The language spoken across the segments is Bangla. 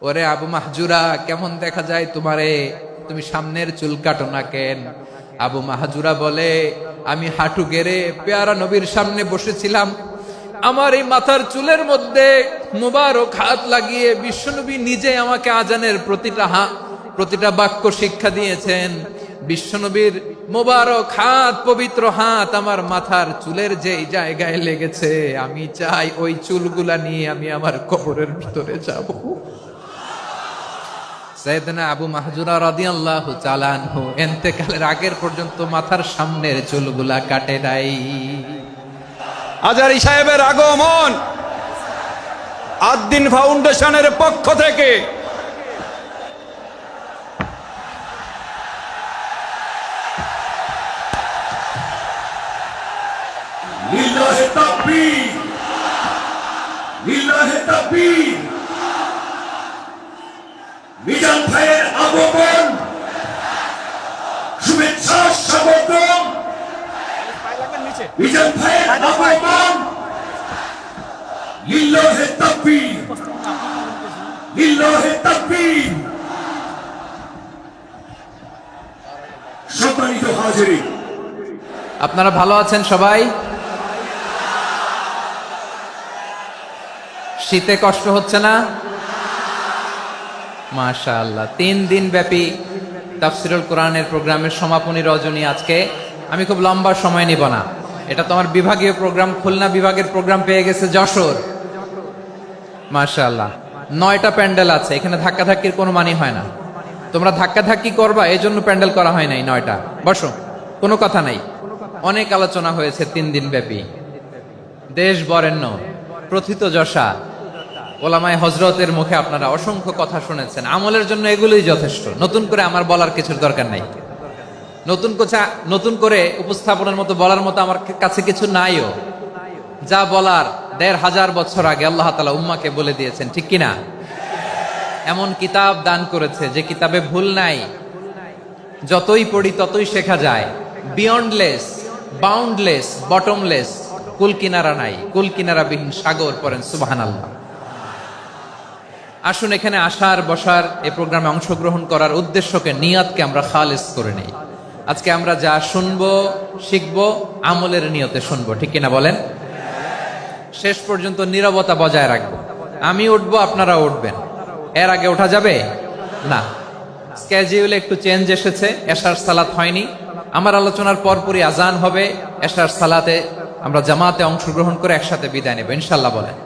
ওরে আবু মাহজুরা, কেমন দেখা যায় তোমারে, তুমি সামনের চুল কাটো না কেন? আবু মাহজুরা বলে, আমি হাঁটু গেড়ে পেয়ারা নবীর সামনে বসেছিলাম, আমার এই মাথার চুলের মধ্যে মুবারক হাত লাগিয়ে বিশ্বনবী নিজে আমাকে আজানের প্রতিটা বাক্য শিক্ষা দিয়েছেন। বিশ্বনবীর মোবারক হাত, পবিত্র হাত আমার মাথার চুলের যে জায়গায় লেগেছে, আমি চাই ওই চুলগুলা নিয়ে আমি আমার কবরের ভিতরে যাব। সাইয়েদনা আবু মাহজুরা রাদিয়াল্লাহু তাআলা আনহু ইন্তেকালের আগের পর্যন্ত মাথার সামনের চুলগুলা কাটে নাই। আজারি সাহেবের আগমন আদ-দ্বীন ফাউন্ডেশনের পক্ষ থেকে লিল্লাহে তাকবীর, লিল্লাহে তাকবীর। মিজান ভাইয়ের আগমন, শুভেচ্ছা স্বাগতম। মিজান ভাইয়ের আগমন, লিল্লাহে তাকবীর, লিল্লাহে তাকবীর। সম্মানিত হাজিরিন, আপনারা ভালো আছেন সবাই? শীতে কষ্ট হচ্ছে না? মাশাআল্লাহ। 3 দিন ব্যাপী তাফসীরুল কোরআনের প্রোগ্রামের সমাপনী রজনী আজকে। আমি খুব লম্বা সময় নিব না, এটা তো আমার বিভাগীয় প্রোগ্রাম, খুলনা বিভাগের প্রোগ্রাম পেয়ে গেছে যশোর। মাশাআল্লাহ, 9টা প্যান্ডেল আছে, এখানে ধাক্কাধাক্কির কোনো মানি হয় না। তোমরা ধাক্কাধাক্কি করবা, এই জন্য প্যান্ডেল করা হয় নাই 9টা। বসো, কোনো কথা নাই। অনেক আলোচনা হয়েছে 3 দিন ব্যাপী, দেশ বরেণ্য প্রথিতযশা ওলামায়ে হযরতের মুখে আপনারা অসংখ্য কথা শুনেছেন। আমলের জন্য এগুলোই যথেষ্ট, নতুন করে আমার বলার কিছুর দরকার নাই। নতুন করে উপস্থাপনের মতো বলার মতো আমার কাছে কিছু নাইও। যা বলার 1500 বছর আগে আল্লাহ তাআলা উম্মাকে বলে দিয়েছেন, ঠিক কিনা? এমন কিতাব দান করেছে যে কিতাবে ভুল নাই, যতই পড়ি ততই শেখা যায়। বিয়ন্ডলেস, বাউন্ডলেস, বটমলেস, কুল কিনারা নাই, কুল কিনারাবিহীন সাগর, পড়েন সুবহানাল্লাহ। আসুন এখানে আসার বসার এই প্রোগ্রামে অংশগ্রহণ করার উদ্দেশ্যকে, নিয়তকে আমরা খালেস করে নেই। আজকে আমরা যা শুনবো শিখবো আমলের নিয়তে শুনবো, ঠিক কিনা বলেন? শেষ পর্যন্ত নীরবতা বজায় রাখবো। আমি উঠবো, আপনারা উঠবেন। এর আগে ওঠা যাবে না। স্কেডিউলে একটু চেঞ্জ এসেছে, এশার সালাত হয়নি। আমার আলোচনার পরপরই আজান হবে, এশার সালাতে আমরা জামাতে অংশগ্রহণ করে একসাথে বিদায় নেব ইনশাল্লাহ। বলেন,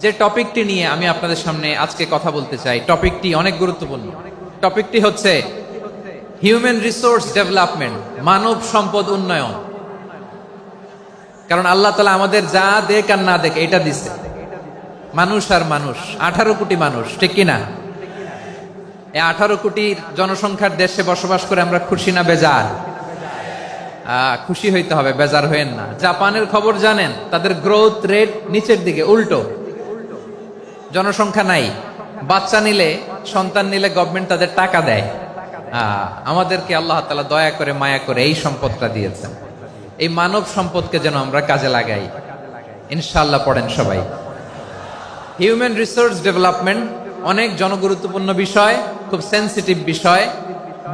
যে টপিকটি নিয়ে আমি আপনাদের সামনে আজকে কথা বলতে চাই, টপিকটি অনেক গুরুত্বপূর্ণ। টপিকটি হচ্ছে হিউম্যান রিসোর্স ডেভেলপমেন্ট, মানব সম্পদ উন্নয়ন। কারণ আল্লাহ তাআলা আমাদের যা দেখ আর না দেখ এটা দিছে। মানুষ আর মানুষ, 18 কোটি মানুষ, ঠিক কিনা? এই 18 কোটির জনসংখ্যার দেশে বসবাস করে আমরা খুশি না বেজার? খুশি হইতে হবে, বেজার হইেন না। জাপানের খবর জানেন? তাদের গ্রোথ রেট নিচের দিকে, উল্টো। জনসংখ্যা নাই, বাচ্চা নিলে, সন্তান নিলে গভর্নমেন্ট তাদের টাকা দেয়। আমাদেরকে আল্লাহ তাআলা দয়া করে মায়া করে এই সম্পদটা দিয়েছেন। এই মানব সম্পদকে যেন আমরা কাজে লাগাই ইনশাআল্লাহ। পড়েন সবাই। হিউম্যান রিসোর্স ডেভেলপমেন্ট অনেক জনগুরুত্বপূর্ণ বিষয়, খুব সেনসিটিভ বিষয়,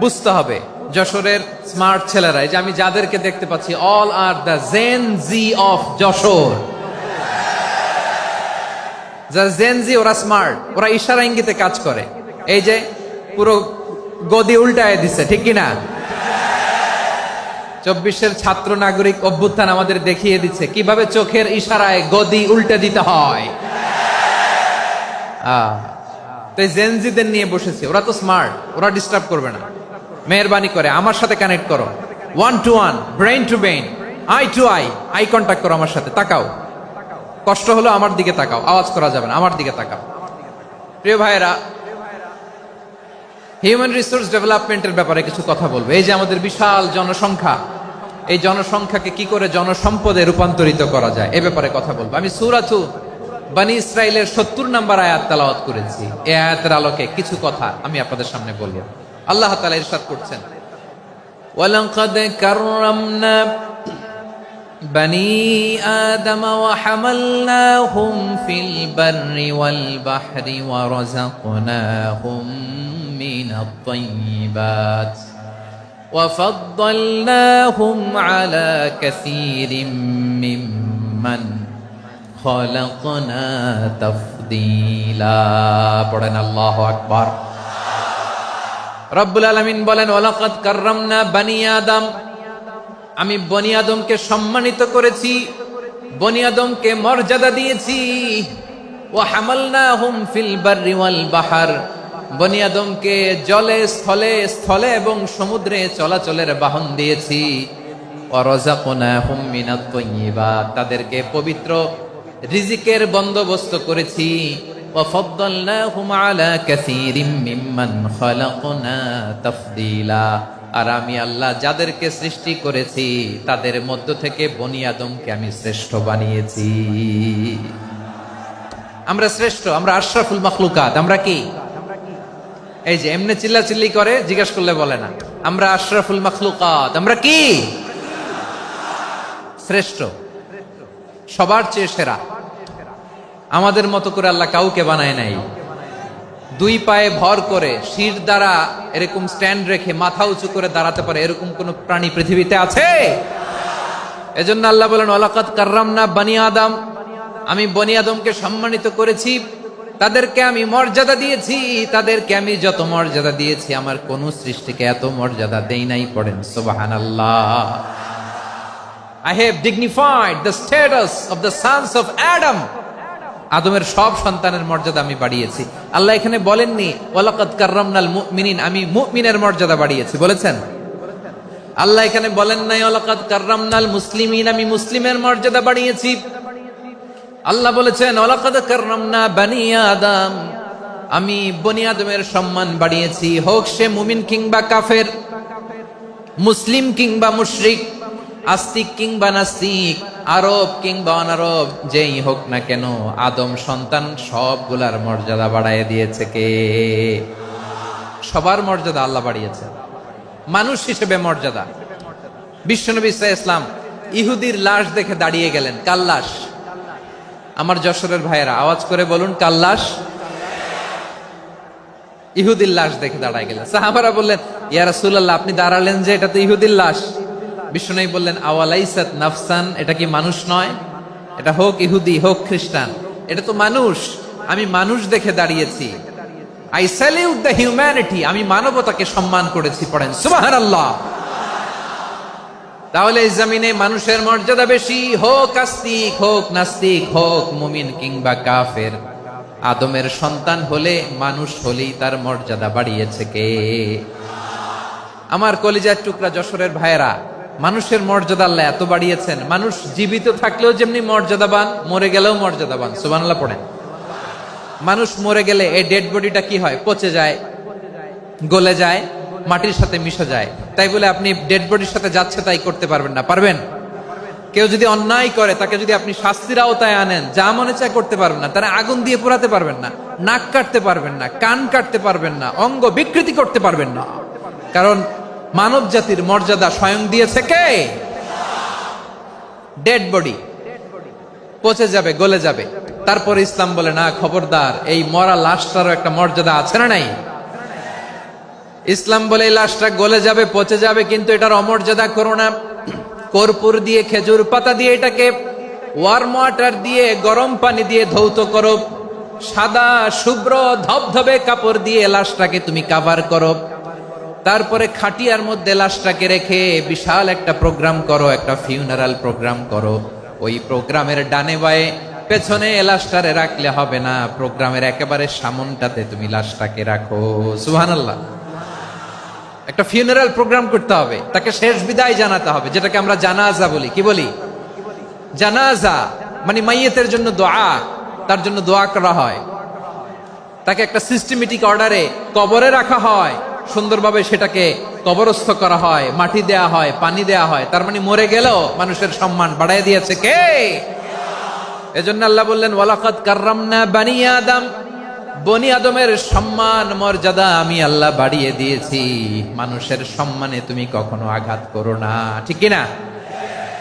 বুঝতে হবে। যশোরের স্মার্ট ছেলেরা, এই যে আমি যাদেরকে দেখতে পাচ্ছি, all are the Gen Z of Jessore. যারা জেন জি, ওরা স্মার্ট, ওরা ইশারা ইঙ্গিতে কাজ করে। এই যে পুরো গদি উল্টায় দিছে, ঠিক কিনা? 24-এর ছাত্র নাগরিক অভ্যুত্থান আমাদের দেখিয়ে দিচ্ছে কিভাবে চোখের ইশারায় গদি উল্টে দিতে হয়। তো জেনজিদের নিয়ে বসেছে, ওরা তো স্মার্ট, ওরা ডিস্টার্ব করবে না। মেহরবানি করে আমার সাথে কানেক্ট করো, 1 to 1, brain to brain, eye to eye contact করো আমার সাথে। তাকাও, কষ্ট হলো আমার দিকে তাকাও, আওয়াজ করা যাবে না, আমার দিকে তাকাও। প্রিয় ভাইয়েরা, হিউম্যান রিসোর্স ডেভেলপমেন্টের ব্যাপারে কিছু কথা বলবো। এই যে আমাদের বিশাল জনসংখ্যা, এই জনসংখ্যাকে কি করে জনসম্পদে রূপান্তরিত করা যায় এ ব্যাপারে কথা বলবো। আমি সূরাতু বনী ইসরাইলের 70 নম্বর আয়াত তেলাওয়াত করেছি। এই আয়াতের আলোকে কিছু কথা আমি আপনাদের সামনে বলবো। আল্লাহ তাআলা ইরশাদ করছেন, ওয়ালাকাদ কাররামনা بني آدم وحملناهم في البر والبحر ورزقناهم من الطيبات وفضلناهم على كثير ممن خلقنا تفضيلا পড়েন আল্লাহু আকবার। রব্বুল আলামিন বলেন ওয়ালাকাদ কাররামনা বানি আদম, আমি বনি আদমকে সম্মানিত করেছি, বনি আদমকে মর্যাদা দিয়েছি। ওয়া হামালনাহুম ফিল বাররি ওয়াল বাহর, বনি আদমকে জলে স্থলে স্থলে এবং সমুদ্রে চলাচলের বাহন দিয়েছি। ওয়া রাযাকনাহুম মিনাত তাইয়্যিবাত, তাদেরকে পবিত্র রিজিকের বন্দোবস্ত করেছি। ওয়া ফাদ্দালনাহুম আলা কাসীরিম মিম্মান খালাকনা তাফদীলা, আর আমি আল্লাহ যাদেরকে সৃষ্টি করেছি তাদের মধ্য থেকে বনি আদমকে আমি শ্রেষ্ঠ বানিয়েছি। আমরা শ্রেষ্ঠ, আমরা আশরাফুল মাখলুকাত। আমরা কি এই যে এমনি চিল্লাচিল্লি করে জিজ্ঞাসা করলে বলে না, আমরা আশরাফুল মাখলুকাত। আমরা কি শ্রেষ্ঠ, সবার চেয়ে সেরা। আমাদের মতো করে আল্লাহ কাউকে বানায় নাই। দুই পায়ে ভর করে শির দ্বারা এরকম স্ট্যান্ড রেখে মাথা উঁচু করে দাঁড়াতে পারে এরকম কোন প্রাণী পৃথিবীতে আছে? এজন্য আল্লাহ বলেন ওয়ালাকাদ কাররামনা বানি আদম, আমি বনি আদমকে সম্মানিত করেছি, তাদেরকে আমি মর্যাদা দিয়েছি। তাদেরকে আমি যত মর্যাদা দিয়েছি আমার কোন সৃষ্টিকে এত মর্যাদা দেই নাই। পড়েন সুবহানাল্লাহ। I have dignified the status of the sons of Adam, আদমের সব সন্তানের মর্যাদা আমি বাড়িয়েছি। আল্লাহ এখানে বলেননি ওয়ালাকাদ কাররামনাল মুমিনিন, আমি মুমিনের মর্যাদা বাড়িয়েছি, বলেছেন? আল্লাহ এখানে বলেন নাই ওয়ালাকাদ কাররামনাল মুসলিমিন, আমি মুসলিমের মর্যাদা বাড়িয়েছি। আল্লাহ বলেছেন ওয়ালাকাদ কাররামনা বানি আদম, আমি বনি আদমের সম্মান বাড়িয়েছি। হোক সে মুমিন কিংবা কাফের, মুসলিম কিংবা মুশরিক, আস্তিক কিংবা নাস্তিক, আরব কিংবা অনারব, যেই হোক না কেন আদম সন্তান সবগুলার মর্যাদা বাড়ায় দিয়েছে কে? সবার মর্যাদা আল্লাহ বাড়িয়েছে। মানুষ হিসেবে মর্যাদা। বিশ্বনবী সাল্লাল্লাহু আলাইহি ওয়াসাল্লাম ইহুদির লাশ দেখে দাঁড়িয়ে গেলেন। কার লাশ? আমার যশোরের ভাইয়েরা আওয়াজ করে বলুন, কার লাশ? ইহুদির লাশ দেখে দাঁড়ায় গেলেন। সাহাবারা বললেন ইয়া রাসূলুল্লাহ, আপনি দাঁড়ালেন যে, এটা তো ইহুদির লাশ। বিশ্বনবী বললেন আওয়ালাইসাত নাফসান, এটা কি মানুষ নয়? এটা হোক ইহুদি হোক খ্রিস্টান, এটা তো মানুষ। আমি মানুষ দেখে দাঁড়িয়েছি। আই স্যালিউট দ্য হিউম্যানিটি, আমি মানবতাকে সম্মান করেছি। পড়েন সুবহানাল্লাহ। তাহলে এই জমিনে মানুষের মর্যাদা বেশি, হোক আস্তিক হোক নাস্তিক, হোক মুমিন কিংবা কাফের। আদমের সন্তান হলে, মানুষ হলেই তার মর্যাদা বাড়িয়েছে কে? আমার কলিজার টুকরা যশোরের ভাইয়েরা, মানুষের মর্যাদা আল্লাহ এত বাড়িয়েছেন। মানুষ জীবিত থাকলেও যেমনি মর্যাদাবান, মরে গেলেও মর্যাদাবান। সুবহানাল্লাহ পড়েন। মানুষ মরে গেলে এই ডেড বডিটা কি হয়? পচে যায়, গলে যায়, মাটির সাথে মিশে যায়। তাই বলে আপনি ডেড বডির সাথে যাচ্ছে তাই করতে পারবেন না। পারবেন? কেউ যদি অন্যায় করে তাকে যদি আপনি শাস্তির আওতায় আনেন, যা মনে চায় করতে পারবেন না। তারা আগুন দিয়ে পোড়াতে পারবেন না, নাক কাটতে পারবেন না, কান কাটতে পারবেন না, অঙ্গ বিকৃতি করতে পারবেন না। কারণ মানব জাতির মর্যাদা স্বয়ং দিয়েছে কে? ডেড বডি পচে যাবে, গলে যাবে। তারপরে ইসলাম বলে না, খবরদার, এই মরা লাশটারও একটা মর্যাদা আছে না নাই? ইসলাম বলে এই লাশটা গলে যাবে, পচে যাবে, কিন্তু এটার অমর্যাদা করো না। কর্পূর দিয়ে, খেজুর পাতা দিয়ে এটাকে ওয়ার্ম ওয়াটার দিয়ে, গরম পানি দিয়ে ধৌত করো। সাদা শুভ্র ধবধবে কাপড় দিয়ে লাশটাকে তুমি কাভার করো। তারপরে খাটিয়ার মধ্যে লাশটাকে রেখে বিশাল একটা প্রোগ্রাম করো, একটা ফিউনারাল প্রোগ্রাম করো। ওই প্রোগ্রামের ডানে বায়ে পেছনে লাশটারে রাখলে হবে না, প্রোগ্রামের একেবারে সামনটাতে তুমি লাশটাকে রাখো। সুবহানাল্লাহ। একটা ফিউনারাল প্রোগ্রাম করতে হবে, তাকে শেষ বিদায় জানাতে হবে, যেটাকে আমরা জানাজা বলি। কি বলি? জানাজা মানে মাইয়েতের জন্য দোয়া, তার জন্য দোয়া করা হয়। তাকে একটা সিস্টেমেটিক অর্ডারে কবরে রাখা হয়, সুন্দরভাবে সেটাকে কবরস্থ করা হয়, মাটি দেয়া হয়, পানি দেয়া হয়। তার মানে মরে গেলেও মানুষের সম্মান বাড়ায় দিয়েছে কে? এজন্য আল্লাহ বললেন ওয়ালাকাদ কাররামনা বানি আদম, বনি আদমের সম্মান মর্যাদা আমি আল্লাহ বাড়িয়ে দিয়েছি। মানুষের সম্মানে তুমি কখনো আঘাত করো না, ঠিক কিনা?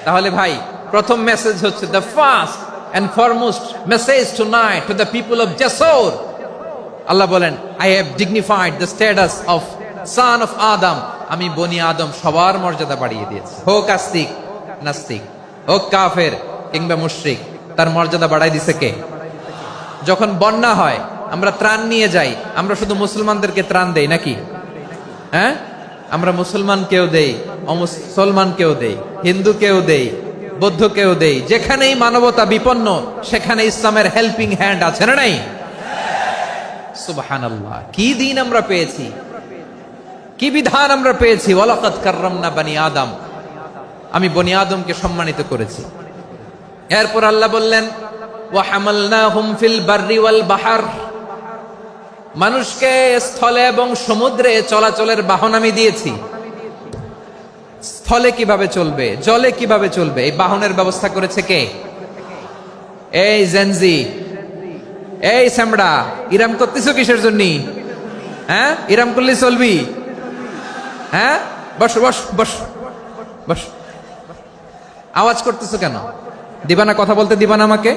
তাহলে ভাই প্রথম মেসেজ হচ্ছে the first and foremost message tonight to the people of জাসর। আল্লাহ বলেন, I have dignified the status of son of Adam. আমি বনি আদম সবার মর্যাদা বাড়িয়ে দিয়েছি, হোক আস্তিক নাস্তিক, হোক কাফের কিংবা মুশরিক, তার মর্যাদা বাড়াই দিছে কে? যখন বন্যা হয় আমরা ত্রাণ নিয়ে যাই, আমরা শুধু মুসলমানদেরকে ত্রাণ দেই নাকি? হ্যাঁ, আমরা মুসলমানকেও দেই, অমুসলমানকেও দেই, হিন্দুকেও দেই, বৌদ্ধকেও দেই। যেখানেই মানবতা বিপন্ন সেখানে ইসলামের হেল্পিং হ্যান্ড আছে না নাই? সুবহানাল্লাহ, কি দিন আমরা পেয়েছি, কি বিধান আমরা পেয়েছি। ওয়ালাকাদ কাররামনা বানি আদম, আমি বনি আদমকে সম্মানিত করেছি। এরপর আল্লাহ বললেন, ওয়া হামালনাহুম ফিল বাররি ওয়াল বাহর, মানুষকে স্থলে এবং সমুদ্রে চলাচলের বাহন আমি দিয়েছি। স্থলে কিভাবে চলবে, জলে কিভাবে চলবে, এই বাহনের ব্যবস্থা করেছে কে? এই জেনজি, এই স্যামড়া, ইরাম করতেছো কিসের জন্য? হ্যাঁ, ইরাম করলে চলবি? হ্যাঁ, বস বস বস বস, আওয়াজ করতেছো কেন? দিবানা, কথা বলতে দিবানা আমাকে?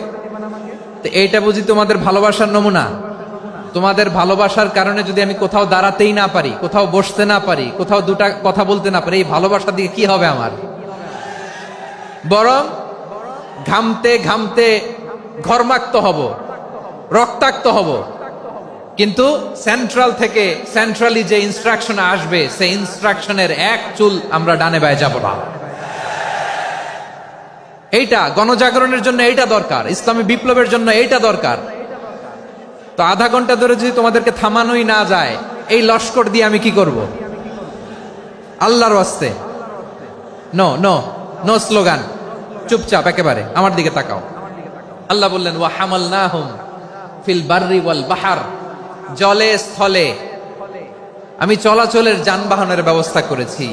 তো এইটা বুঝি তোমাদের ভালোবাসার নমুনা? তোমাদের ভালোবাসার কারণে যদি আমি কোথাও দাঁড়াতেই না পারি, কোথাও বসতে না পারি, কোথাও দুটা কথা বলতে না পারি, এই ভালোবাসা দিয়ে কি হবে আমার? বরং ঘামতে ঘামতে ঘর্মাক্ত হব, রক্তাক্ত হব। কিন্তু সেন্ট্রাল থেকে, সেন্ট্রালি যে ইনস্ট্রাকশন আসবে, সেই ইনস্ট্রাকশনের এক চুল আমরা ডানে বায়ে যাব না। এইটা গণজাগরণের জন্য এইটা দরকার, ইসলামী বিপ্লবের জন্য এইটা দরকার। তো আধা ঘন্টা ধরে যদি তোমাদেরকে থামানোই না যায়, এই লস্কর দিয়ে আমি কি করব? আল্লাহর ওয়াস্তে নো নো নো স্লোগান, চুপচাপ একেবারে আমার দিকে তাকাও। আল্লাহ বললেন, ওয়া হামালনাহুম ফিল বাররি ওয়াল বাহর, জলে স্থলে আমি চলাচলের যানবাহনের ব্যবস্থা করেছি।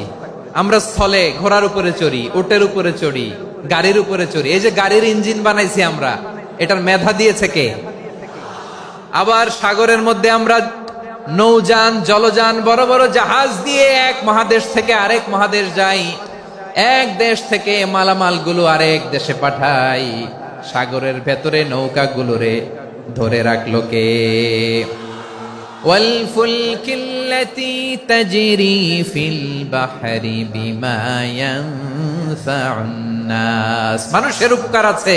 আমরা স্থলে ঘোড়ার উপরে চড়ি, উটের উপরে চড়ি, গাড়ির উপরে চড়ি। এই যে গাড়ির ইঞ্জিন বানাইছি আমরা, এটার মেধা দিয়েছে কে? আবার সাগরের মধ্যে আমরা নৌযান, জলযান, বড় বড় জাহাজ দিয়ে এক মহাদেশ থেকে আরেক মহাদেশ যাই, এক দেশ থেকে মালামাল গুলো আরেক দেশে পাঠাই। সাগরের ভেতরে নৌকাগুলোরে ধরে রাখলো কে? ওয়াল ফুলকিল্লাতী তাজরি ফিল বাহরি বিমা ইয়ানফাউন নাস, মানুষের উপকার আছে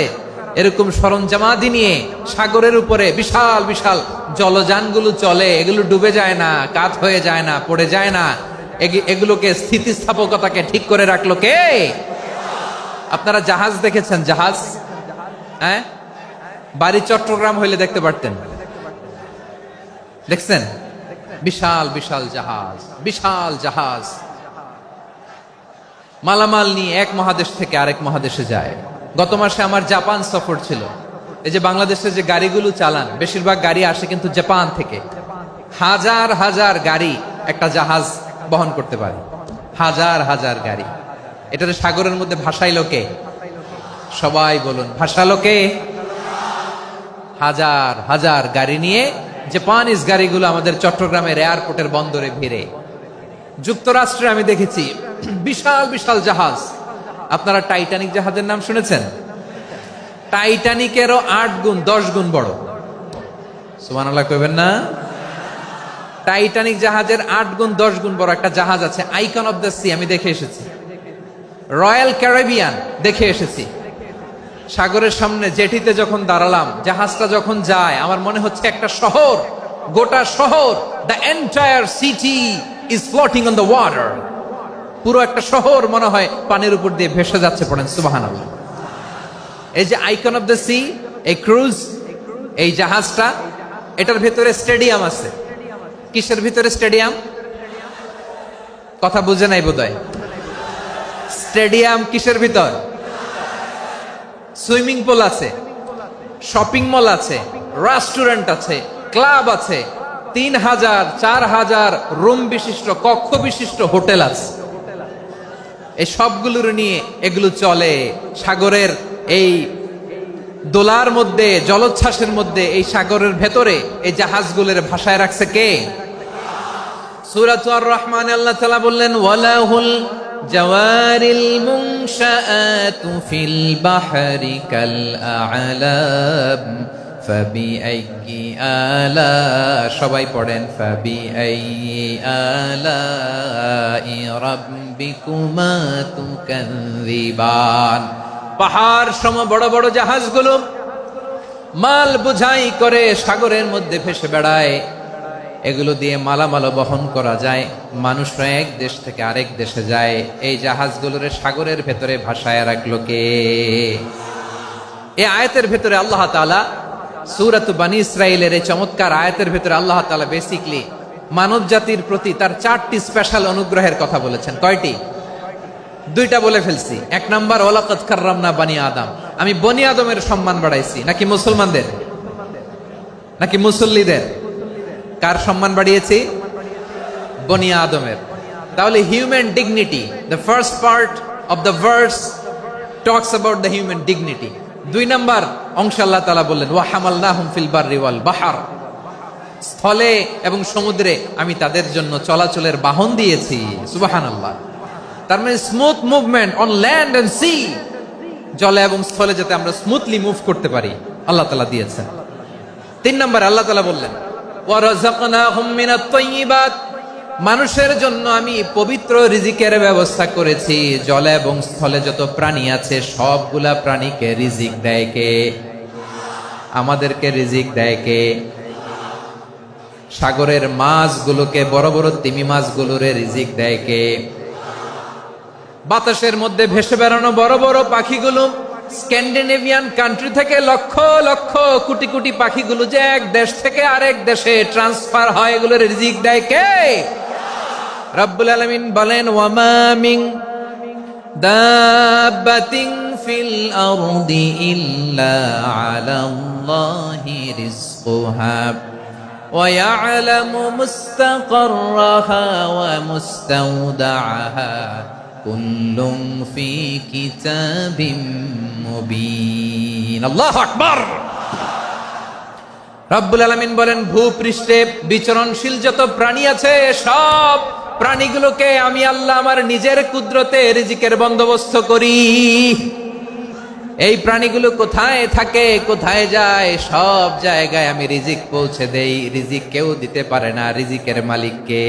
এরকম সরঞ্জামাদি নিয়ে সাগরের উপরে বিশাল বিশাল জলযানগুলো চলে। এগুলো ডুবে যায় না, কাত হয়ে যায় না, পড়ে যায় না। এগুলোকে স্থিতিস্থাপকতাকে ঠিক করে রাখলো কে? আপনারা জাহাজ দেখেছেন? জাহাজ, হ্যাঁ, বাড়ি চট্টগ্রাম হইলে দেখতে পারতেন। দেখছেন? বিশাল বিশাল জাহাজ, বিশাল জাহাজ মালামাল নিয়ে এক মহাদেশ থেকে আরেক মহাদেশে যায়। গত মাসে আমার জাপান সফর ছিল। এই যে বাংলাদেশে যে গাড়িগুলো চালান, বেশিরভাগ গাড়ি আসে কিন্তু জাপান থেকে। হাজার হাজার গাড়ি একটা জাহাজ বহন করতে পারে, হাজার হাজার গাড়ি। এটাতে সাগরের মধ্যে ভাসাইলো কে? সবাই বলুন, ভাসালো কে? হাজার হাজার গাড়ি নিয়ে জাপানিজ গাড়িগুলো আমাদের চট্টগ্রামের এয়ারপোর্টের বন্দরে ভিড়ে। যুক্তরাষ্ট্রে আমি দেখেছি বিশাল বিশাল জাহাজ। আপনারা টাইটানিক জাহাজের নাম শুনেছেন? টাইটানিকেরও 8 গুণ 10 গুণ বড়। সুবহানাল্লাহ কইবেন না? টাইটানিক জাহাজের 8 গুণ 10 গুণ বড় একটা জাহাজ আছে, আইকন অফ দ্য সি, আমি দেখে এসেছি। রয়্যাল ক্যারিবিয়ান দেখে এসেছি। সাগরের সামনে জেটিতে যখন দাঁড়ালাম, জাহাজটা যখন যায়, আমার মনে হচ্ছে একটা শহর, গোটা শহর, the entire city is floating on the water. পুরো একটা শহর মনে হয় পানির উপর দিয়ে ভেসে যাচ্ছে। পড়েন সুবহানাল্লাহ। এই যে আইকন অফ দ্য সি, এই ক্রুজ, এই জাহাজটা, এটার ভিতরে স্টেডিয়াম আছে। কিসের ভিতরে স্টেডিয়াম? কথা বুঝে নাই বোধহয়। স্টেডিয়াম কিসের ভিতর? সুইমিং পুল আছে, শপিং মল আছে, রেস্টুরেন্ট আছে, ক্লাব আছে, 3000 4000 রুম বিশিষ্ট, কক্ষ বিশিষ্ট হোটেল আছে। এই সবগুলোর নিয়ে এগুলো চলে সাগরের এই দোলার মধ্যে, জলোচ্ছ্বাসের মধ্যে। এই সাগরের ভেতরে এই জাহাজগুলোর ভাষায় রাখছে কে? সূরা আর রহমানে আল্লাহ তাআলা বললেন, ওয়ালাহুল জাওয়ারিল মুনশাআতু ফিল বাহরি কাল আ'লাম ফাবিআইয়ি আলা, সবাই পড়েন ফাবিআইয়ি আলাই রাব্বিকুমা তুকাযযিবান। পাহাড় সম বড় বড় জাহাজগুলো মাল বোঝাই করে সাগরের মধ্যে ভেসে বেড়ায়, এগুলো দিয়ে মালামাল বহন করা যায়, মানুষরা এক দেশ থেকে আরেক দেশে যায়। এই জাহাজগুলোর সাগরের ভেতরে ভাসায় রাখলো কে? এই আয়াতের ভেতরে আল্লাহ তাআলা সূরাত বনী ইসরাঈলের এই চমৎকার আয়াতের ভেতরে আল্লাহ তাআলা বেসিক্যালি মানব জাতির প্রতি তার 4টি স্পেশাল অনুগ্রহের কথা বলেছেন। কয়টি? 2টা বলে ফেলছি। 1 নাম্বার ওয়ালাকাদ কাররামনা বনী আদম, আমি বনী আদমের সম্মান বাড়াইছি। নাকি মুসলমানদের? নাকি মুসল্লিদের? কার সম্মান বাড়িয়েছি? বনী আদমের। তাহলে human dignity, the first part of the verse talks about the human dignity. 2 number অংশ আল্লাহ তাআলা বললেন ওয়া হামালনাহুম ফিল বাররি ওয়াল বাহর, স্থলে এবং সমুদ্রে আমি তাদের জন্য চলাচলের বাহন দিয়েছি। সুবহানাল্লাহ। তার মানে smooth movement on land and sea, জলে এবং স্থলে যাতে আমরা স্মুথলি মুভ করতে পারি আল্লাহ তাআলা দিয়েছেন। 3 নাম্বার আল্লাহ তাআলা বললেন ওয়া রাযাকনাহুম মিনাত তাইয়্যিবাত, মানুষের জন্য আমি পবিত্র রিজিকের ব্যবস্থা করেছি। জলে এবং স্থলে যত প্রাণী আছে সবগুলা প্রাণীকে রিজিক দেয় কে? আমাদেরকে রিজিক দেয় কে? সাগরের মাছগুলোকে, বড় বড় তিমি মাছগুলোরে রিজিক দেয় কে? বাতাসের মধ্যে ভেসে বেড়ানো বড় বড় পাখিগুলো, স্ক্যান্ডিনেভিয়ান কান্ট্রি থেকে লক্ষ লক্ষ কোটি কোটি পাখিগুলো যে এক দেশ থেকে আরেক দেশে ট্রান্সফার হয়, এগুলোর রিজিক দেয় কে? রব্বুল আলামিন বলেন ওয়ামা মিন দাব্বাতিন ফিল আরদি ইল্লা আলাল্লাহি রিজকুহা ওয়া ইয়ালামু মুস্তাকাররাহা ওয়া মুস্তাওদাআহা কুল্লুম ফি কিতাবিম মুবিন। আল্লাহু আকবার। রব্বুল আলামিন বলেন ভূপৃষ্ঠে বিচরণশীল যত প্রাণী আছে সব প্রাণীগুলোকে আমি আল্লাহ আমার নিজের কুদরতে রিজিকের বন্দোবস্ত করি। এই প্রাণীগুলো কোথায় থাকে, কোথায় যায়, সব জায়গায় আমি রিজিক পৌঁছে দেই। রিজিক কেউ দিতে পারে না, রিজিকের মালিক কে?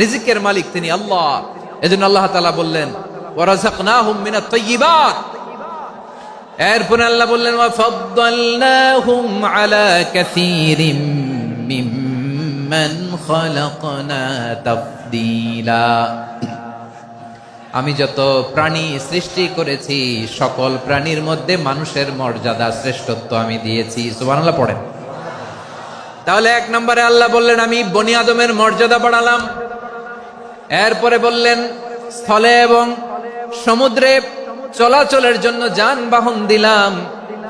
রিজিকের মালিক তিনি আল্লাহ। এজন্য আল্লাহ তাআলা বললেন ওয়া রাযাকনাহুম মিনাত তাইয়্যিবাত। এরপরে আল্লাহ বললেন ওয়া ফাদ্দালনাহুম আলা কাসীরিম মিম্মান খালাকনা তাফদীলা। আমি যত প্রাণী সৃষ্টি করেছি সকল প্রাণীর মধ্যে মানুষের মর্যাদা শ্রেষ্ঠত্ব আমি দিয়েছি। সুবহানাল্লাহ পড়েন। তাহলে 1 নম্বরে আল্লাহ বললেন আমি বনী আদমের মর্যাদা বাড়ালাম। এরপরে বললেন স্থলে এবং সমুদ্রে চলাচলের জন্য যানবাহন দিলাম।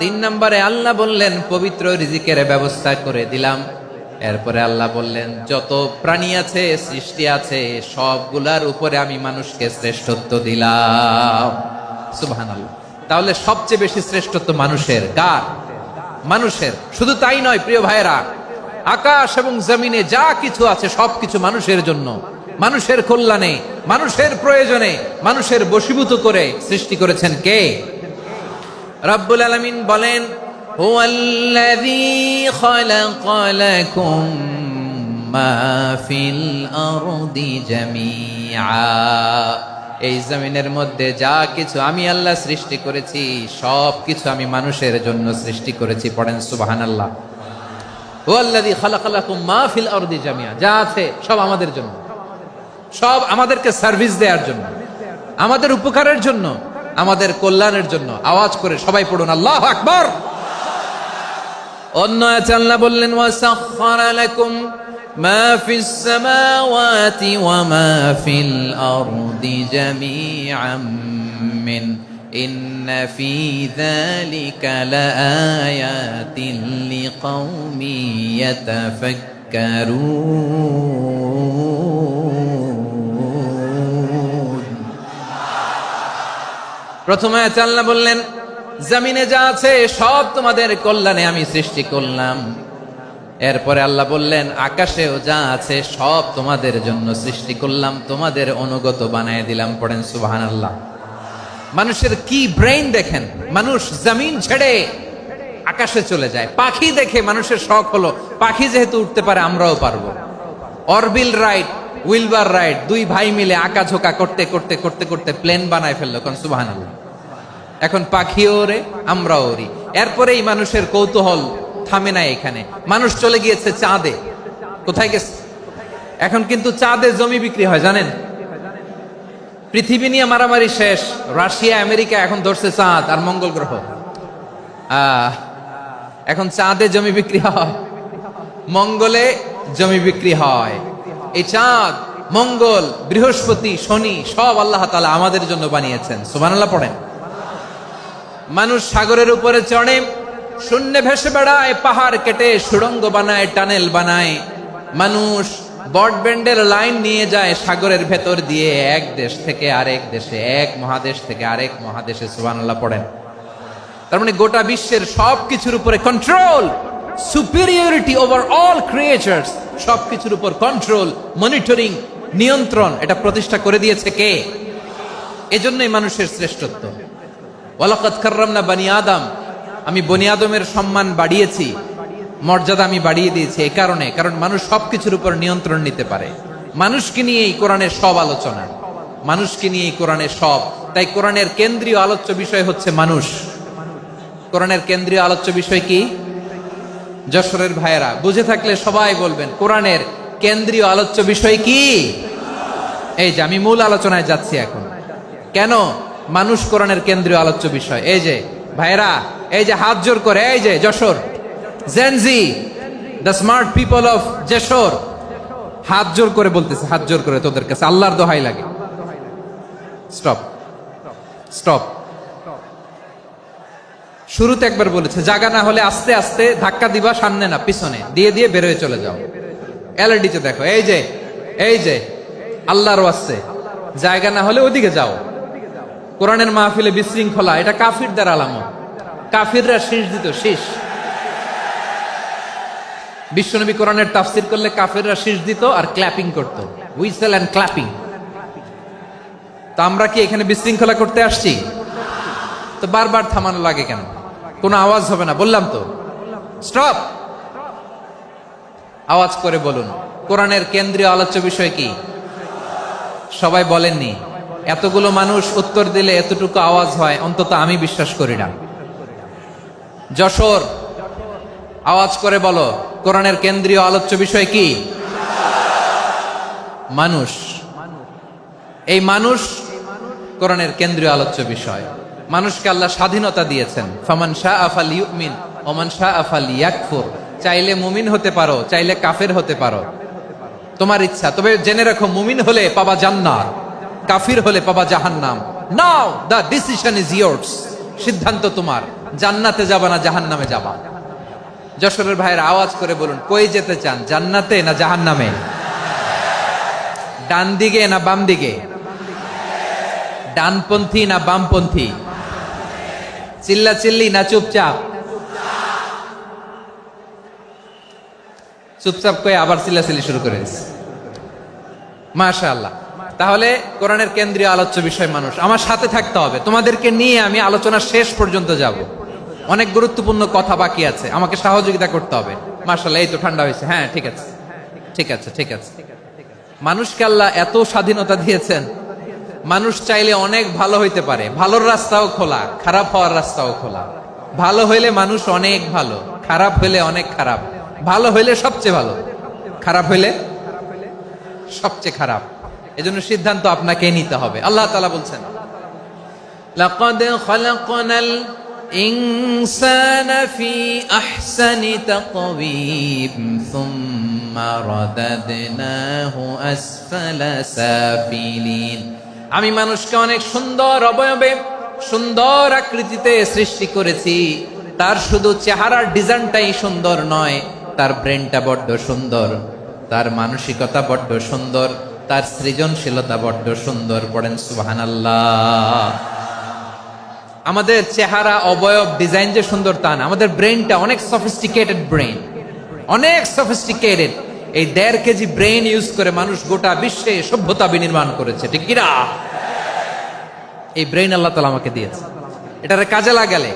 3 নম্বরে আল্লাহ বললেন পবিত্র রিজিকের ব্যবস্থা করে দিলাম। এরপরে আল্লাহ বললেন যত প্রাণী আছে, সৃষ্টি আছে, সবগুলার উপরে আমি মানুষকে শ্রেষ্ঠত্ব দিলাম। সুবহানাল্লাহ। তাহলে সবচেয়ে বেশি শ্রেষ্ঠত্ব মানুষের। কার? মানুষের। শুধু তাই নয় প্রিয় ভাইরা, আকাশ এবং জমিনে যা কিছু আছে সবকিছু মানুষের জন্য, মানুষের কল্যাণে, মানুষের প্রয়োজনে, মানুষের বশীভূত করে সৃষ্টি করেছেন কে? রব্বুল আলামিন বলেন হুয়াল্লাযী খালাকা লাকুম মা ফিল আরদি জামিআ। এই জমিনের মধ্যে যা কিছু আমি আল্লাহ সৃষ্টি করেছি সব কিছু আমি মানুষের জন্য সৃষ্টি করেছি। পড়েন সুবহানাল্লাহ। হুয়াল্লাযী খালাকা লাকুম মা ফিল আরদি জামিআ, যা আছে সব আমাদের জন্য, সব আমাদেরকে সার্ভিস দেওয়ার জন্য, আমাদের উপকারের জন্য, আমাদের কল্যাণের জন্য। আওয়াজ করে সবাই পড়ুন আল্লাহু আকবার। অন্য আয়াতে আল্লাহ বললেন ওয়াসাখখারা লাকুম মা ফিস সামাওয়াতি ওয়া মা ফিল আরদি জামিআম মিন ইন্না ফি যালিকা লাআয়াতিন লিকাউমি ইয়াতাফাক্কারুন। প্রথমে আল্লাহ বললেন জমিনে যা আছে সব তোমাদের কল্যাণে আমি সৃষ্টি করলাম। এরপরে আল্লাহ বললেন, আকাশেও যা আছে সব তোমাদের জন্য সৃষ্টি করলাম, তোমাদের অনুগত বানায় দিলাম। পড়েন সুবহানাল্লাহ। মানুষের কি ব্রেইন দেখেন, মানুষ জমিন ছেড়ে আকাশে চলে যায়। পাখি দেখে মানুষের শখ হলো, পাখি যেহেতু উঠতে পারে আমরাও পারবো। অরবিল রাইট, উইলবার রাইট, দুই ভাই মিলে আঁকাঝোঁকা করতে করতে করতে করতে প্লেন বানায় ফেললো। কোন সুবহানাল্লাহ। এখন পাখিও ওরে, আমরাও ওরি। এরপরেই মানুষের কৌতূহল থামে না এখানে, মানুষ চলে গিয়েছে চাঁদে। কোথায় গেছে? এখন কিন্তু চাঁদে জমি বিক্রি হয় জানেন। পৃথিবী নিয়ে মারামারি শেষ, রাশিয়া আমেরিকা এখন ধরছে চাঁদ আর মঙ্গল গ্রহ। এখন চাঁদে জমি বিক্রি হয়, মঙ্গলে জমি বিক্রি হয়। এই চাঁদ, মঙ্গল, বৃহস্পতি, শনি সব আল্লাহ তাআলা আমাদের জন্য বানিয়েছেন। সুবহানাল্লাহ পড়েন। মানুষ সাগরের উপরে চড়ে, শূন্যে ভেসে বেড়ায়, পাহাড় কেটে সুড়ঙ্গ বানায়, টানেল বানায়। মানুষ ব্রডব্যান্ডের লাইন নিয়ে যায় সাগরের ভেতর দিয়ে, এক দেশ থেকে আরেক দেশে, এক মহাদেশ থেকে আরেক মহাদেশে। সুবহানাল্লাহ পড়েন। তার মানে গোটা বিশ্বের সবকিছুর উপরে control, superiority over all creatures, সবকিছুর উপর কন্ট্রোল, মনিটরিং, নিয়ন্ত্রণ, এটা প্রতিষ্ঠা করে দিয়েছে কে? এজন্যই মানুষের শ্রেষ্ঠত্ব। ওয়ালাকাদ কাররামনা বানি আদম, আমি বনি আদমের সম্মান বাড়িয়েছি, মর্যাদা আমি বাড়িয়ে দিয়েছি এই কারণে, কারণ মানুষ সবকিছুর উপর নিয়ন্ত্রণ নিতে পারে। মানুষকে নিয়ে এই কোরআনের সব আলোচনা, মানুষকে নিয়ে এই কোরআনের সব। তাই কোরআনের কেন্দ্রীয় আলোচ্য বিষয় হচ্ছে মানুষ। কোরআনের কেন্দ্রীয় আলোচ্য বিষয় কি? যশোরের ভাইয়েরা বুঝে থাকলে সবাই বলবেন, কোরআনের কেন্দ্রীয় আলোচ্য বিষয় কি? এই যে আমি মূল আলোচনায় যাচ্ছি এখন। কেন মানুষ কোরআনের কেন্দ্রীয় আলোচ্য বিষয়? এই যে ভাইয়েরা, এই যে হাত জোর করে, এই যে Jessore Gen Z, the smart people of Jessore, হাত জোর করে বলতেছে, হাত জোর করে তোদের কাছে আল্লাহর দোহাই লাগে, স্টপ স্টপ। শুরুতে একবার বলেছে, জায়গা না হলে আস্তে আস্তে ধাক্কা দিবা, সামনে না পিছনে, দিয়ে দিয়ে বেরোয় চলে যাও। এলইডিতে দেখো, এই যে এই যে আল্লাহর ওয়াস্তে, জায়গা না হলে ওদিকে যাও। কোরআনের মাহফিলে বিশৃঙ্খলা, এটা কাফিরদের আলামত। কাফিররা শীষ দিত, শীষ। বিশ্বনবী কোরআনের তাফসির করলে কাফিররা শীষ দিত আর ক্ল্যাপিং করত, হুইসেল এন্ড ক্ল্যাপিং। তো আমরা কি এখানে বিশৃঙ্খলা করতে আসছি? তো বারবার থামানো লাগে কেন? কোনো আওয়াজ হবে না, বললাম তো, স্টপ। আওয়াজ করে বলুন, কোরআনের কেন্দ্রীয় আলোচ্য বিষয় কি? সবাই বলেননি। এতগুলো মানুষ উত্তর দিলে এতটুকু আওয়াজ হয়, অন্তত আমি বিশ্বাস করি না। যশোর, আওয়াজ করে বলো, কোরআনের কেন্দ্রীয় আলোচ্য বিষয় কি? মানুষ। এই মানুষ কোরআনের কেন্দ্রীয় আলোচ্য বিষয়। মানুষকে আল্লাহ স্বাধীনতা দিয়েছেন। ফামান শাআ ফালইউমিন ওয়া মান শাআ ফালইয়াকফুর। চাইলে মুমিন হতে পারো, চাইলে কাফের হতে পারো, তোমার ইচ্ছা। তবে জেনে রাখো, মুমিন হলে পাবা জান্নাত, কাফির হলে পাবা জাহান্নাম। নাও দ্য ডিসিশন ইজ ইয়ার্স। সিদ্ধান্ত তোমার, জান্নাতে যাবা না জাহান্নামে যাবা। যশোরের ভাইয়ের আওয়াজ করে বলুন, কই যেতে চান, জান্নাতে না জাহান্নামে? ডান দিকে না বাম দিকে? ডানপন্থী না বামপন্থী? চিল্লা চিল্লি না চুপচাপ? চুপচাপ কয়ে আবার চিল্লাচিল্লি শুরু করে দিচ্ছে। মাশাআল্লাহ। তাহলে কোরআনের কেন্দ্রীয় আলোচ্য বিষয় মানুষ। আমার সাথে থাকতে হবে, তোমাদেরকে নিয়ে আমি আলোচনা শেষ পর্যন্ত যাব। অনেক গুরুত্বপূর্ণ কথা বাকি আছে, আমাকে সহযোগিতা করতে হবে। মাশাআল্লাহ, এই তো ঠান্ডা হয়েছে। হ্যাঁ, ঠিক আছে ঠিক আছে ঠিক আছে। মানুষকে আল্লাহ এত স্বাধীনতা দিয়েছেন, মানুষ চাইলে অনেক ভালো হইতে পারে। ভালোর রাস্তাও খোলা, খারাপ হওয়ার রাস্তাও খোলা। ভালো হইলে মানুষ অনেক ভালো, খারাপ হইলে অনেক খারাপ। ভালো হইলে সবচেয়ে ভালো, খারাপ হইলে সবচেয়ে খারাপ। এজন্য সিদ্ধান্ত আপনাকে নিতে হবে। আল্লাহ তাআলা বলছেন, লাকাদ খালাকনাল ইনসানা ফি আহসানি তাকওয়িম সুম্মা রাদাদনাহু আসফালা সাফিলিন। আমি মানুষকে অনেক সুন্দর অবয়বে, সুন্দর আকৃতিতে সৃষ্টি করেছি। তার শুধু চেহারার ডিজাইনটাই সুন্দর নয়, তার ব্রেনটা বড্ড সুন্দর, তার মানসিকতা বড্ড সুন্দর, তার সৃজনশীলতা বড্ড সুন্দর। পড়েন সুবহানাল্লাহ। আমাদের চেহারা, অবয়ব, ডিজাইন যে সুন্দর তা না, আমাদের ব্রেনটা অনেক সফিস্টিকেটেড ব্রেন, অনেক সফিস্টিকেটেড। এই 1.5 কেজি ব্রেন ইউজ করে মানুষ গোটা বিশ্বে সভ্যতা বিনির্মাণ করেছে, ঠিক কিনা? এই ব্রেন আল্লাহ তাআলা আমাকে দিয়েছে। এটারে কাজে লাগালে,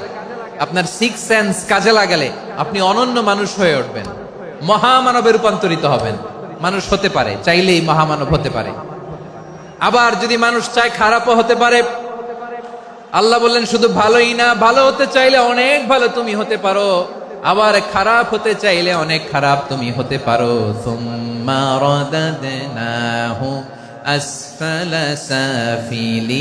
আপনার 6 সেন্স কাজে লাগালে আপনি অনন্য মানুষ হয়ে উঠবেন, মহামানবে রূপান্তরিত হবেন। মানুষ হতে পারে, চাইলেই মহামানব হতে পারে। আবার যদি মানুষ চায় খারাপও হতে পারে। আল্লাহ বললেন শুধু ভালোই না, ভালো হতে চাইলে অনেক ভালো তুমি হতে পারো, আবার খারাপ হতে চাইলে অনেক খারাপ তুমি হতে পারো। সুম্মা রাদাদনাহু আসফালা সাফিলিন।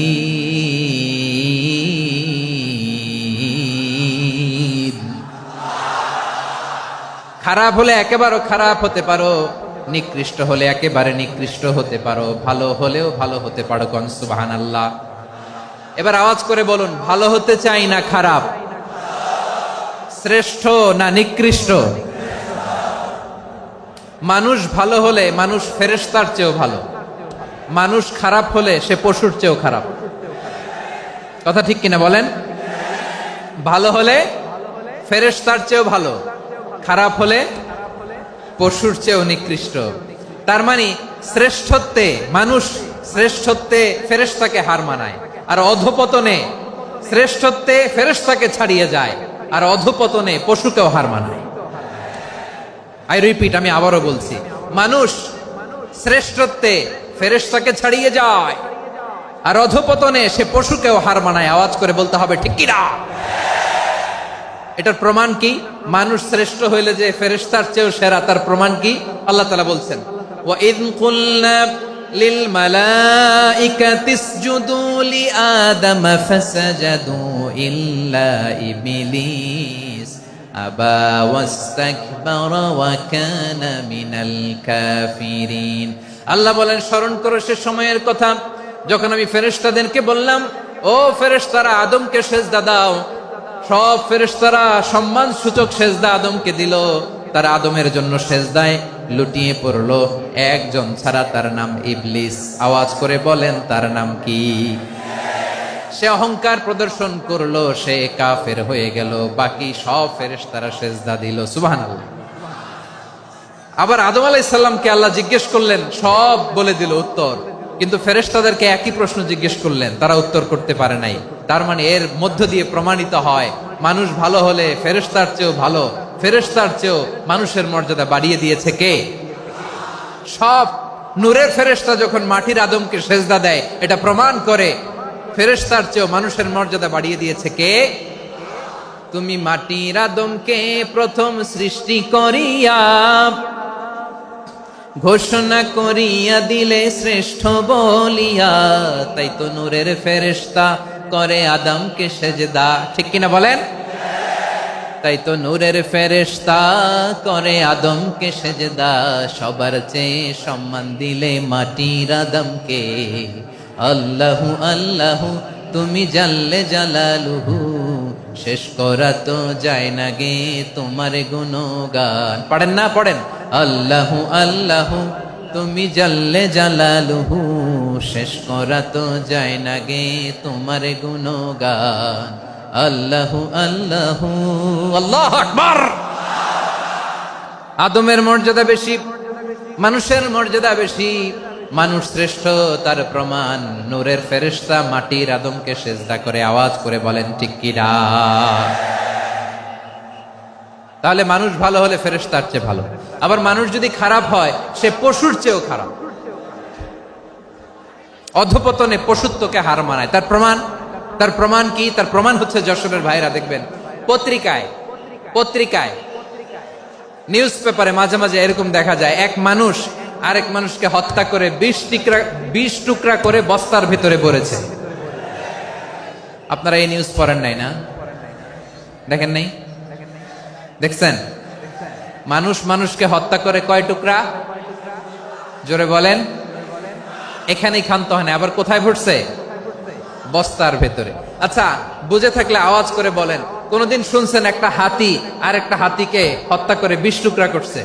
খারাপ হলে একেবারে খারাপ হতে পারো, নিকৃষ্ট হলে একেবারে নিকৃষ্ট হতে পারো, ভালো হলেও ভালো হতে পারো। কোন সুবহানাল্লাহ। এবার আওয়াজ করে বলুন, ভালো হতে চাই না খারাপ? শ্রেষ্ঠ না নিকৃষ্ট? মানুষ ভালো হলে মানুষ ফেরেশতার চেয়েও ভালো, মানুষ খারাপ হলে সে পশুর চেয়েও খারাপ। কথা ঠিক কিনা বলেন? ভালো হলে ফেরেশতার চেয়েও ভালো, খারাপ হলে পশুর চেয়েও নিকৃষ্ট। তার মানে শ্রেষ্ঠত্বে মানুষ, শ্রেষ্ঠত্বে ফেরেশতাকে হার মানায়, আর অধপতনে শ্রেষ্ঠত্বে ফেরেশতাকে ছাড়িয়ে যায়, আর অধপতনে পশুকেও হার মানায়। আই রিপিট, আমি আবারও বলছি, মানুষ শ্রেষ্ঠত্বে ফেরেশতাকে ছাড়িয়ে যায়, আর অধপতনে সে পশুকেও হার মানায়। আওয়াজ করে বলতে হবে ঠিক কিনা? এটার প্রমাণ কি? মানুষ শ্রেষ্ঠ হইলে যে ফেরেশতার চেয়েও সেরা, তার প্রমাণ কি? আল্লাহ তাআলা বলছেন, ওয়া ইয কুলনা লিল মালাইকাতি ইসজুদু লি আদম ফাসাজাদু ইল্লা ইবলিস আবা ওয়াস্তাকবারা ওয়া কানা মিনাল কাফিরিন। আল্লাহ বলেন, স্মরণ করো সে সময়ের কথা যখন আমি ফেরেশতাদেরকে বললাম, ও ফেরেশতারা আদমকে সেজদা দাও। সব ফেরেশতারা সম্মান সূচক সেজদা আদমকে দিল, তারা আদমের জন্য সেজদায় লুটিয়ে পড়লো, একজন ছাড়া, তার নাম ইবলিস। আওয়াজ করে বলেন তার নাম কি? সে অহংকার প্রদর্শন করলো, সে কাফের হয়ে গেল, বাকি সব ফেরেশতারা সেজদা দিল। সুবহানাল্লাহ। আবার আদম আলাইহিস সালামকে আল্লাহ জিজ্ঞেস করলেন, সব বলে দিল উত্তর, কিন্তু ফেরেশতাদেরকে একই প্রশ্ন জিজ্ঞেস করলেন, তারা উত্তর করতে পারে নাই। তার মানে এর মধ্য দিয়ে প্রমাণিত হয়, মানুষ ভালো হলে ফেরেশতার চেয়েও ভালো, ফেরেশতার চেয়েও মানুষের মর্যাদা বাড়িয়ে দিয়েছে কে? সব নূরের ফেরেশতা যখন মাটির আদমকে সেজদা দেয়, এটা প্রমাণ করে ফেরেশতার চেয়েও মানুষের মর্যাদা বাড়িয়ে দিয়েছে কে? তুমি মাটির আদমকে প্রথম সৃষ্টি করিয়া ঘোষণা করিয়া দিলে শ্রেষ্ঠ বলিয়া, তাই তো নূরের ফেরেশতা করে আদমকে সেজদা। ঠিক কিনা বলেন? তাই তো নূরের ফেরেশতা করে আদমকে সেজদা, সবার চেয়ে সম্মান দিলে মাটির আদমকে। আল্লাহু আল্লাহু তুমি জাল্লে জালালুহু, শেষ করা তো যায় না গে তোমার গুণগান। পড়েন না? পড়েন। আল্লাহু আল্লাহু তুমি জাল্লে জালালুহু, শেষ করা তো যায় না গে তোমার গুণগান। আল্লাহু আল্লাহু। আল্লাহু আকবার। আদমের মর্যাদা বেশি, মানুষের মর্যাদা বেশি, মানুষ শ্রেষ্ঠ, তার প্রমাণ নূরের ফেরেশতা মাটির আদমকে সেজদা করে। আওয়াজ করে বলেন ঠিক কিনা? তাহলে মানুষ ভালো হলে ফেরেশতার চেয়ে ভালো, আবার মানুষ যদি খারাপ হয় সে পশুর চেয়েও খারাপ, অধপতনে পশুত্বকে হার মানায়। তার প্রমাণ, তার প্রমাণ কি? তার প্রমাণ হচ্ছে যশোরের ভাইরা দেখবেন পত্রিকায় নিউজ পেপারে মাঝে মাঝে এরকম দেখা যায়, এক মানুষ আরেক মানুষকে হত্যা করে 20 টুকরা করে বস্তার ভিতরে ভরেছে। আপনারা এই নিউজ পড়েন নাই না? দেখেন নাই? দেখছেন? মানুষ মানুষকে হত্যা করে কয় টুকরা? জোরে বলেন। এখানেই ক্ষান্ত হয় না, আবার কোথায় ভরছে? বস্তার ভেতরে। আচ্ছা, বুঝে থাকলে আওয়াজ করে বলেন, কোনদিন শুনছেন একটা হাতি আর একটা হাতিকে হত্যা করে 20 টুকরা করছে,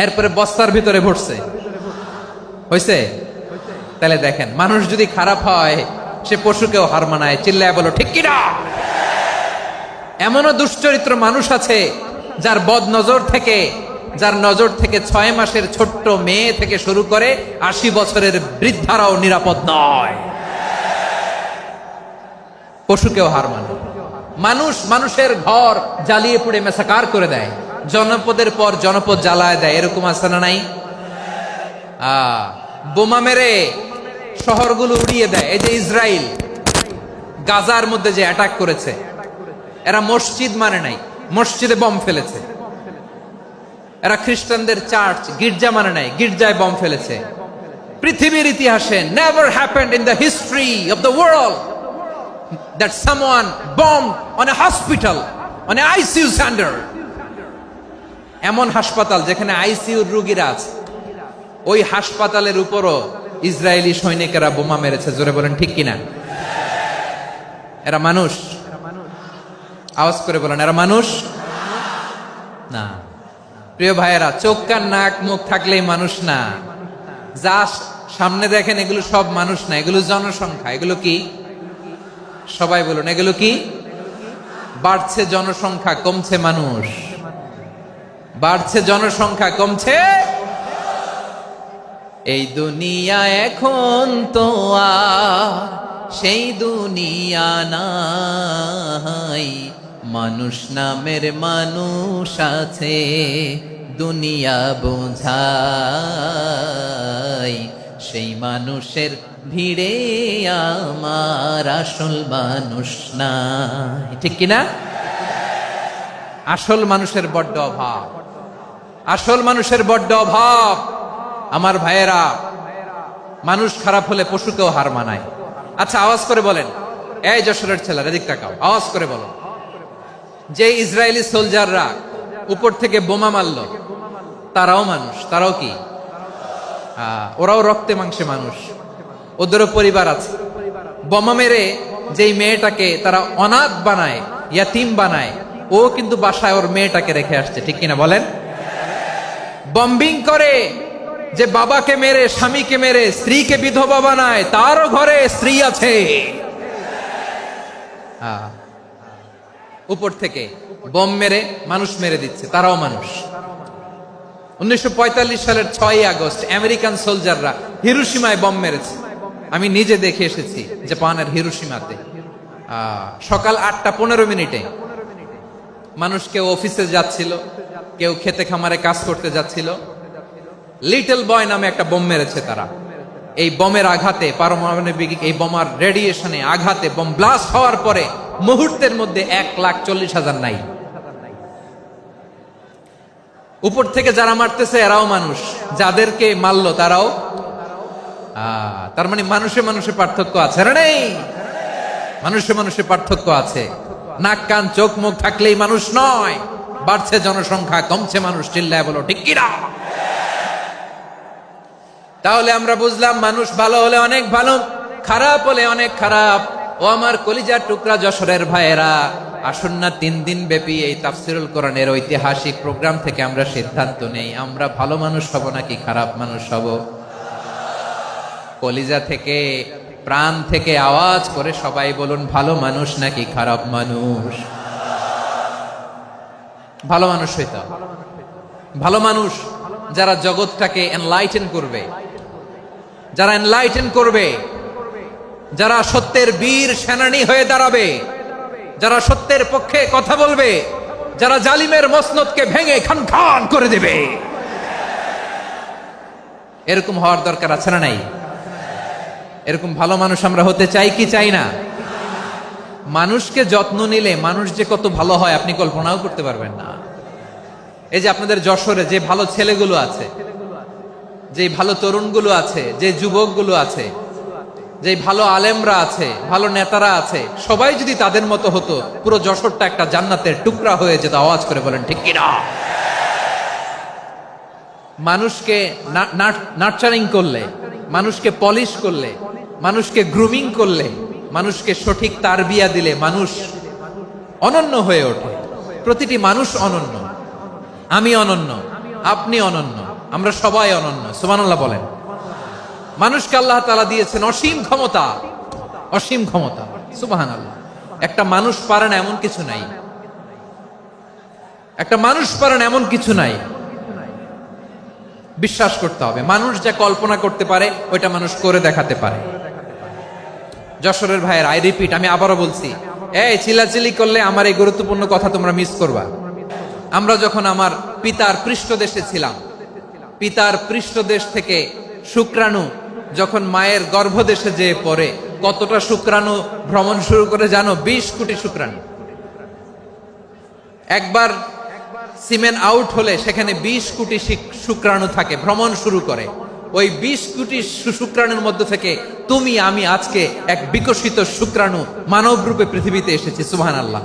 এরপরে বস্তার ভিতরে ভরছে? হয়েছে? তাহলে দেখেন, মানুষ যদি খারাপ হয় সে পশুকেও হার মানায়। চিল্লায় বলো ঠিক কিনা? এমনও দুশ্চরিত্র মানুষ আছে যার বদ নজর থেকে, যার নজর থেকে 6 মাসের ছোট্ট মেয়ে থেকে শুরু করে 80 বছরের বৃদ্ধারাও নিরাপদ নয়। পশুকেও হার মানে। মানুষ মানুষের ঘর জ্বালিয়ে পুড়ে মেসাকার করে দেয়, জনপদের পর জনপদ জ্বালায় দেয়, এরকম আছে না নাই? বোমা মেরে শহরগুলো উড়িয়ে দেয়। এই যে ইসরায়েল গাজার মধ্যে যে অ্যাটাক করেছে, এরা মসজিদ মানে নাই, মসজিদে বম ফেলেছে। এরা খ্রিস্টানদের চার্চ গির্জা মানে নাই, গির্জায় বম ফেলেছে। পৃথিবীর ইতিহাসে never happened in the history of the world that someone bombed on a hospital, on a ICU center. এমন হাসপাতাল যেখানে আইসিইউর রোগীরা আছে, ওই হাসপাতালের উপরও ইসরায়েলি সৈনিকেরা বোমা মেরেছে। জোরে বলেন ঠিক কিনা? এরা মানুষ? আওয়াজ করে বলেন, এরা মানুষ না। প্রিয় ভাইয়েরা, চোখ কান নাক মুখ থাকলেই মানুষ না। যা সামনে দেখেন এগুলো সব মানুষ না, এগুলো জনসংখ্যা। এগুলো কি? সবাই বলুন, এগুলো কি? বাড়ছে জনসংখ্যা, কমছে মানুষ। বাড়ছে জনসংখ্যা, কমছে। এই দুনিয়া এখন তো আর সেই দুনিয়া নাই, মানুষ নামের মানুষ আছে, দুনিয়া বোঝাই, সেই মানুষের ভিড়ে আমার আসল মানুষ নাই। ঠিক কিনা? আসল মানুষের বড্ড অভাব, আসল মানুষের বড্ড অভাব। আমার ভাইয়েরা, মানুষ খারাপ হলে পশুকেও হার মানায়। আচ্ছা, আওয়াজ করে বলেন, এই যশোরের ছেলেরা এদিক তাকাও, আওয়াজ করে বলো, যে ইসরায়েলি সোলজাররা উপর থেকে বোমা মারলো, তারাও মানুষ? তারাও কি? ওরাও রক্তে মাংসে মানুষ, ওদেরও পরিবার আছে। বোমা মেরে যেই মেয়েটাকে তারা অনাথ বানায়, ইয়াতিম বানায়, ও কিন্তু বাসায় ওর মেয়েটাকে রেখে আসছে। ঠিক কিনা বলেন? বম্বিং করে যে বাবাকে মেরে, স্বামীকে মেরে স্ত্রীকে বিধবা বানায়, তারও ঘরে স্ত্রী আছে। উপর থেকে বম মেরে মানুষ মেরে দিচ্ছে, তারাও মানুষ। 1945 সালের 6ই আগস্ট আমেরিকান সোলজাররা হিরোশিমায় বম মেরেছে। আমি নিজে দেখে এসেছি জাপানের হিরোশিমাতে। সকাল 8:15 মানুষ কেউ অফিসে যাচ্ছিল, কেউ খেতে খামারে কাজ করতে যাচ্ছিল। লিটল বয় নামে একটা বোম মেরেছে তারা। এই বোমের আঘাতে, পারমাণবিক এই বোমার রেডিয়েশনে আঘাতে, বোম ব্লাস্ট হওয়ার পরে মুহূর্তের মধ্যে 1,40,000 নাই। উপর থেকে যারা মারতেছে এরাও মানুষ, যাদেরকে মারলো তারাও। তার মানে মানুষে মানুষে পার্থক্য আছে না? নেই? মানুষে মানুষে পার্থক্য আছে। নাক কান চোখ মুখ থাকলেই মানুষ নয়। বাড়ছে জনসংখ্যা, কমছে মানুষ। চিল্লায় বলো ঠিক কিনা? তাহলে আমরা বুঝলাম, মানুষ ভালো হলে অনেক ভালো, খারাপ হলে অনেক খারাপ। ও আমার কলিজার টুকরা যশোরের ভাইয়েরা, আসুন না 3 দিন ব্যাপী এই তাফসিরুল কোরআনের ঐতিহাসিক প্রোগ্রাম থেকে আমরা সিদ্ধান্ত নেই, আমরা ভালো মানুষ হব নাকি খারাপ মানুষ হব। কলিজা থেকে, প্রাণ থেকে আওয়াজ করে সবাই বলুন, ভালো মানুষ নাকি খারাপ মানুষ? ভালো মানুষ হইতে হবে। ভালো মানুষ যারা জগৎটাকে এনলাইটেন করবে, যারা এনলাইটেন করবে, যারা সত্যের বীর সেনানী হয়ে দাঁড়াবে, যারা সত্যের পক্ষে কথা বলবে, যারা জালিমের মসনদকে ভেঙে খান খান করে দেবে। এরকম হওয়ার দরকার আছে না নাই? এরকম ভালো মানুষ আমরা হতে চাই কি চাই না? মানুষকে যত্ন নিলে মানুষ যে কত ভালো হয় আপনি কল্পনাও করতে পারবেন না। এই যে আপনাদের যশোরে যে ভালো ছেলেগুলো আছে, যে ভালো তরুণগুলো আছে, যে যুবকগুলো আছে, যে ভালো আলেমরা আছে, ভালো নেতারা আছে, সবাই যদি তাদের মতো হতো, পুরো যশোরটা একটা জান্নাতের টুকরা হয়ে যেত। আওয়াজ করে বলেন ঠিক কিনা? মানুষকে নার্চারিং করলে, মানুষকে পলিশ করলে, মানুষকে গ্রুমিং করলে, মানুষকে সঠিক তারবিয়া দিলে মানুষ অনন্য হয়ে ওঠে। প্রতিটি মানুষ অনন্য। আমি অনন্য, আপনি অনন্য, আমরা সবাই অনন্য। সুবহানাল্লাহ বলেন। মানুষকে আল্লাহ তাআলা দিয়েছেন অসীম ক্ষমতা, অসীম ক্ষমতা। সুবহানাল্লাহ। একটা মানুষ পারে না এমন কিছু নাই। একটা মানুষ পারেন এমন কিছু নাই, বিশ্বাস করতে হবে মানুষ যা কল্পনা করতে পারে ওইটা মানুষ করে দেখাতে পারে। যশোরের ভাইয়ের, আই রিপিট, আমি আবারও বলছি, এই চিল্লাচিল্লি করলে আমার এই গুরুত্বপূর্ণ কথা তোমরা মিস করবা। আমরা যখন আমার পিতার পৃষ্ঠদেশে ছিলাম, পিতার পৃষ্ঠদেশ থেকে শুক্রাণু যখন মায়ের গর্ভদেশে যেয়ে পড়ে, কতটা শুক্রাণু ভ্রমণ শুরু করে জানো? 20 কোটি শুক্রাণু। একবার সিমেন আউট হলে সেখানে 20 কোটি শুক্রাণু থাকে, ভ্রমণ শুরু করে। ওই 20 কোটি শুক্রাণুর মধ্য থেকে তুমি আমি আজকে এক বিকশিত শুক্রাণু মানব রূপে পৃথিবীতে এসেছি। সুবহানাল্লাহ।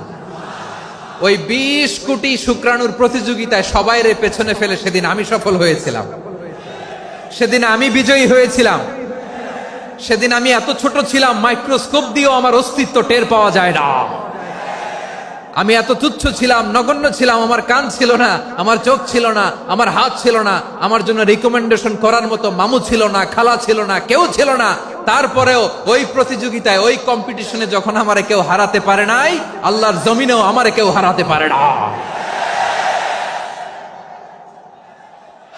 ওই 20 কোটি শুক্রাণুর প্রতিযোগিতায় সবাইরে পেছনে ফেলে সেদিন আমি সফল হয়েছিলাম, সেদিন আমি বিজয়ী হয়েছিলাম। সেদিন আমি এত ছোট ছিলাম, মাইক্রোস্কোপ দিয়েও আমার অস্তিত্ব টের পাওয়া যায় না। আমি এত তুচ্ছ ছিলাম, নগণ্য ছিলাম, আমার কান ছিল না, আমার চোখ ছিল না, আমার হাত ছিল না, আমার জন্য রিকমেন্ডেশন করার মতো মামু ছিল না, খালা ছিল না, কেউ ছিল না। তারপরেও ওই প্রতিযোগিতায়, ওই কম্পিটিশনে যখন আমারে কেউ হারাতে পারে নাই, আল্লাহর জমিনেও আমারে কেউ হারাতে পারে না।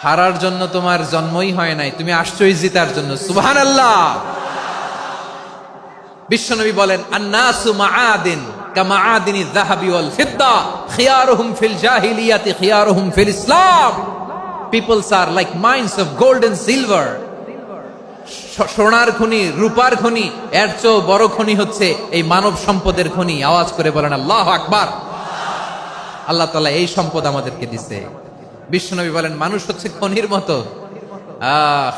হারার জন্য তোমার জন্মই হয় নাই, তুমি আসছই জিতার জন্য। সুবহানাল্লাহ। বিশ্বনবী বলেন, আন্নাসু মাআদিন কামাআদিনি যাহাবি ওয়াল ফিদ্দা খিয়ারুহুম ফিল জাহিলিয়াতি খিয়ারুহুম ফিল ইসলাম। Peoples are like mines of gold and silver. সোনার খনি, রূপার খনি, এর চেয়েও বড় খনি হচ্ছে এই মানব সম্পদের খনি। আওয়াজ করে বলেন আল্লাহু আকবার। আল্লাহ তাআলা এই সম্পদ আমাদেরকে দিয়েছে। বিশ্বনবী বলেন, মানুষ হচ্ছে খনির মতো।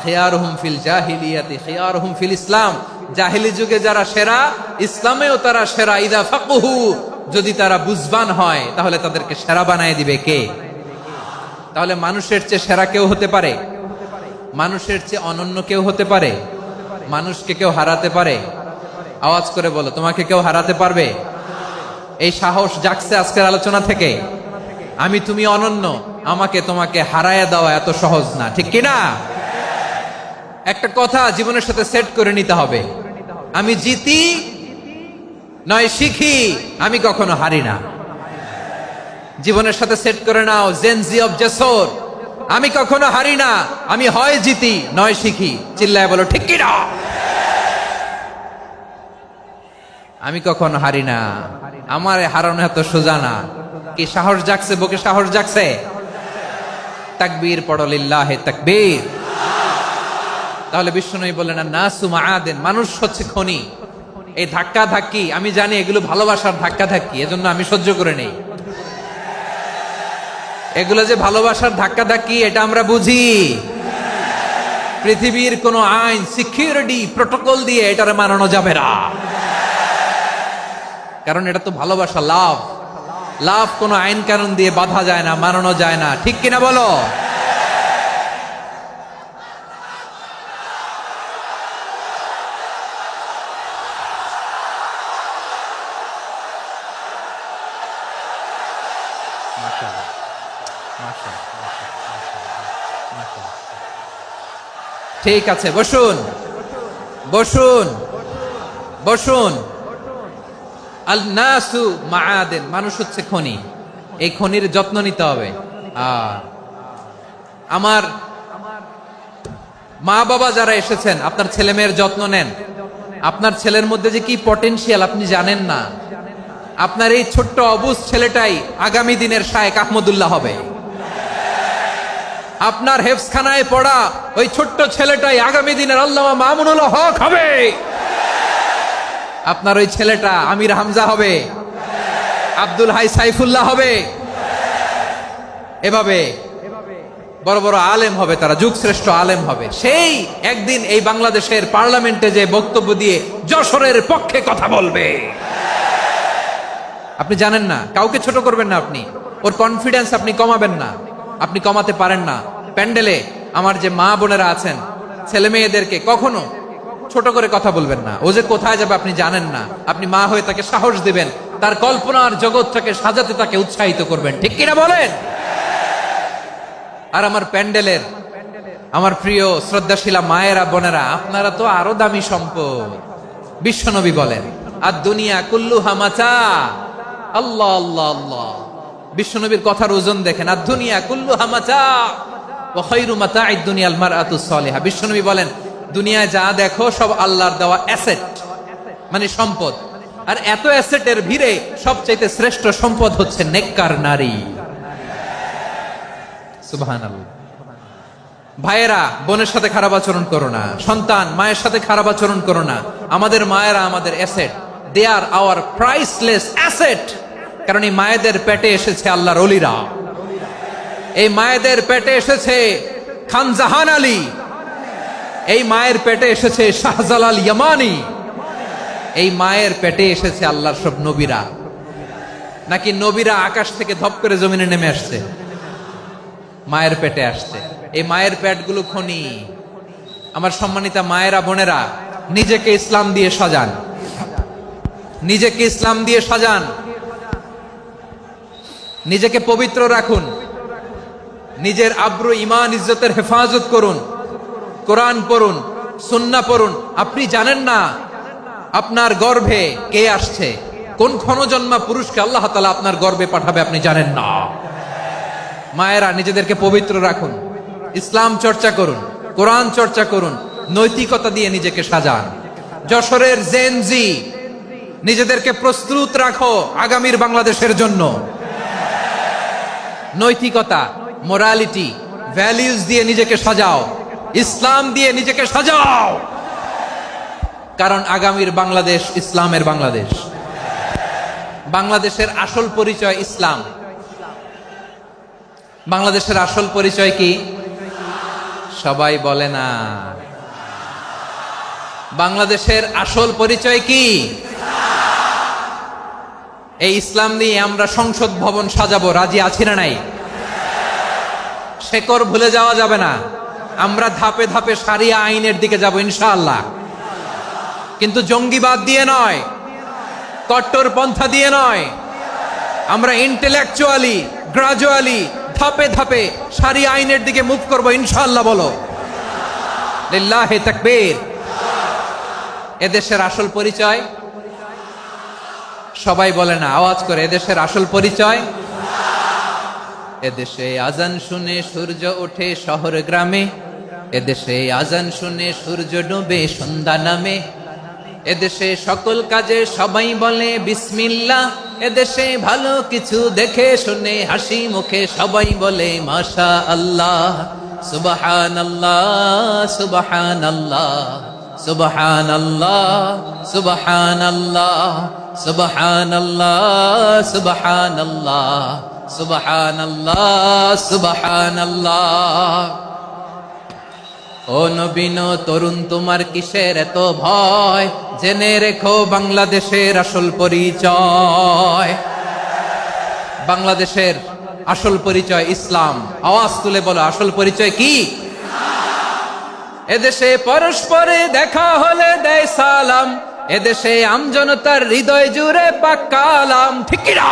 খিয়ারুহুম ফিল জাহিলিয়াতি খিয়ারুহুম ফিল ইসলাম। জাহিলি যুগে যারা সেরা, ইসলামেও তারা সেরা। ইদা ফাকুহু, যদি তারা বুঝবান হয় তাহলে তাদেরকে সেরা বানায় দিবে কে? তাহলে মানুষের চেয়ে সেরা কেউ হতে পারে? মানুষের চেয়ে অনন্য কেউ হতে পারে? মানুষকে কেউ হারাতে পারে? আওয়াজ করে বলো, তোমাকে কেউ হারাতে পারবে? এই সাহস জাগছে আজকের আলোচনা থেকে। আমি তুমি অনন্য, আমাকে তোমাকে হারায়া দেওয়া এত সহজ না, ঠিক কিনা? একটা কথা জীবনের সাথে সেট করে নিতে হবে, আমি জিতি নয় শিখি, আমি কখনো হারি না। জীবনের সাথে সেট করে নাও, জেনজি অফ জেসর, আমি কখনো হারি না, আমি হয় জিতি নয় শিখি। চিল্লায় বলো ঠিক কিনা? আমি কখনো হারি না, আমার হারানো এত সোজা না। কি সাহস জাগছে? বুকে সাহস জাগছে? তাকবীর পড়ো, লিল্লাহে তাকবীর। তাহলে বিশ্বনবী বললেন, নাসু মাআদিন, মানুষ হচ্ছে খনি। এই ধাক্কা ধাক্কি আমি জানি এগুলো ভালোবাসার ধাক্কা ধাক্কি, এজন্য আমি সহ্য করে নেই। এগুলো যে ভালোবাসার ধাক্কা ধাক্কি এটা আমরা বুঝি। পৃথিবীর কোন আইন, সিকিউরিটি প্রটোকল দিয়ে এটারে মানানো যাবে না, কারণ এটা তো ভালোবাসা, লাভ। লাভ কোনো আইন কানুন দিয়ে বাধা যায় না, মানানো যায় না, ঠিক কিনা বলো? ঠিক আছে, বসুন বসুন বসুন। আল নাসু মাআদিন, মানুষ হচ্ছে খনি। এই খনির যত্ন নিতে হবে। আমার মা বাবা যারা এসেছেন, আপনার ছেলে মেয়ের যত্ন নেন। আপনার ছেলের মধ্যে যে কি পটেনশিয়াল আপনি জানেন না। আপনার এই ছোট্ট অবুজ ছেলেটাই আগামী দিনের শায়েখ আহমদুল্লাহ হবে। আপনার হেফজখানায় পড়া ওই ছোট্ট ছেলেটাই আগামী দিনের আল্লামা মামুনুল হক হবে। আপনার ওই ছেলেটা আমির হামজা হবে, আব্দুল হাই সাইফুল্লাহ হবে। এভাবে বড় বড় আলেম হবে, তারা যুগশ্রেষ্ঠ আলেম হবে। সেই একদিন এই বাংলাদেশের পার্লামেন্টে যে বক্তব্য দিয়ে যশোরের পক্ষে কথা বলবে। আপনি জানেন না, কাউকে ছোট করবেন না আপনি। ওর কনফিডেন্স আপনি কমাবেন না, আপনি কমাতে পারেন না। প্যান্ডেলে আমার যে মা বোনেরা আছেন, ছেলে মেয়েদেরকে কখনো ছোট করে কথা বলবেন না। ও যে কোথায় যাবে আপনি জানেন না। আপনি মা হয়ে তাকে সাহস দিবেন, তার কল্পনার জগৎটাকে সাজাতে তাকে উৎসাহিত করবেন, ঠিক কিনা বলেন? আর আমার প্যান্ডেলের আমার প্রিয় শ্রদ্ধাশীলা মায়েরা বোনেরা, আপনারা তো আরো দামি সম্পদ। বিশ্বনবী বলেন, আর দুনিয়া কুল্লুহা মাতা। আল্লাহ আল্লাহ আল্লাহ, বিশ্বনবীর কথার ওজন দেখেন, আর দুনিয়া কুল্লুহা মাতা ওয়া খায়রু মাতা'আদ দুনিয়াল মারআতুস সালিহা। বিশ্বনবী বলেন, দুনিয়ায় যা দেখো সব আল্লাহর দেওয়া অ্যাসেট, মানে সম্পদ। আর এত অ্যাসেটের ভিড়ে সবচাইতে শ্রেষ্ঠ সম্পদ হচ্ছে নেককার নারী। সুবহানাল্লাহ। ভাইয়েরা বোনের সাথে খারাপ আচরণ করো না, সন্তান মায়ের সাথে খারাপ আচরণ করো না। আমাদের মায়েরা আমাদের asset, they are our priceless asset. কারণ এই মায়েদের পেটে এসেছে আল্লাহর ওলিরা, এই মায়েদের পেটে এসেছে খান জাহান আলী, এই মায়ের পেটে এসেছে শাহজালাল ইয়ামানি, এই মায়ের পেটে এসেছে আল্লাহর সব নবীরা। নাকি নবীরা আকাশ থেকে ধপ করে জমিনে নেমে আসছে? মায়ের পেটে আসছে। এই মায়ের পেটগুলো খনি। আমার সম্মানিতা মায়েরা বোনেরা, নিজেকে ইসলাম দিয়ে সাজান, নিজেকে ইসলাম দিয়ে সাজান, নিজেকে পবিত্র রাখুন, নিজের আব্রু ইমান ইজ্জতের হেফাজত করুন, কোরআন পড়ুন, সুন্নাহ পড়ুন। আপনি জানেন না আপনার গর্ভে কে আসছে, কোন ক্ষণজন্মা পুরুষকে আল্লাহ তাআলা আপনার গর্ভে পাঠাবে আপনি জানেন না। মায়েরা নিজেদেরকে পবিত্র রাখুন, ইসলাম চর্চা করুন, কোরআন চর্চা করুন, নৈতিকতা দিয়ে নিজেকে সাজান। যশোরের জেনজি, নিজেদেরকে প্রস্তুত রাখো আগামীর বাংলাদেশের জন্য। নৈতিকতা, মোরালিটি, ভ্যালিউজ দিয়ে নিজেকে সাজাও, ইসলাম দিয়ে নিজেকে সাজাও। কারণ আগামীর বাংলাদেশ ইসলামের বাংলাদেশ। বাংলাদেশের আসল পরিচয় ইসলাম। বাংলাদেশের আসল পরিচয় কি? সবাই বলে না। বাংলাদেশের আসল পরিচয় কি? এই ইসলাম নিয়ে আমরা সংসদ ভবন সাজাবো, রাজি আছি না নাই? শেকড় ভুলে যাওয়া যাবে না। আমরা ধাপে ধাপে শারিয়া আইনের দিকে যাব ইনশাআল্লাহ, কিন্তু জঙ্গিবাদ দিয়ে নয়, কট্টর পন্থা দিয়ে নয়। আমরা ইন্টেলেকচুয়ালি, গ্রাজুয়ালি, ধাপে ধাপে শারিয়া আইনের দিকে মুভ করব ইনশাআল্লাহ। বলো লিল্লাহি তাকবীর। এদেশের আসল পরিচয় সবাই বলে না, আওয়াজ করে, এদেশের আসল পরিচয়। এদেশে আজান শুনে সূর্য ওঠে শহর গ্রামে, এদেশে আজান শুনে সূর্য ডুবে সন্ধ্যা নামে, এদেশে সকল কাজে সবাই বলে বিসমিল্লাহ, এদেশে ভালো কিছু দেখে শুনে হাসি মুখে সবাই বলে মাশা আল্লাহ। সুবহানাল্লাহ, সুবহানাল্লাহ, সুবহানাল্লাহ, সুবহানাল্লাহ, সুবহানাল্লাহ, সুবহানাল্লাহ, সুবহানাল্লাহ, সুবহানাল্লাহ। ও নবীন তরুণ, তোমার কিসের এত ভয়? জেনে রেখো বাংলাদেশের আসল পরিচয়। বাংলাদেশের আসল পরিচয় ইসলাম। আওয়াজ তুলে বলো, আসল পরিচয় কি? এদেশে পরস্পরে দেখা হলে দেয় সালাম, এদেশে আমজনতার হৃদয় জুড়ে পাক্কালাম। ঠিক কি না?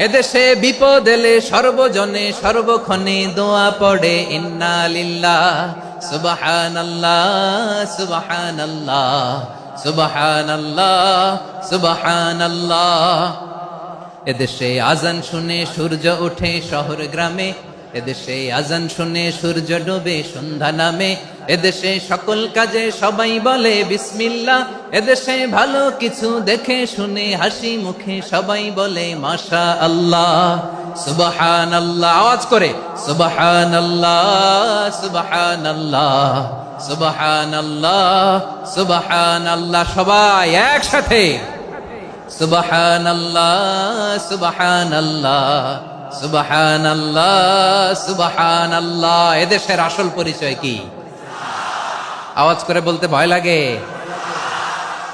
এদেশে বিপদ এলে সর্বজনে সর্বক্ষণে দোয়া পড়ে ইন্না লিল্লাহ, সুবহানাল্লাহ, সুবহানাল্লাহ, সুবহানাল্লাহ, সুবহানাল্লাহ। এদেশে আজান শুনে সূর্য ওঠে শহর গ্রামে, এদেশে আজান শুনে সূর্য ডুবে সন্ধ্যা নামে, এদেশে সকল কাজে সবাই বলে বিসমিল্লাহ, এদেশে ভালো কিছু দেখে শুনে হাসি মুখে সবাই বলে মাশা আল্লাহ। সুবহানাল্লাহ, আওয়াজ করে সুবহানাল্লাহ, সুবহানাল্লাহ, সুবহানাল্লাহ, সুবহানাল্লাহ। সবাই একসাথে সুবহানাল্লাহ, সুবহানাল্লাহ, সুবহানাল্লাহ, সুবহানাল্লাহ। এদেশের আসল পরিচয় কি? আওয়াজ করে বলতে ভয় লাগে।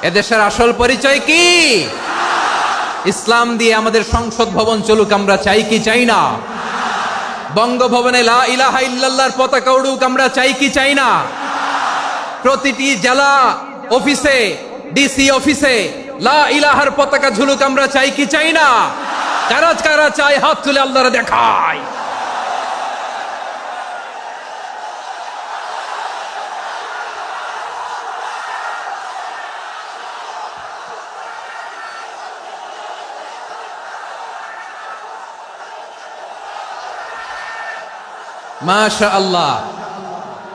এদেশের আসল পরিচয় কি? ইসলাম দিয়ে আমাদের সংসদ ভবন চলুক, আমরা চাই কি চাই না? বঙ্গভবনে লা ইলাহা ইল্লাল্লাহর পতাকা উড়ুক, আমরা চাই কি চাই না? প্রতিটি জেলা অফিসে, ডিসি অফিসে লা ইলাহার পতাকা ঝুলুক, আমরা চাই কি চাই না? কারা কারা চাই হাত তুলে আল্লাহরে দেখায়। মাশাআল্লাহ,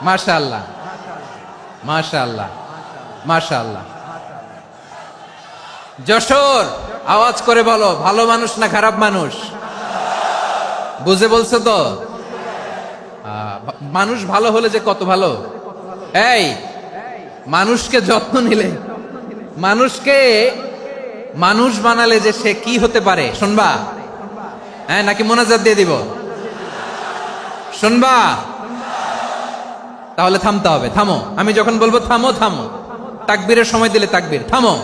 মাশাআল্লাহ, মাশাআল্লাহ, মাশাআল্লাহ। যশোর, আওয়াজ করে বলো, ভালো মানুষ না খারাপ মানুষ? বুঝে বলছো তো? মানুষ ভালো হলে যে কত ভালো। এই মানুষকে যত্ন নিলে, মানুষকে মানুষ বানালে যে সে কি হতে পারে শুনবা? হ্যাঁ, নাকি মোনাজাত দিয়ে দিব? শুনবা? তাহলে থামতে হবে। থামো, আমি যখন বলবো থামো থামো, তাকবীরের সময় দিলে তাকবীর। থামো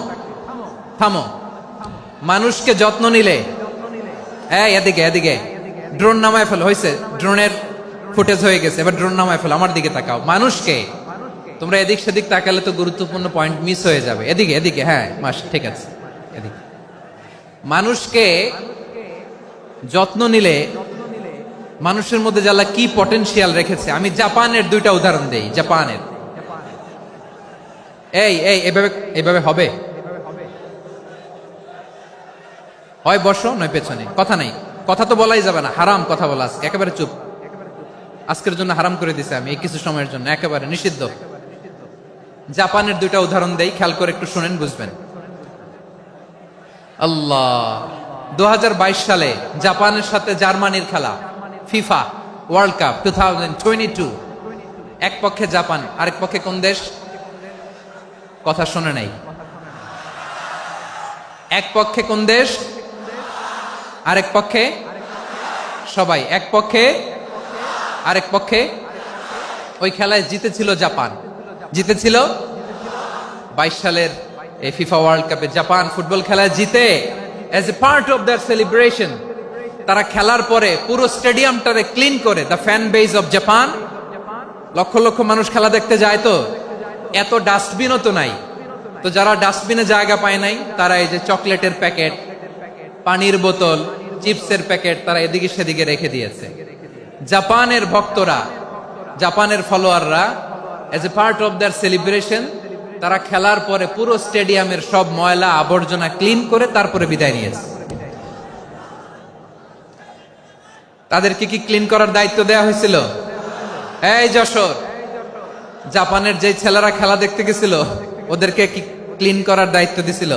থামো। মানুষকে যত্ন নিলে, এই এদিকে এদিকে, ড্রোন নামায় ফেলো। হয়েছে, ড্রোনের ফুটেজ হয়ে গেছে, এবার ড্রোন নামায় ফেলো। আমার দিকে তাকাও। মানুষকে, তোমরা এদিক সেদিক তাকালে তো গুরুত্বপূর্ণ পয়েন্ট মিস হয়ে যাবে। এদিকে এদিকে, হ্যাঁ ঠিক আছে, এদিকে। মানুষকে যত্ন নিলে মানুষের মধ্যে যারা কি পটেনশিয়াল রেখেছে, আমি জাপানের দুইটা উদাহরণ দেই। জাপানের, এই এই এভাবে এভাবে হবে, হয় বসো নয় পেছনে, কথা নাই, কথা তো বলাই যাবে না, হারাম কথা বলা আছে, একেবারে চুপ। আজকের জন্য হারাম করে দিছে আমি, এই কিছু সময়ের জন্য একেবারে নিষিদ্ধ। জাপানের দুইটা উদাহরণ দেই, খেয়াল করে একটু শুনেন, বুঝবেন। আল্লাহ, 2022 সালে জাপানের সাথে জার্মানির খেলা, ফিফা ওয়ার্ল্ড কাপ 2022। এক পক্ষে জাপান, আরেক পক্ষে কোন দেশ? কথা শুনে নাই। এক পক্ষে কোন দেশ, আরেক পক্ষে সবাই। এক পক্ষে, আরেক পক্ষে। ওই খেলায় জিতেছিল জাপান, জিতেছিল 22 সালের এই ফিফা ওয়ার্ল্ড কাপে। জাপান ফুটবল খেলায় জিতে, as a part of their celebration, তারা খেলার পরে পুরো স্টেডিয়ামটারে ক্লিন করে। The fan base of Japan, lakh lakh মানুষ খেলা দেখতে যায়, তো এত ডাস্টবিনও তো নাই, তো যারা ডাস্টবিনে জায়গা পায় নাই, তারা এই যে চকলেটের প্যাকেট, পানির বোতল, চিপসের প্যাকেট, তারা এদিকে সেদিকে রেখে দিয়েছে। জাপানের ভক্তরা, জাপানের ফলোয়াররা, as a part of their celebration, তারা খেলার পরে পুরো স্টেডিয়ামের সব ময়লা আবর্জনা ক্লিন করে তারপরে বিদায় নিয়েছে। তাদেরকে কি ক্লিন করার দায়িত্ব দেওয়া হয়েছিল? এই যশোর, জাপানের যে ছেলেরা খেলা দেখতে গেছিল, ওদেরকে কি ক্লিন করার দায়িত্ব দিছিল?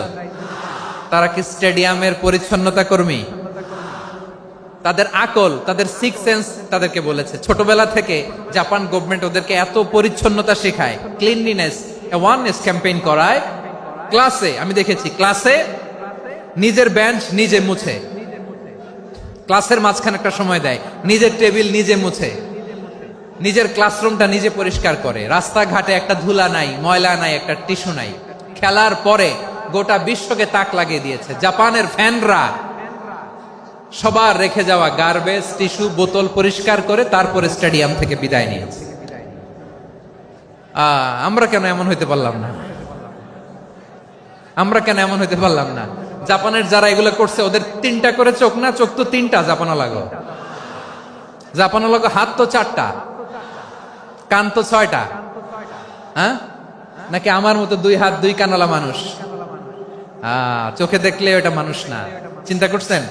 তারা কি স্টেডিয়ামের পরিচ্ছন্নতা কর্মী? তাদের আকল, তাদের সিক্স সেন্স তাদেরকে বলেছে। ছোটবেলা থেকে জাপান গভর্নমেন্ট ওদেরকে এত পরিচ্ছন্নতা শেখায়, ক্লিনলিনেস অ্যাওয়ারনেস ক্যাম্পেইন করায়। ক্লাসে আমি দেখেছি, ক্লাসে নিজের বেঞ্চ নিজে মুছে, ক্লাসের মাঝখানে একটা সময় দেয়, নিজের টেবিল নিজে মুছে, নিজের ক্লাসরুমটা নিজে পরিষ্কার করে। রাস্তাঘাটে একটা ধুলা নাই, ময়লা নাই, একটা টিস্যু নাই। খেলার পরে গোটা বিশ্বকে তাক লাগিয়ে দিয়েছে। জাপানের ফ্যানরা সবার রেখে যাওয়া গার্বেজ, টিস্যু, বোতল পরিষ্কার করে তারপরে স্টেডিয়াম থেকে বিদায় নিয়েছে। আমরা কেন এমন হইতে পারলাম না? আমরা কেন এমন হইতে পারলাম না? জাপানের যারা এগুলো করছে, ওদের 3টা করে চোখ না? চোখ তো 3টা, জাপানা লাগো, জাপানা লাগো। হাত তো 4টা, কান তো 6টা। হ্যাঁ, নাকি আমার মতো 2 হাত 2 কানওয়ালা মানুষ? চোখে দেখলে ওটা মানুষ না। চিন্তা করছেন?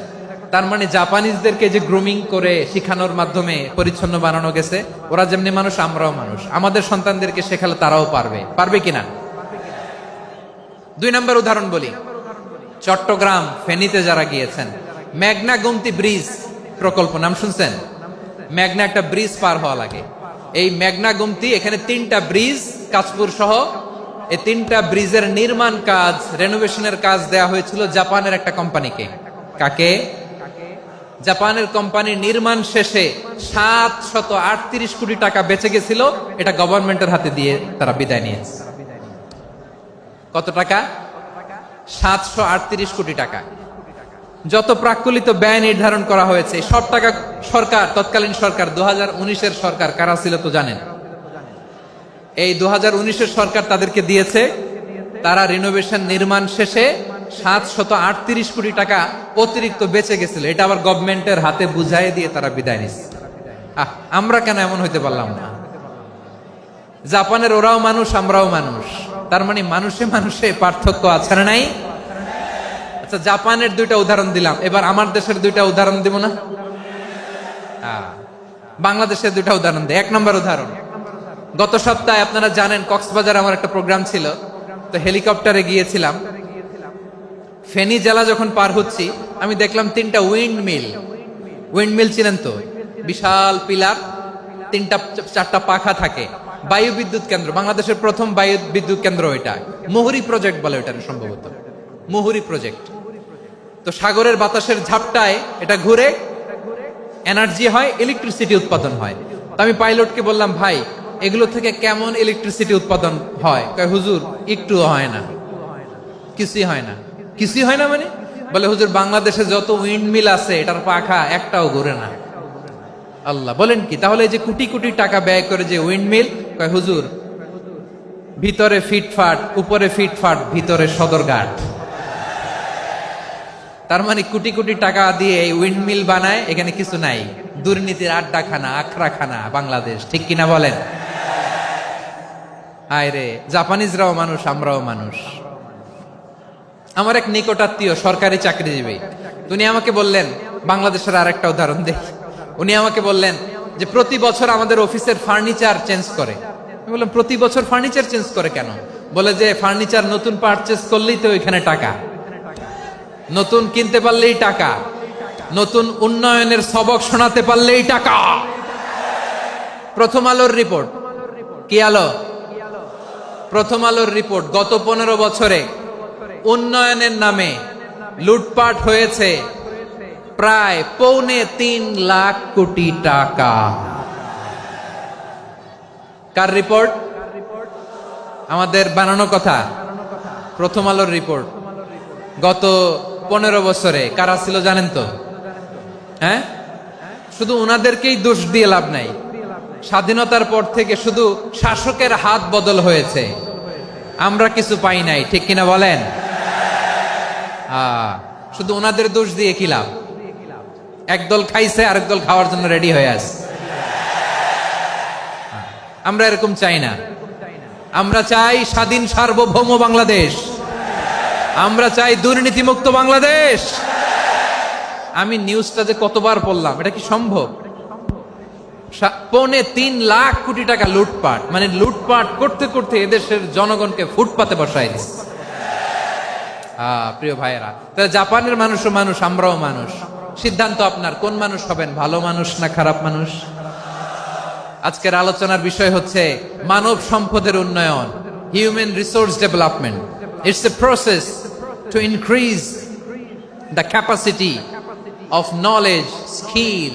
তার মানে জাপানিজদেরকে যে গ্রুমিং করে শিখানোর মাধ্যমে পরিচ্ছন্ন বানানো গেছে, ওরা যেমনি মানুষ, আমরাও মানুষ। আমাদের সন্তানদেরকে শেখালে তারাও পারবে, পারবে কিনা? 2 নম্বর উদাহরণ বলি। চট্টগ্রাম ফেনীতে যারা গিয়েছেন, মেঘনা গোমতী ব্রিজ প্রকল্প নাম শুনছেন? মেঘনা একটা ব্রিজ পার হওয়া লাগে। এই মেঘনা গোমতী, এখানে 3টা ব্রিজ, কাঁচপুর সহ, এই 3টা ব্রিজের নির্মাণ কাজ, রেনোভেশনের কাজ দেয়া হয়েছিল জাপানের একটা কোম্পানিকে। কাকে? জাপানের কোম্পানির নির্মাণ শেষে 738 কোটি টাকা বেঁচে গেছিল, এটা গভর্নমেন্টের হাতে দিয়ে তারা বিদায় নিয়েছে। কত টাকা? 738 কোটি টাকা। যত প্রাক্কলিত ব্যয় নির্ধারণ করা হয়েছে, সব টাকা সরকার, তৎকালীন সরকার, 2019-এর সরকার, কারা ছিল তো জানেন? এই 2019-এর সরকার তাদেরকে দিয়েছে। তারা রিনোভেশন নির্মাণ শেষে 738 কোটি টাকা অতিরিক্ত বেঁচে গেছিল, এটা আবার গভর্নমেন্টের হাতে বুঝাই দিয়ে তারা বিদায় নিচ্ছে। আমরা কেন এমন হইতে পারলাম না? জাপানের ওরাও মানুষ, আমরাও মানুষ, তার মানে মানুষে মানুষে পার্থক্য আছে না নাই? আচ্ছা, জাপানের 2টা উদাহরণ দিলাম, এবার আমার দেশের 2টা উদাহরণ দিব না? বাংলাদেশের দুটা উদাহরণ দেয়। 1 নম্বর উদাহরণ, গত সপ্তাহে আপনারা জানেন কক্সবাজার আমার একটা প্রোগ্রাম ছিল, তো হেলিকপ্টারে গিয়েছিলাম। ফেনী জেলা যখন পার হচ্ছি আমি দেখলাম 3টা উইন্ডমিল চিনেন তো, বিশাল পিলার, 3টা-4টা পাখা থাকে, বায়ু বিদ্যুৎ কেন্দ্র, বাংলাদেশের প্রথম বায়ু বিদ্যুৎ কেন্দ্র এটা, মুহুরী প্রজেক্ট বলে ওটা সম্ভবত, মুহুরী প্রজেক্ট। তো সাগরের বাতাসের ঝাপটায় এটা ঘুরে এনার্জি হয়, ইলেকট্রিসিটি উৎপাদন হয়। তো আমি পাইলটকে বললাম, ভাই এগুলো থেকে কেমন ইলেকট্রিসিটি উৎপাদন হয়? কয় হুজুর একটু হয় না, কিছুই হয় না। কিছুই হয় না মানে? বলে হুজুর বাংলাদেশে যত উইন্ডমিল আছে এটার পাখা একটাও ঘুরে না। আল্লাহ, বলেন কি? তাহলে এই যে কোটি কোটি টাকা ব্যয় করে যে উইন্ডমিল, কয় হুজুর ভিতরে ফিটফাট, উপরে ফিটফাট, ভিতরে সদরঘাট। তার মানে কোটি কোটি টাকা দিয়ে এই উইন্ডমিল বানায়, এখানে কিছু নাই। দুর্নীতির আড্ডাখানা, আখড়াখানা বাংলাদেশ, ঠিক কিনা বলেন? আয় রে, জাপানিজরাও মানুষ, আমরাও মানুষ। আমার এক নিকটাত্মীয় সরকারি চাকরিজীবী, উনি আমাকে বললেন, বাংলাদেশের আরেকটা উদাহরণ দেখি। উনি আমাকে বললেন যে প্রতি বছর আমাদের অফিসের ফার্নিচার চেঞ্জ করে। আমি বললাম প্রতি বছর ফার্নিচার চেঞ্জ করে কেন? বলে যে ফার্নিচার নতুন পারচেজ করলেই তো ওইখানে টাকা, নতুন কিনতে পারলেই টাকা, নতুন উন্নয়নের সবক শোনাতে পারলেই টাকা। প্রথম আলোর রিপোর্ট, কি আলো? প্রথম আলোর রিপোর্ট, গত 15 বছরে উন্নয়নের নামে লুটপাট হয়েছে প্রায় 3.25 লাখ কোটি টাকা। কার রিপোর্ট? আমাদের বানানো কথা, প্রথম আলোর রিপোর্ট। গত 15 বছরে কারা ছিল জানেন তো? হ্যাঁ, শুধু ওনাদেরকেই দোষ দিয়ে লাভ নাই। স্বাধীনতার পর থেকে শুধু শাসকের হাত বদল হয়েছে, আমরা কিছু পাই নাই, ঠিক কিনা বলেন? শুধু ওনাদের দোষ দিয়ে কি লাভ? একদল খাইছে, আরেক দল খাওয়ার জন্য রেডি হয়ে আছে। আমরা এরকম চাই না। আমরা চাই স্বাধীন সার্বভৌম বাংলাদেশ, আমরা চাই দুর্নীতিমুক্ত বাংলাদেশ। আমি নিউজটা যে কতবার পড়লাম, এটা কি সম্ভব? 3.25 লাখ কোটি টাকা লুটপাট, মানে লুটপাট করতে করতে এদেশের জনগণকে ফুটপাতে বসায় দিচ্ছে। প্রিয় ভাইয়েরা, তাহলে জাপানের মানুষও মানুষ, আমরাও মানুষ। সিদ্ধান্ত আপনার, কোন মানুষ হবেন, ভালো মানুষ না খারাপ মানুষ? আজকের আলোচনার বিষয় হচ্ছে মানব সম্পদের উন্নয়ন, human resource development. It's a process to increase the capacity of knowledge, skill,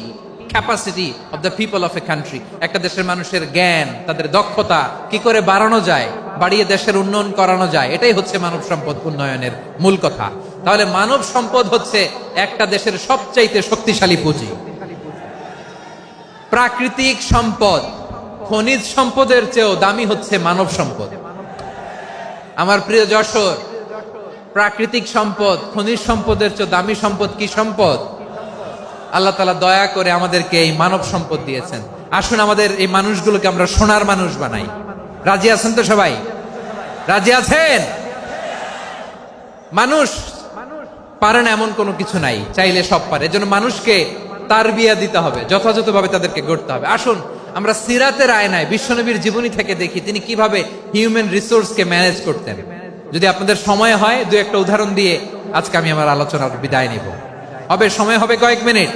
capacity of the people of a country. একটা দেশের মানুষের জ্ঞান, তাদের দক্ষতা কি করে বাড়ানো যায়, বাড়িয়ে দেশের উন্নয়ন করানো যায়, এটাই হচ্ছে মানব সম্পদ উন্নয়নের মূল কথা। তাহলে মানব সম্পদ হচ্ছে একটা দেশের সবচাইতে শক্তিশালী পুঁজি। প্রাকৃতিক সম্পদ, খনিজ সম্পদের চেয়েও দামি হচ্ছে মানব সম্পদ। আমার প্রিয় যশোর, প্রাকৃতিক সম্পদ, খনিজ সম্পদের চেয়ে দামি সম্পদ কি সম্পদ? আল্লাহ তাআলা দয়া করে আমাদেরকে এই মানব সম্পদ দিয়েছেন। আসুন আমাদের এই মানুষগুলোকে আমরা সোনার মানুষ বানাই। রাজি আছেন তো সবাই? রাজি আছেন? মানুষ পারে না এমন কোনো কিছু নাই, চাইলে সব পারে। এজন্য মানুষকে তারবিয়া দিতে হবে, যথাযথভাবে তাদেরকে গড়তে হবে। আসুন আমরা সিরাতের আয়নায় বিশ্বনবীর জীবনী থেকে দেখি তিনি কিভাবে হিউম্যান রিসোর্সকে ম্যানেজ করতেন। যদি আপনাদের সময় হয়, দু একটা উদাহরণ দিয়ে আজকে আমি আমার আলোচনার বিদায় নিব। হবে সময় হবে কয়েক মিনিট?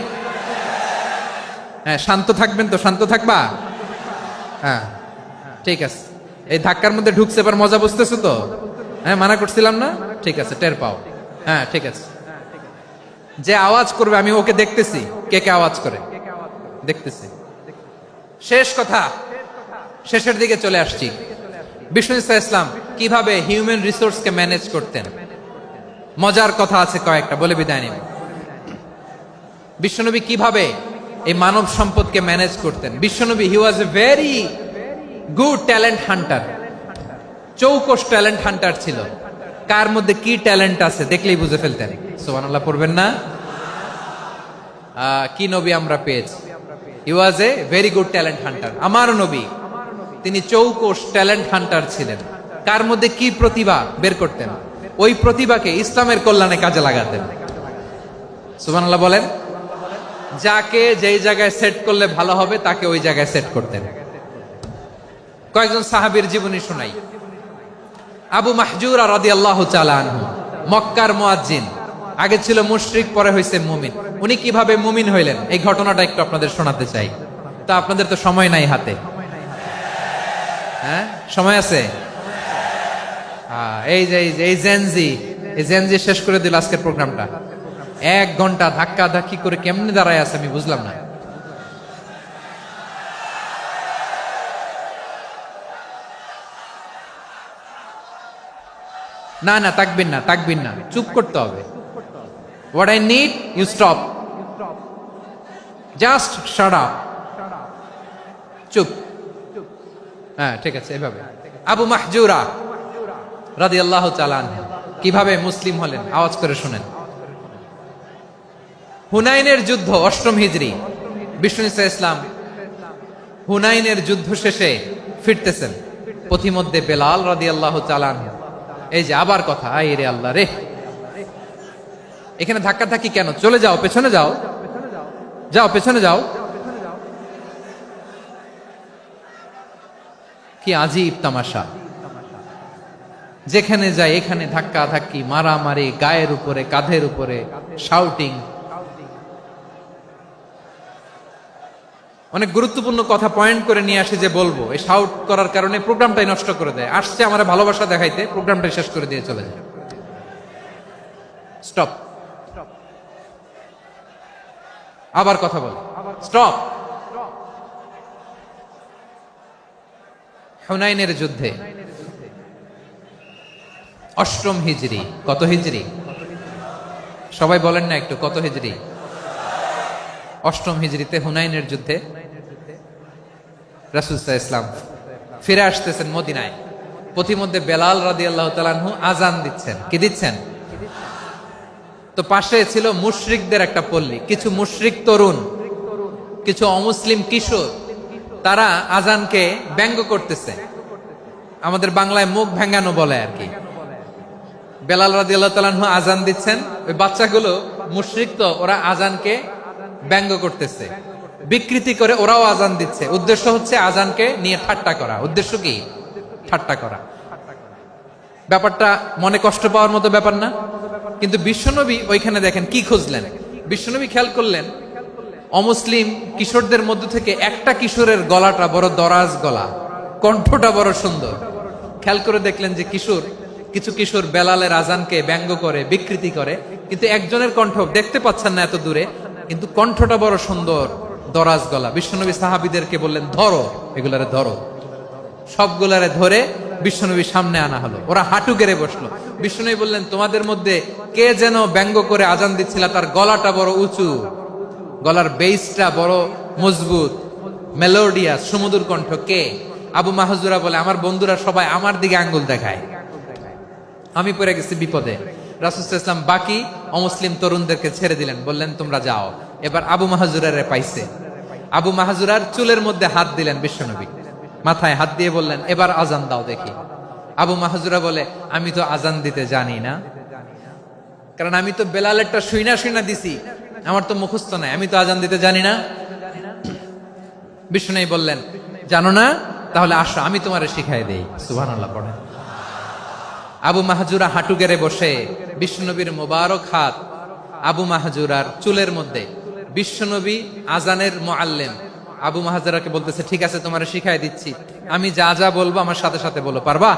হ্যাঁ, শান্ত থাকবেন তো? শান্ত থাকবা? হ্যাঁ, ঠিক আছে। এই ধাক্কার মধ্যে ঢুকছে, এবার মজা বুঝতেছো তো? হ্যাঁ, মানা করছিলাম না? ঠিক আছে, টের পাও। হ্যাঁ, ঠিক আছে। যে আওয়াজ করবে আমি ওকে দেখতেছি, কে কে আওয়াজ করে দেখতেছি। শেষ কথা, শেষের দিকে চলে আসছি। বিষ্ণু ইসলাম কিভাবে হিউম্যান রিসোর্সকে ম্যানেজ করতেন, মজার কথা আছে কয়েকটা, বলে বিদায় নিব। বিশ্বনবী কিভাবে এই মানব সম্পদকে ম্যানেজ করতেন। বিশ্বনবী, he was a very good talent hunter, চৌকস ট্যালেন্ট হান্টার ছিল। কার মধ্যে কি ট্যালেন্ট আছে দেখলেই বুঝে ফেলতেন। সুবহানাল্লাহ পড়বেন না? কি নবী আমরা পেয়েছি। He was a very good talent hunter. আমার নবী, তিনি চৌকস ট্যালেন্ট হান্টার ছিলেন। কার মধ্যে কি প্রতিভা বের করতেন, ওই প্রতিভাকে ইসলামের কল্যাণে কাজে লাগাতেন। সুবহানাল্লাহ বলেন। যাকে যেই জায়গায় সেট করলে ভালো হবে তাকে ওই জায়গায় সেট করতেন। কয়েকজন সাহাবীর জীবনী শোনাই। আবু মাহজুরা রাদিয়াল্লাহু তাআলা আনহু, মক্কার মুয়াজ্জিন, আগে ছিল মুশরিক, পরে হইছে মুমিন। উনি কিভাবে মুমিন হইলেন এই ঘটনাটা একটু আপনাদের শোনাতে চাই। তা আপনাদের তো সময় নাই হাতে, হ্যাঁ সময় আছে? এই জেনজি শেষ করে দিল আজকের প্রোগ্রামটা। 1 ঘন্টা ধাক্কা ধাক্কি করে কেমনে দাঁড়ায় আছে আমি বুঝলাম না। না না তাকবিন না, চুপ করতে হবে। What I need, you stop. Just shut up. চুপ। হ্যাঁ ঠিক আছে, এভাবে। আবু মাহজুরা রাদিয়াল্লাহু তাআলা আনহু কিভাবে মুসলিম হলেন আওয়াজ করে শুনেন। হুনাইনের যুদ্ধ 8ম হিজরি, বিষ্ণু ইসলাম হুনাইনের যুদ্ধ শেষে ফিরতেছেন। পথিমধ্যে বেলাল রাদিয়াল্লাহু তাআলা আনহু, এই যে আবার কথা, আই রে আল্লাহ রে, এখানে ধাক্কা ধাক্কি কেন? চলে যাও, পেছনে যাও, পেছনে যাও। কি আজীব তামাশা! যেখানে যায় এখানে ধাক্কা ধাক্কি, মারামারি, গায়ের উপরে, কাঁধের উপরে, শাউটিং। অনেক গুরুত্বপূর্ণ কথা পয়েন্ট করে নিয়ে আসি যে বলবো, এই শাউট করার কারণে প্রোগ্রামটাই নষ্ট করে দেয়। আসছে আমার ভালোবাসা দেখাইতে, প্রোগ্রামটাই শেষ করে দিয়ে চলে যায়। স্টপ। আবার কথা বল, স্টপ। হুনাইনের যুদ্ধে 8ম হিজরি, কত হিজরি সবাই বলেন না একটু, কত হিজরি? 8ম হিজরিতে হুনাইনের যুদ্ধে রাসূল সাল্লাল্লাহু আলাইহি ওয়াসাল্লাম ফিরে আসতেছেন মদিনায়। পথিমধ্যে বেলাল রাদিয়াল্লাহু তাআলা আনহু আযান দিচ্ছেন। কি দিচ্ছেন? তো পাশে ছিল মুশরিকদের একটা পল্লী, কিছু মুশরিক তরুণ, কিছু অমুসলিম কিশোর, তারা আযানকে ব্যঙ্গ করতেছে। আমাদের বাংলায় মুখ ভেঙ্গানো বলে আর কি। বেলাল রাদিয়াল্লাহু তাআলা আনহু আযান দিচ্ছেন, ওই বাচ্চাগুলো মুশরিক, তো ওরা আযানকে ব্যঙ্গ করতেছে, বিকৃতি করে ওরাও আযান দিচ্ছে। উদ্দেশ্য হচ্ছে আযানকে নিয়ে ঠাট্টা করা। উদ্দেশ্য কি? ঠাট্টা করা। ব্যাপারটা মনে কষ্ট পাওয়ার মতো ব্যাপার না? কিন্তু বিশ্বনবী ওইখানে দেখেন কি খুঁজলেন। বিশ্বনবী খেয়াল করলেন অমুসলিম কিশোরদের মধ্য থেকে একটা কিশোরের গলাটা বড় দরাজ গলা, কণ্ঠটা বড় সুন্দর। খেয়াল করে দেখলেন যে কিছু কিশোর বেলালের আযানকে ব্যঙ্গ করে, বিকৃতি করে, কিন্তু একজনের কণ্ঠ দেখতে পাচ্ছেন না এত দূরে, কিন্তু কণ্ঠটা বড় সুন্দর, দরাজ গলা। বিশ্বনবী সাহাবীদেরকে বললেন, ধরো এগুলারে, ধরো। সবগুলারে ধরে বিশ্বনবীর সামনে আনা হলো। ওরা হাঁটু গেড়ে বসলো। বিশ্বনবী বললেন, তোমাদের মধ্যে কে যেন ব্যঙ্গ করে আযান দিচ্ছিল, তার গলাটা বড় উঁচু, গলার বেসটা বড় মজবুত, মেলোডিয়াস, সুমধুর কণ্ঠ। কে? আবু মাহজুরা বলে, আমার বন্ধুরা সবাই আমার দিকে আঙ্গুল দেখায়, আমি পড়ে গেছি বিপদে। রাসূল সাল্লাল্লাহু আলাইহি ওয়াসাল্লাম বাকি অমুসলিম তরুণদেরকে ছেড়ে দিলেন, বললেন তোমরা যাও। এবার আবু মাহজুরারে পাইছে। আবু মাহজুরার চুলের মধ্যে হাত দিলেন বিশ্বনবী, মাথায় হাত দিয়ে বললেন, এবার আযান দাও দেখি। আবু মাহজুরা বলে, আমি তো আযান দিতে জানি না, কারণ আমি তো বেলালেরটা শুইনা দিছি, আমার তো মুখস্থ নাই, আমি তো আযান দিতে জানি না। বিশ্বনবী বললেন, জানো না? তাহলে আসো, আমি তোমারে শিখাই দেই। সুবহানাল্লাহ পড়েন। আবু মাহজুরা হাঁটু গেড়ে বসে, বিশ্বনবীর মোবারক হাত আবু মাহজুরার চুলের মধ্যে। বিশ্বনবী আযানের মুআল্লিম আবু মাহজুরাকে বলতেছে, ঠিক আছে তোমারে শিখাই দিচ্ছি, আমি যা যা বলবো আমার সাথে সাথে বলো, পারবা?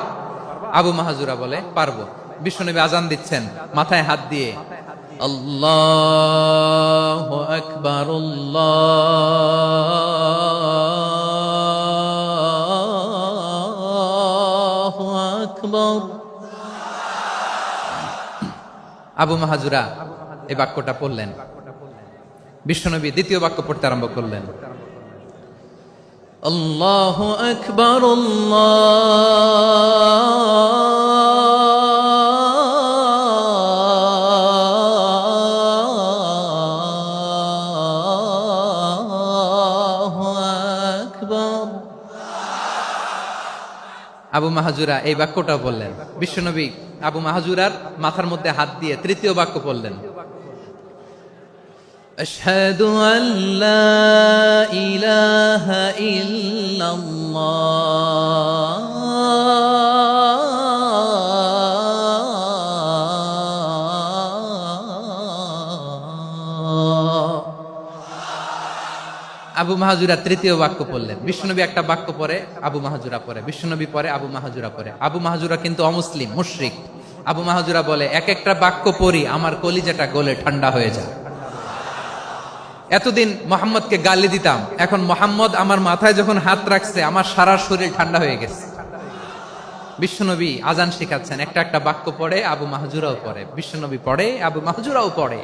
আবু মাহজুরা বলে, পারবো। বিশ্বনবী আযান দিচ্ছেন মাথায় হাত দিয়ে, আল্লাহু আকবার, আল্লাহু আকবার। আবু মাহজুরা এই বাক্যটা পড়লেন। বিশ্বনবী দ্বিতীয় বাক্য পড়তে আরম্ভ করলেন, আল্লাহু আকবার, আল্লাহু আকবার। আবু মাহজুরা এই বাক্যটা বললেন। বিশ্বনবী আবু মাহজুরার মাথার মধ্যে হাত দিয়ে তৃতীয় বাক্য পড়লেন, আশহাদু আল্লা ইলাহা ইল্লাল্লাহ। আবু মাহাজুরা তৃতীয় বাক্য পড়লেন। বিশ্বনবী একটা বাক্য পরে আবু মাহাজুরা পরে, বিশ্বনবী পরে আবু মাহাজুরা পরে। আবু মাহাজুরা কিন্তু অমুসলিম, মুশরিক। আবু মাহাজুরা বলে, এক একটা বাক্য পড়ি আমার কলিজাটা গলে ঠান্ডা হয়ে যায়। এতদিন মোহাম্মদকে গালি দিতাম, এখন মোহাম্মদ আমার মাথায় যখন হাত রাখছে আমার সারা শরীর ঠান্ডা হয়ে গেছে। বিশ্বনবী আজান শিখাচ্ছেন, একটা একটা বাক্য পড়ে আবু মাহাজুরাও পড়ে, বিশ্বনবী পড়ে আবু মাহাজুরাও পড়ে।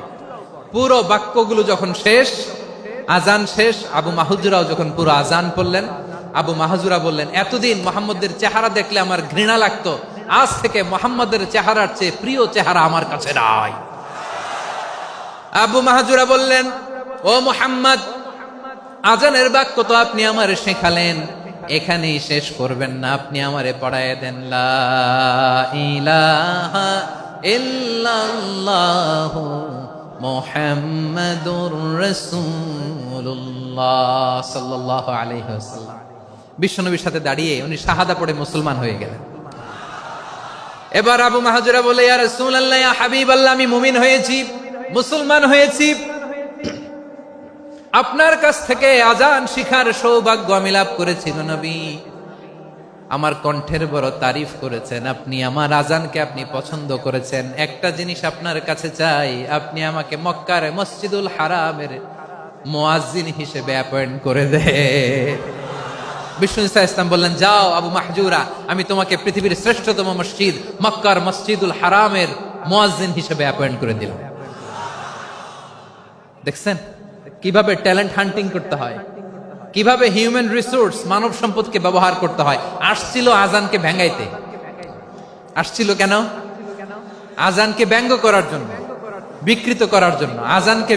পুরো বাক্যগুলো যখন শেষ, আজান শেষ, আবু মাহাজুরাও যখন পুরো আজান পড়লেন, আবু মাহাজুরা বললেন, এতদিন মোহাম্মদের চেহারা দেখলে আমার ঘৃণা লাগতো, আজ থেকে মোহাম্মদের চেহারার চেয়ে প্রিয় চেহারা আমার কাছে নাই। আবু মাহাজুরা বললেন, ও মুহাম্মদ, আজানের বাক্য তো আপনি আমারে শেখালেন, এখানেই শেষ করবেন না, আপনি আমারে পড়ায় দেন লা ইলাহা ইল্লাল্লাহু মুহাম্মাদুর রাসূলুল্লাহ সাল্লাল্লাহু আলাইহি ওয়াসাল্লাম। বিশ্বনবীর সাথে দাঁড়িয়ে উনি শাহাদা পড়ে মুসলমান হয়ে গেলেন। এবার আবু মাহাজুরা বলে, ইয়া রাসূলুল্লাহ, ইয়া হাবিবাল্লাহ, আমি মুমিন হয়েছি, মুসলমান হয়েছি, আপনার কাছ থেকে আজান শিখার সৌভাগ্য আমি লাভ করেছি গো নবী। আমার কণ্ঠের বড় তারিফ করেছেন, আপনি আমার আজানকে আপনি পছন্দ করেছেন। একটা জিনিস আপনার কাছে চাই, আপনি আমাকে মক্কার মসজিদুল হারামের মুয়াজ্জিন হিসেবে অ্যাপয়েন্ট করে দেন। বিষ্ণু ইসা ইসলাম বললেন, যাও আবু মাহজুরা, আমি তোমাকে পৃথিবীর শ্রেষ্ঠতম মসজিদ মক্কার মসজিদুল হারামের মুয়াজ্জিন হিসেবে অ্যাপয়েন্ট করে দিলাম। দেখছেন কিভাবে ট্যালেন্ট হান্টিং করতে হয়, কিভাবে হিউম্যান রিসোর্স মানব সম্পদকে ব্যবহার করতে হয়। আসছিল আজানকে ভেঙ্গাইতে, আসছিল কেন? আজানকে ব্যঙ্গ করার জন্য, বিকৃত করার জন্য। আজানকে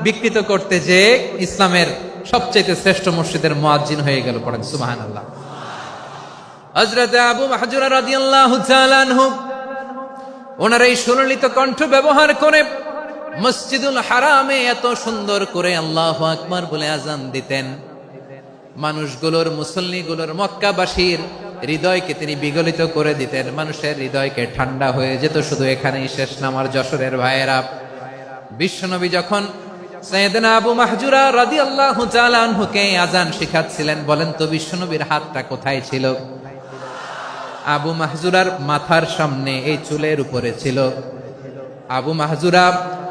বিকৃত করতে যে ইসলামের সবচেয়ে শ্রেষ্ঠ মসজিদের মুয়াজ্জিন হয়ে গেল। পড়েন সুবহানাল্লাহ। হযরত আবু মাহজুরা রাদিয়াল্লাহু তাআলা আনহু ওনার এই সুললিত কণ্ঠ ব্যবহার করে মসজিদুল হারামে এত সুন্দর করে আল্লাহু আকবার বলে আজান দিতেন, মানুষগুলোর, মুসল্লিগুলোর, মক্কাবাসীর হৃদয়কে তিনি বিগলিত করে দিতেন, মানুষের হৃদয়কে ঠান্ডা হয়ে যেত। শুধু এখানেই শেষ না আমার যশোরের ভাইয়েরা, বিশ্বনবী যখন সাইয়েদনা আবু মাহজুরা রাদিয়াল্লাহু তাআলা আনহুকে আজান শিখাচ্ছিলেন, বলেন তো বিশ্বনবীর হাতটা কোথায় ছিল? আবু মাহজুরার মাথার সামনে, এই চুলের উপরে ছিল। আবু মাহজুরা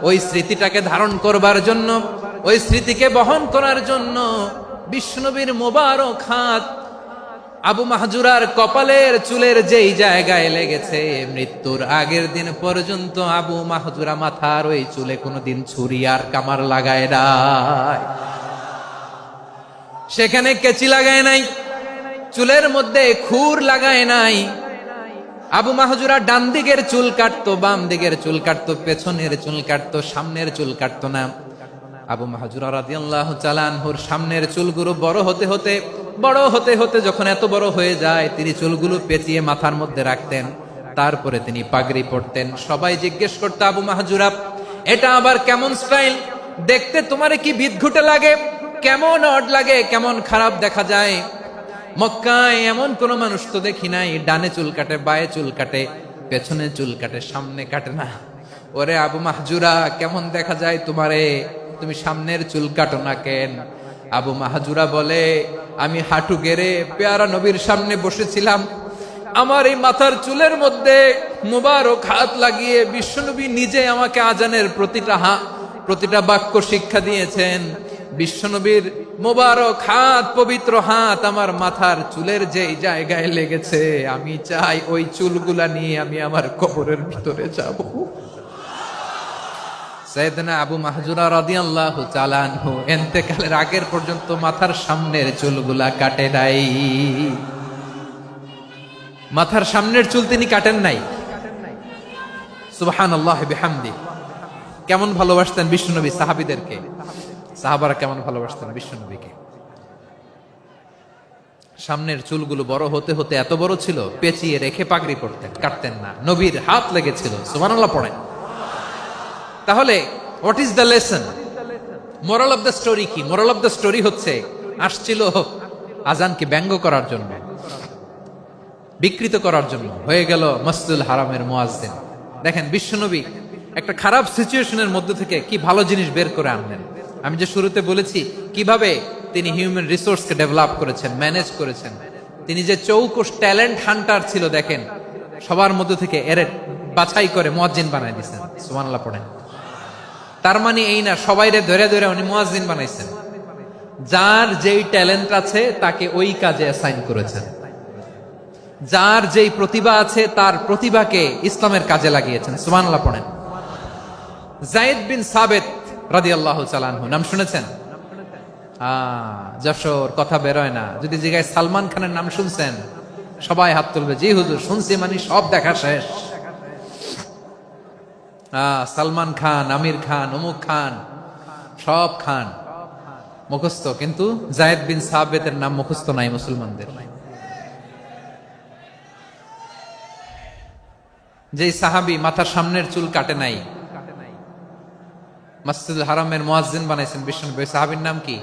ওই স্মৃতিটাকে ধারণ করবার জন্য, ওই স্মৃতিকে বহন করার জন্য বিশ্বনবীর মোবারক হাত আবু মাহজুরার কপালের চুলের যেই জায়গায় লেগেছে, মৃত্যুর আগের দিন পর্যন্ত আবু মাহজুরা মাথার ওই চুলে কোনোদিন ছুরি আর কামার লাগায় নাই, সেখানে কেচি লাগায় নাই, চুলের মধ্যে খুর লাগায় নাই। আবু মাহজুরা ডান দিকের চুল কাটতো, বাম দিকের চুল কাটতো, পেছনের চুল কাটতো, সামনের চুল কাটতো না। আবু মাহজুরা রাদিয়াল্লাহু তাআলা আনহুর সামনের চুলগুলো বড় হতে হতে যখন এত বড় হয়ে যায়, তিনি চুলগুলো পেঁচিয়ে মাথার মধ্যে রাখতেন, তারপরে তিনি পাগড়ি পরতেন। সবাই জিজ্ঞেস করতো, আবু মাহজুরা, এটা আবার কেমন স্টাইল? দেখতে তোমারে কি বিদঘুটে লাগে, কেমন অড লাগে, কেমন খারাপ দেখা যায়। মক্কায় এমন কোন মানুষ তো দেখি নাই, ডানে চুল কাটে, বায়ে চুল কাটে, পেছনে চুল কাটে, সামনে কাটে না। ওরে আবু মাহজুরা, কেমন দেখা যায় তোমারে, তুমি সামনের চুল কাটো না কেন? আবু মাহজুরা বলে, আমি হাঁটু গেড়ে পেয়ারা নবীর সামনে বসেছিলাম, আমার এই মাথার চুলের মধ্যে মুবারক হাত লাগিয়ে বিশ্বনবী নিজে আমাকে আজানের প্রতিটা বাক্য শিক্ষা দিয়েছেন। বিশ্বনবীর মোবারক হাত, পবিত্র হাত আমার মাথার চুলের যেই জায়গায় লেগেছে, আমি চাই ওই চুলগুলা নিয়ে আমি আমার কবরের ভিতরে যাব। সাইয়েদনা আবু মাহজুরা রাদিয়াল্লাহু তাআলা আনহু ইন্তেকালের আগের পর্যন্ত মাথার সামনের চুলগুলা কাটে নাই, মাথার সামনের চুল তিনি কাটেন নাই। সুবহানাল্লাহ বিহামদি। কেমন ভালোবাসতেন বিশ্বনবী সাহাবীদেরকে, সাহাবারা কেমন ভালোবাসতেন বিশ্বনবীকে। সামনের চুলগুলো বড় হতে হতে এত বড় ছিল, পেঁচিয়ে রেখে পাগড়ি পরতেন, কাটতেন না। নবীর হাত লেগেছিল, সুবহানাল্লাহ পড়েন। তাহলে what is the lesson? Moral of the story কি? মোরাল অফ দ্য স্টোরি হচ্ছে, আসছিল আজানকে ব্যঙ্গ করার জন্য, বিকৃত করার জন্য, হয়ে গেল মসজিদুল হারামের মুয়াজ্জিন। দেখেন বিশ্বনবী একটা খারাপ সিচুয়েশনের মধ্যে থেকে কি ভালো জিনিস বের করে আনলেন। আমি যে শুরুতে বলেছি কিভাবে তিনি হিউম্যান রিসোর্সকে ডেভেলপ করেছেন, ম্যানেজ করেছেন। তিনি যে চৌকস ট্যালেন্ট হান্টার ছিল, দেখেন সবার মধ্যে থেকে এর বাছাই করে মুয়াজ্জিন বানাই দিয়েছেন। সুবহানাল্লাহ পড়েন। তার মানে এই না সবাইরে ধরে ধরে উনি মুয়াজ্জিন বানাইছেন। যার যেই ট্যালেন্ট আছে তাকে ওই কাজে অ্যাসাইন করেছেন। যার যেই প্রতিভা আছে তার প্রতিভাকে ইসলামের কাজে লাগিয়েছেন। সুবহানাল্লাহ পড়েন। যায়েদ বিন সাবিত রাদিয়াল্লাহু তাআলা আনহু নাম শুনেছেন? যশোর কথা বেরোয় না। যদি জিজ্ঞাসা সালমান খানের নাম শুনছেন, সবাই হাত তুলবে, জি হুজুর শুনছি, মানে সব দেখা শেষ। সালমান খান, আমির খান, অমুক খান, সব খান মুখস্থ, কিন্তু যায়েদ বিন সাবিতের নাম মুখস্থ নাই মুসলমানদের। যে সাহাবী মাথার সামনের চুল কাটে নাই, মসজিদুল হারামের মুয়াজ্জিন বানাইছেন বিশ্বনবী, সাহাবীর নাম কি?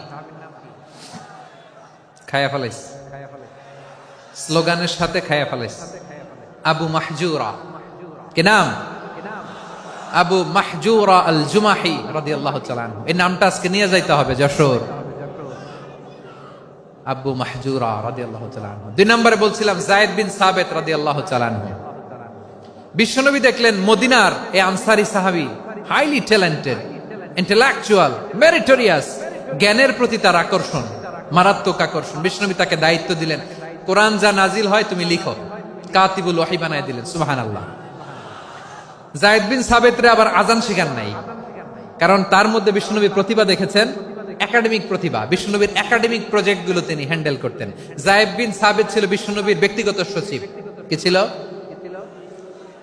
খায়া ফেলাইস, স্লোগানের সাথে খায়া ফেলাইস। আবু মাহজুরা, কি নাম? আবু মাহজুরা আল জুমাহি রাদিয়াল্লাহু তাআলা আনহু। এই নামটা আজকে নিয়ে যাইতে হবে যশোর। আবু মাহজুরা রাদিয়াল্লাহু তাআলা আনহু। 2 নম্বরে বলছিলাম যায়েদ বিন সাবিত রাদিয়াল্লাহু তাআলা আনহু। বিশ্বনবী দেখলেন মদিনার এই আনসারী সাহাবী হাইলি ট্যালেন্টেড, ইন্টেলেকচুয়াল, মেরিটোরিয়াস, জ্ঞানের প্রতি তার আকর্ষণ, মারাত্মক আকর্ষণ। বিশ্বনবী তাকে দায়িত্ব দিলেন, কোরআন যা নাজিল হয় তুমি লিখো, কাতিবুল ওহী বানায় দিলেন। সুবহানাল্লাহ। যায়েদ বিন সাবিতরে আবার আজান শিখান নাই, কারণ তার মধ্যে বিশ্বনবী প্রতিভা দেখেছেন, একাডেমিক প্রতিভা। বিশ্বনবীর একাডেমিক প্রজেক্ট গুলো তিনি হ্যান্ডেল করতেন। যায়েদ বিন সাবিত ছিল বিশ্বনবীর ব্যক্তিগত সচিব। কি ছিল?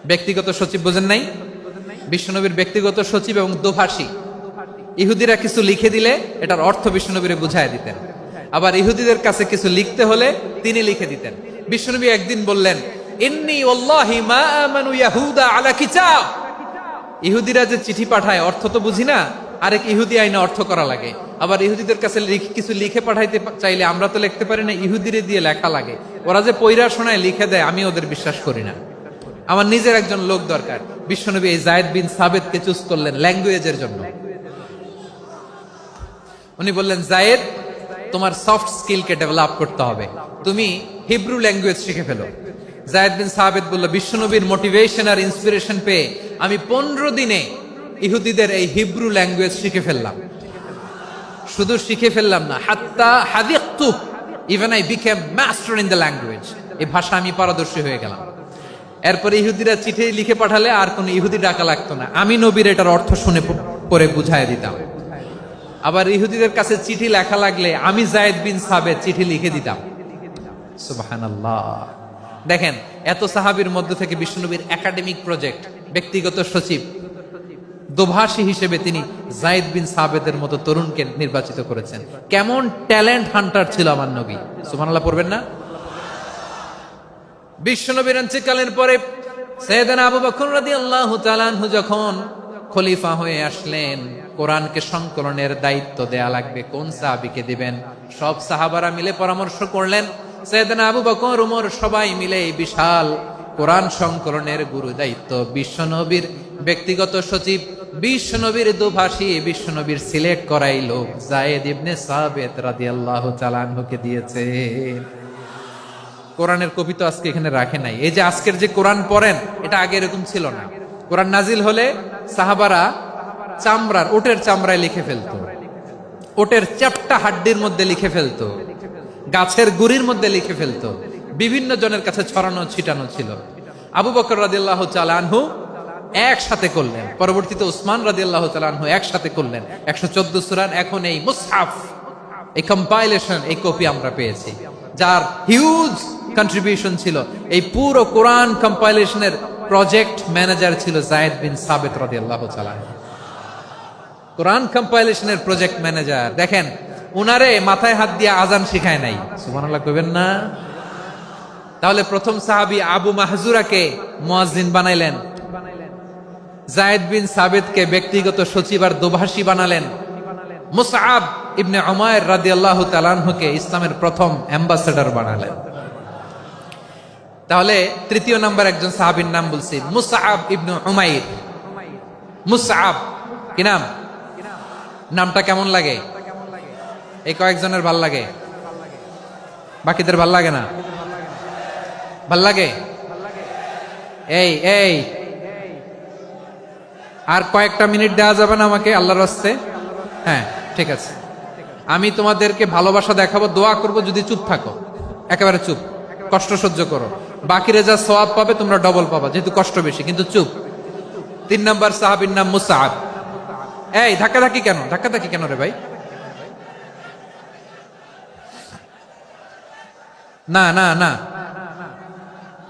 ব্যক্তিগত সচিব। বোঝেন নাই? বিশ্বনবীর ব্যক্তিগত সচিব এবং দোভাষী। ইহুদিরা কিছু লিখে দিলে এটার অর্থ বিশ্বনবীরে বুঝায় দিতেন, আবার ইহুদিদের কাছে কিছু লিখতে হলে তিনি লিখে দিতেন। বিশ্বনবী একদিন বললেন, ইন্নী ওয়াল্লাহি মা আমানু ইয়াহুদা আলা কিতাব। ইহুদিরা যে চিঠি পাঠায় অর্থ তো বুঝি না, আরেক ইহুদি আইনে অর্থ করা লাগে। আবার ইহুদিদের কাছে কিছু লিখে পাঠাইতে চাইলে আমরা তো লিখতে পারি না, ইহুদিরে দিয়ে লেখা লাগে। ওরা যে পয়রা শোনায় লিখে দেয়, আমি ওদের বিশ্বাস করি না। আমার নিজের একজন লোক দরকার। বিশ্বনবী এই যায়েদ বিন সাবিতকে চুজ করলেন ল্যাঙ্গুয়েজের জন্য। উনি বললেন, যায়েদ তোমার সফট স্কিলকে ডেভেলপ করতে হবে, তুমি হিব্রু ল্যাঙ্গুয়েজ শিখে ফেলো। যায়েদ বিন সাবিত বলল, বিশ্বনবীর মোটিভেশন আর ইন্সপিরেশন পেয়ে আমি 15 দিনে ইহুদিদের এই হিব্রু ল্যাঙ্গুয়েজ শিখে ফেললাম। শুধু শিখে ফেললাম না, হাত্তা হাদিকতু, even I became master in the language. এই ভাষা আমি পারদর্শী হয়ে গেলাম। এরপরে ইহুদিরা চিঠি লিখে পাঠালে আর কোন ইহুদি ডাকা লাগতো না, আমি নবীর এটার অর্থ শুনে পরে বুঝায় দিতাম। আবার ইহুদিদের কাছে চিঠি লেখা লাগলে আমি যায়েদ বিন সাবিত চিঠি লিখে দিতাম। সুবহানাল্লাহ। দেখেন এত সাহাবীর মধ্য থেকে বিশ্বনবীর একাডেমিক প্রজেক্ট, ব্যক্তিগত সচিব, দোভাষী হিসেবে তিনি যায়েদ বিন সাবিতের মতো তরুণকে নির্বাচিত করেছেন। কেমন ট্যালেন্ট হান্টার ছিল আমার নবী। সুবহানাল্লাহ পড়বেন না? বিশ্বনবীর ইন্তেকালের পরে সাইয়েদনা আবু বকর রাদিয়াল্লাহু তাআলা আনহু যখন খলিফা হয়ে আসলেন, কোরআনকে সংকলনের দায়িত্ব দেয়া লাগবে, কোন সাহাবীকে দিবেন? সব সাহাবারা মিলে পরামর্শ করলেন। সাইয়েদনা আবু বকর, ওমর সবাই মিলে এই বিশাল কোরআন সংকলনের গুরু দায়িত্ব বিশ্বনবীর ব্যক্তিগত সচিব, বিশ্বনবীর দোভাষী, বিশ্বনবীর সিলেক্ট করাই লোক যায়েদ ইবনে সাবিত রাদিয়াল্লাহু তাআলা আনহুকে দিয়েছে। কোরআনের কপি তো আজকে এখানে রাখে নাই। এই যে আজকের যে কোরআন পড়েন, এটা আগে এরকম ছিল না। কোরআন নাজিল হলে সাহাবারা চামড়ার, ওটের চামড়ায় লিখে ফেলতো, ওটের চ্যাপ্টা হাড্ডির মধ্যে লিখে ফেলতো, গাছের গুড়ির মধ্যে লিখে ফেলতো। বিভিন্ন জনের কাছে ছড়ানো ছিটানো ছিল। আবু বকর রাদিয়াল্লাহু তাআলা আনহু একসাথে করলেন, পরবর্তীতে উসমান রাদিয়াল্লাহু তাআলা আনহু একসাথে করলেন। 114 সূরার এখন এই মুসহাফ, এই কম্পাইলেশন, এই কপি আমরা পেয়েছি, যার হিউজ কন্ট্রিবিউশন ছিল। এই পুরো কোরআন কম্পাইলেশনের প্রজেক্ট ম্যানেজার ছিল যায়েদ বিন সাবিত রাদিয়াল্লাহু তাআলা। কোরআন কম্পাইলেশনের প্রজেক্ট ম্যানেজার। দেখেন উনারে মাথায় হাত দিয়ে আজান শিখায় নাই। সুবহানাল্লাহ কইবেন না? তাহলে প্রথম সাহাবী আবু মাহজুরাকে মুয়াজ্জিন বানাইলেন, যায়েদ বিন সাবিতকে ব্যক্তিগত সচিব আর দোভাষী বানালেন, মুসআব ইবনে উমাইর রাদিয়াল্লাহু তাআলা আনহুকে ইসলামের প্রথম অ্যাম্বাসেডর বানালেন। তাহলে তৃতীয় নাম্বার একজন সাহাবীর নাম বলছি, মুসআব ইবনে উমাইর। মুসআব কি নাম? নামটা কেমন লাগে? এই কয়েকজনের ভাল লাগে, বাকিদের ভাল লাগে না? ভাল লাগে? এই এই আর কয়েকটা মিনিট দেওয়া যাবে না আমাকে আল্লাহর রাস্তে? হ্যাঁ ঠিক আছে, আমি তোমাদেরকে ভালোবাসা দেখাবো, দোয়া করব, যদি চুপ থাকো, একেবারে চুপ, কষ্ট সহ্য করো, বাকিরা যা সওয়াব পাবে তোমরা ডবল পাবা, যেহেতু কষ্ট বেশি, কিন্তু চুপ। 3 নাম্বার সাহাবীর নাম মুসআব। এই ধাক্কাধাক্কি কেন? ধাক্কাধাক্কি কেন রে ভাই? না না না,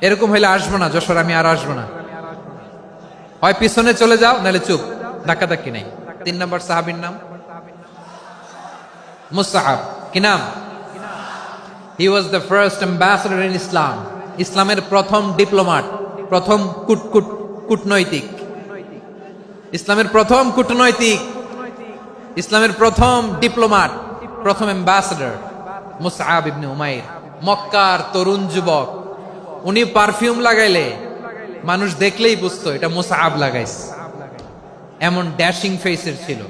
এরকম হইলে আসবো না যশোর, আমি আর আসবো না। হয় পিছনে চলে যাও, নাহলে চুপ, ধাক্কাধাক্কি নেই। 3 নাম্বার সাহাবীর নাম মুসআব। কি নাম? He was the first ambassador in Islam. ইসলামের প্রথম ডিপ্লোমাট, প্রথম কূটনৈতিক, ইসলামের প্রথম কূটনৈতিক, ইসলামের প্রথম ডিপ্লোমাট, প্রথম অ্যাম্বাসেডর মুসআব ইবনে উমাইর। মক্কার তরুণ যুবক, উনি পারফিউম লাগাইলে মানুষ দেখলেই বুঝতো এটা মুসআব লাগাইছে। এমন ড্যাশিং ফেসের ছিল,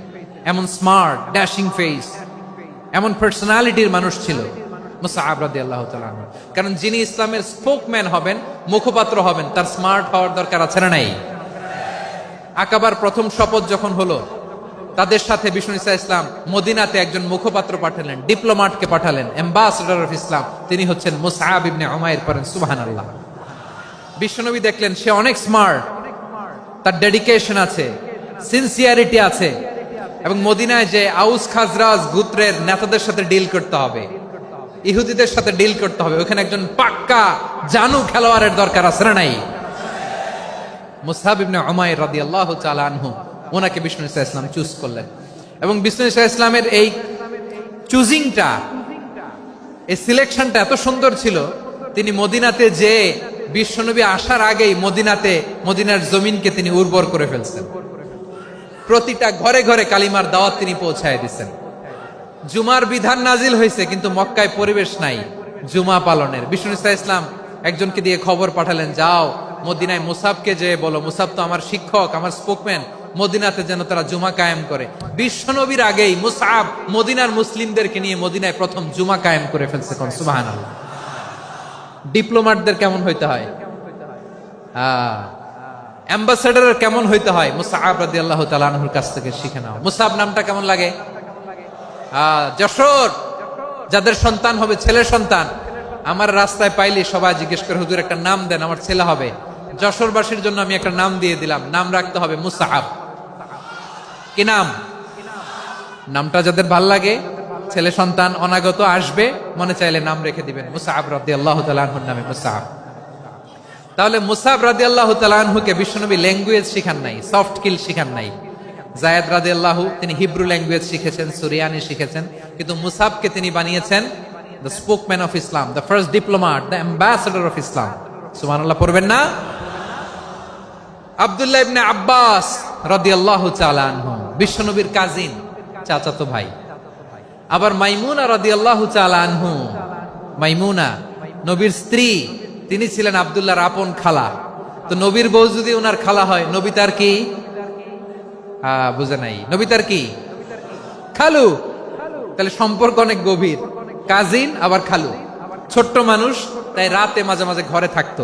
এমন স্মার্ট ড্যাশিং ফেস, এমন পার্সোনালিটির মানুষ ছিল মুসআব রাদিয়াল্লাহু তাআলা আনহু। কারণ যিনি ইসলামের স্পোকম্যান হবেন, মুখপাত্র হবেন, তার স্মার্ট হওয়ার দরকার আছে না নাই? আকাবার প্রথম শপথ যখন হলো, তাদের সাথে বিষ্ণু ঈসা ইসলাম মদিনাতে একজন মুখপাত্র পাঠালেন, ডিপ্লোমাটকে পাঠালেন, অ্যাম্বাসেডর অফ ইসলাম, তিনি হচ্ছেন মুসআব ইবনে উমাইর। পড়েন সুবহানাল্লাহ। বিশ্বনবী দেখলেন সে অনেক স্মার্ট, তার ডেডিকেশন আছে, সিনসিয়ারিটি আছে, এবং মদিনায় যে আউস খাজরাজ গোত্রের নেতাদের সাথে ডিল করতে হবে, ইহুদিদের সাথে ডিল করতে হবে, ওখানে একজন পাক্কা জানু খেলোয়াড়ের দরকার আছে না নাই? মুসআব ইবনে উমাইর রাদিয়াল্লাহু তাআলা আনহু, ওনাকে বিষ্ণু ঈসা ইসলাম চুজ করলেন। এবং বিষ্ণু ঈসা ইসলামের এই চুজিংটা, এই সিলেকশনটা এত সুন্দর ছিল, তিনি মদিনাতে যে বিশ্বনবী আসার আগেই মদিনার জমিনকে তিনি উর্বর করে ফেলছেন। প্রতিটা ঘরে ঘরে কালিমার দাওয়াত তিনি পৌঁছায় দিচ্ছেন। জুমার বিধান নাজিল হয়েছে, কিন্তু মক্কায় পরিবেশ নাই জুমা পালনের। বিষ্ণু ঈসা ইসলাম একজনকে দিয়ে খবর পাঠালেন, যাও মদিনায় মুসাবকে যে বলো, মুসাব তো আমার শিক্ষক, আমার স্পোকম্যান, মদিনাতে যেন তারা জুমা কায়েম করে। বিশ্বনবীর আগেই মুসআব মদিনার মুসলিমদেরকে নিয়ে মদিনায় প্রথম জুমা কায়েম করে ফেলছে। কোন সুবহানাল্লাহ। ডিপ্লোমাটদের কেমন হইতে হয়, অ্যাম্বাসেডারের কেমন হইতে হয়, মুসআব রাদিয়াল্লাহু তাআলা আনহুর কাছ থেকে শিখে নাও। মুসআব নামটা কেমন লাগে? যশোর যাদের সন্তান হবে, ছেলে সন্তান, আমার রাস্তায় পাইলে সবাই জিজ্ঞেস করে, হুজুর একটা নাম দেন, আমার ছেলে হবে। যশোরবাসীর জন্য আমি একটা নাম দিয়ে দিলাম, নাম রাখতে হবে মুসআব। কি নাম? নামটা যাদের ভাল লাগে, ছেলে সন্তান অনাগত আসবে, মনে চাইলে নাম রেখে দিবেন মুসআব রাদিয়াল্লাহু তাআলা আনহুর নামে মুসআব। তাহলে মুসআব রাদিয়াল্লাহু তাআলা আনহুকে বিশ্বনবী ল্যাঙ্গুয়েজ শিখান নাই, সফট স্কিল শিখান নাই। যায়েদ রাদিয়াল্লাহু, তিনি হিব্রু ল্যাঙ্গুয়েজ শিখেছেন, সুরিয়ানি শিখেছেন, কিন্তু মুসআবকে তিনি বানিয়েছেন the spokesman of Islam, the first diplomat, the ambassador of Islam. সুবহানাল্লাহ পড়বেন না? আব্দুল্লাহ ইবনে আব্বাস রাদিয়াল্লাহু তাআলা আনহু, বিশ্বনবীর কাজিন, চাচাতো ভাই। আবার মাইমুনা রাদিয়াল্লাহু তাআলা আনহু, মাইমুনা নবীর স্ত্রী, তিনি ছিলেন আব্দুল্লাহর আপন খালা। তো নবীর বউ যদি ওনার খালা হয়, নবী তার কি? বুঝে নাই, নবী তার কি? খালু। তাহলে সম্পর্ক অনেক গভীর, কাজিন আবার খালু, ছোট্ট মানুষ, তাই রাতে মাঝে মাঝে ঘরে থাকতো।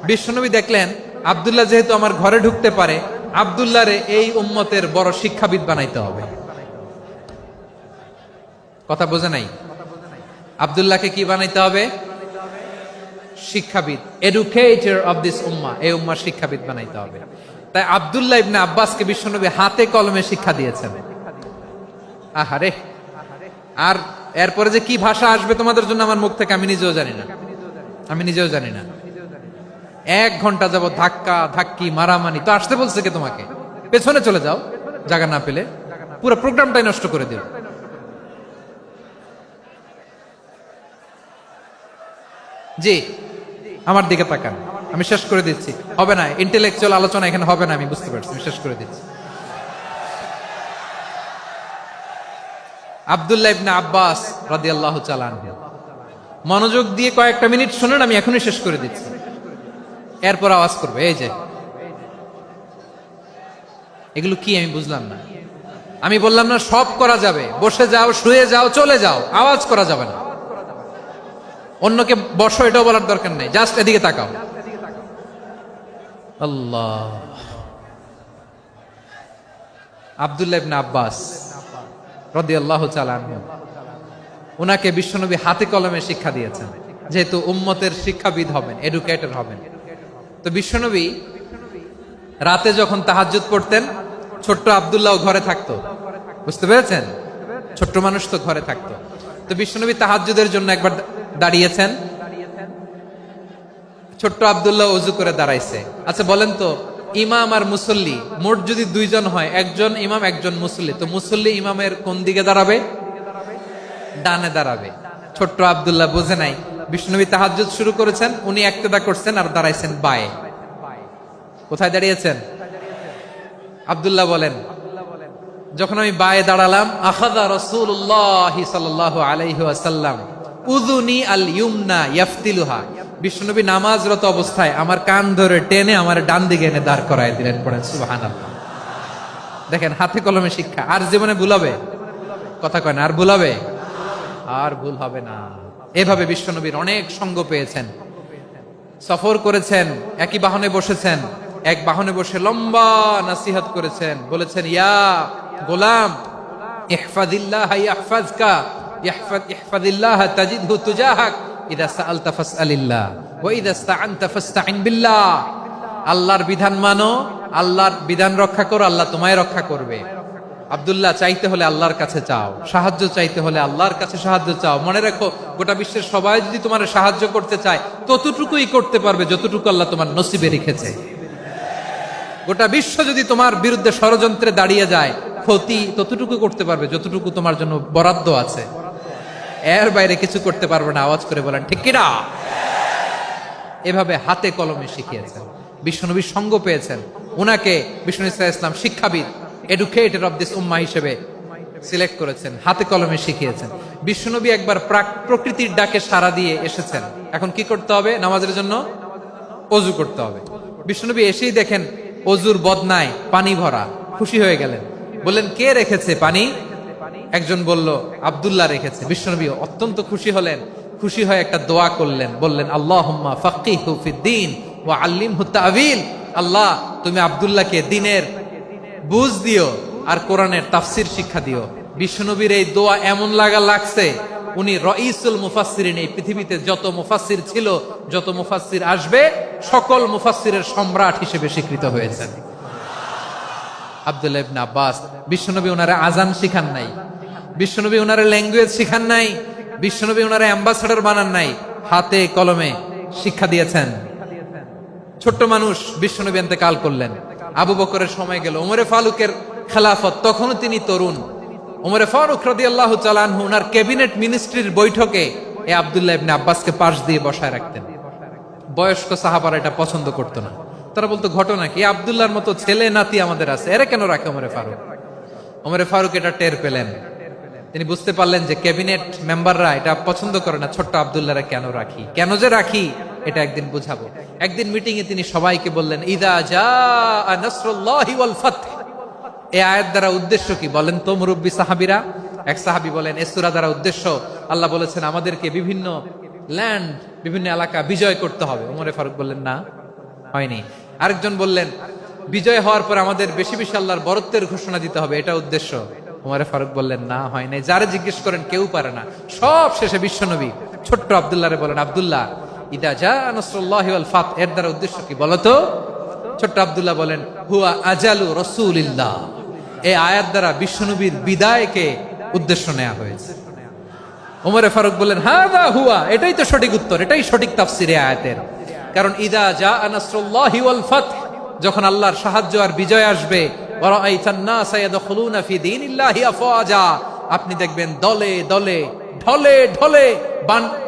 বিশ্বনবী দেখলেন আব্দুল্লাহ যেহেতু আমার ঘরে ঢুকতে পারে, আব্দুল্লাহরে এই উম্মতের বড় শিক্ষাবিদ বানাইতে হবে। কথা বোঝে নাই? আব্দুল্লাহকে কি বানাইতে হবে? শিক্ষাবিদ, এডুকেটর অফ দিস উম্মাহ, এই উম্মার শিক্ষাবিদ বানাইতে হবে। তাই আব্দুল্লাহ ইবনে আব্বাসকে বিশ্বনবী হাতে কলমে শিক্ষা দিয়েছেন। আহারে, আর এরপরে যে কি ভাষা আসবে তোমাদের জন্য আমার মুখ থেকে আমি নিজেও জানি না। 1 ঘন্টা যাবত ধাক্কা ধাক্কি মারামারি, তো আসতে বলছে কে তোমাকে? পেছনে চলে যাও, জায়গা না পেলে পুরো প্রোগ্রামটাই নষ্ট করে দিও। জি, আমার দিকে তাকান, আমি শেষ করে দিচ্ছি। হবে না, ইন্টেলেকচুয়াল আলোচনা এখানে হবে না, আমি বুঝতে পারছি, আমি শেষ করে দিচ্ছি। আব্দুল্লাহ ইবনে আব্বাস রাদিয়াল্লাহু তাআলা আনহু। মনোযোগ দিয়ে কয়েকটা মিনিট শুনুন, আমি এখনই শেষ করে দিচ্ছি, এরপর আওয়াজ করবে। এই যে এগুলো কি আমি বুঝলাম না। আমি বললাম না সব করা যাবে, বসে যাও, শুয়ে যাও, চলে যাও, আওয়াজ করা যাবে না। অন্যকে বসো এটাও বলার দরকার নেই, জাস্ট এদিকে তাকাও। আল্লাহ। আব্দুল্লাহ ইবনে আব্বাস রাদিয়াল্লাহু তাআলা আনহু, উনাকে বিশ্বনবী হাতে কলমে শিক্ষা দিয়েছেন, যেহেতু উম্মতের শিক্ষাবিদ হবেন, এডুকেটর হবেন। তো বিশ্বনবী রাতে যখন তাহাজ্জুদ পড়তেন, ছোট্ট আব্দুল্লাহ ঘরে থাকতো, বুঝতে পেরেছেন? ছোট্ট মানুষ তো ঘরে থাকতো। তো বিশ্বনবী তাহাজ্জুদের জন্য একবার দাঁড়িয়েছেন, ছোট্ট আব্দুল্লাহ ওযু করে দাঁড়াইছে। আচ্ছা বলেন তো, ইমাম আর মুসল্লি মোট যদি দুইজন হয়, একজন ইমাম একজন মুসল্লি, তো মুসল্লি ইমামের কোন দিকে দাঁড়াবে? ডানে দাঁড়াবে। ছোট্ট আব্দুল্লাহ বুঝে নাই, বিশ্বনবী তাহাজ্জুদ শুরু করেছেন, উনি ইক্তেদা করছেন আর দাঁড়াইছেন বায়ে। কোথায় দাঁড়িয়েছেন? আব্দুল্লাহ বলেন, যখন আমি বায়ে দাঁড়ালাম, আখাযা রাসূলুল্লাহ সাল্লাল্লাহু আলাইহি ওয়াসাল্লাম উযুনি আল ইউমনা ইয়াফতিলুহা, বিশ্বনবী নামাজরত অবস্থায় আমার কান ধরে টেনে আমার ডান দিকে এনে দাঁড় করায় দিলেন। পড়েন সুবহানাল্লাহ। দেখেন হাতে কলমে শিক্ষা। আর জীবনে ভুল হবে? কথা কয় না, আর ভুল হবে? আর ভুল হবে না। এভাবে বিশ্বনবীর অনেক সঙ্গ পেয়েছেন, সফর করেছেন, একই বাহনে বসেছেন, এক বাহনে বসে লম্বা নসিহত করেছেন, বলেছেন, ইয়া গোলাম ইহফাজিল্লাহ ইয়াহফাজকা, ইহফাজিল্লাহ তাজিদহু তুজাহাক, ইযা সাআলতা ফাসআলিল্লাহ ওয়া ইযা ইসতাআনতা ফাসতাইন বিল্লাহ। আল্লাহর বিধান মানো, আল্লাহর বিধান রক্ষা করো, আল্লাহ তোমায় রক্ষা করবে। আব্দুল্লাহ, চাইতে হলে আল্লাহর কাছে চাও, সাহায্য চাইতে হলে আল্লাহর কাছে সাহায্য চাও। মনে রাখো, গোটা বিশ্বের সবাই যদি তোমার সাহায্য করতে চায়, ততটুকুই করতে পারবে যতটুকু আল্লাহ তোমার নসিবে রেখেছে। গোটা বিশ্ব যদি তোমার বিরুদ্ধে ষড়যন্ত্রে দাঁড়িয়ে যায়, ক্ষতি ততটুকু করতে পারবে যতটুকু তোমার জন্য বরাদ্দ আছে, এর বাইরে কিছু করতে পারবে না। আওয়াজ করে বলেন ঠিক কিনা? এভাবে হাতে কলমে শিখিয়েছেন, বিশ্বনবীর সঙ্গ পেয়েছেন। উনাকে বিষ্ণু ইসলাম শিক্ষাবিদ, এডুকেটর অফ দিস উম্মাহ হিসেবে সিলেক্ট করেছেন, হাতে কলমে শিখিয়েছেন। বিশ্বনবী একবার প্রকৃতির ডাকে সাড়া দিয়ে এসেছেন। এখন কি করতে হবে? নামাজের জন্য ওযু করতে হবে। বিশ্বনবী এসেই দেখেন ওযুর বদনায় পানি ভরা, খুশি হয়ে গেলেন, বললেন, কে রেখেছে পানি? একজন বলল, আব্দুল্লাহ রেখেছে। বিশ্বনবী অত্যন্ত খুশি হলেন, খুশি হয়ে একটা দোয়া করলেন, বললেন, আল্লাহুম্মা ফাক্কিহু ফিদ্দীন ওয়া আল্লিমহু তা'ওয়ীল। আল্লাহ, তুমি আব্দুল্লাহকে দ্বীনের বুঝ দিও আর কোরআনের তাফসীর শিক্ষা দিও। বিশ্বনবীর এই দোয়া এমন লাগছে, উনি রাইসুল মুফাসসিরিন, এই পৃথিবীতে যত মুফাসসির ছিল, যত মুফাসসির আসবে, সকল মুফাসসিরের সম্রাট হিসেবে স্বীকৃত হয়েছেন আব্দুল্লাহ ইবনে আব্বাস। বিশ্বনবী ওনারে আজান শিখান নাই, বিশ্বনবী ওনারে ল্যাঙ্গুয়েজ শিখান নাই, বিশ্বনবী ওনারে অ্যাম্বাসাডর বানান নাই, হাতে কলমে শিক্ষা দিয়েছেন। ছোট্ট মানুষ, বিশ্বনবী ইন্তেকাল করলেন, আবু বকরের সময় গেল, ওমরে ফারুকের খেলাফত, তখনও তিনি তরুণ। ওমরে ফারুক রাদিয়াল্লাহু তাআলা আনহু ওনার ক্যাবিনেট মিনিস্ট্রির বৈঠকে এই আব্দুল্লাহ ইবনে আব্বাসকে পাশ দিয়ে বসায় রাখতেন। বয়স্ক সাহাবারা এটা পছন্দ করতো না, তারা বলতো, ঘটনা কি? আব্দুল্লাহর মতো ছেলে নাতি আমাদের আছে, এরা কেন রাখে ওমরে ফারুক? ওমরে ফারুক এটা টের পেলেন, তিনি বুঝতে পারলেন যে ক্যাবিনেট মেম্বাররা এটা পছন্দ করে না, ছোট্ট আব্দুল্লাহরা কেন রাখি, কেন যে রাখি, এটা একদিন বুঝাবো। একদিন মিটিং এ তিনি সবাইকে বললেন, ইযা জাআ নাসরুল্লাহি ওয়াল ফাতহ। এই আয়াত দ্বারা উদ্দেশ্য কি বলেন তো মুরব্বী সাহাবীরা? এক সাহাবী বলেন, এই সূরা দ্বারা উদ্দেশ্য, আল্লাহ বলেছেন আমাদেরকে বিভিন্ন ল্যান্ড, বিভিন্ন এলাকা বিজয় করতে হবে। ওমরে ফারুক বললেন, না, হয়নি। আরেকজন বললেন, বিজয় হওয়ার পর আমাদের বেশি বেশি আল্লাহর বরত্বের ঘোষণা দিতে হবে, এটা উদ্দেশ্য। ওমরে ফারুক বললেন, না, হয় নাই। যারে জিজ্ঞেস করেন কেউ পারে না। সব শেষে বিশ্বনবী ছোট্ট আব্দুল্লাহরে বলেন, আব্দুল্লাহ, ইদা জাআ নাসরুল্লাহি ওয়াল ফাতহ, এর দ্বারা উদ্দেশ্য কি বলো তো? ছোট্ট আব্দুল্লাহ বলেন, হুয়া আজালু রাসূলিল্লাহ। এই আয়াত দ্বারা বিশ্বনবীর বিদায়কে উদ্দেশ্য নেওয়া হয়েছে। ওমরে ফারুক বললেন, হাযা হুয়া, এটাই তো সঠিক উত্তর, এটাই সঠিক তাফসীর এই আয়াতের। কারণ ইদা জাআ নাসরুল্লাহি ওয়াল ফাতহ, যখন আল্লাহর সাহায্য আর বিজয় আসবে, ওয়া রাআইতান নাসা ইয়াদখুলুনা ফি দীনিল্লাহি আফওয়াজা, আপনি দেখবেন দলে দলে, ঢলে ঢলে,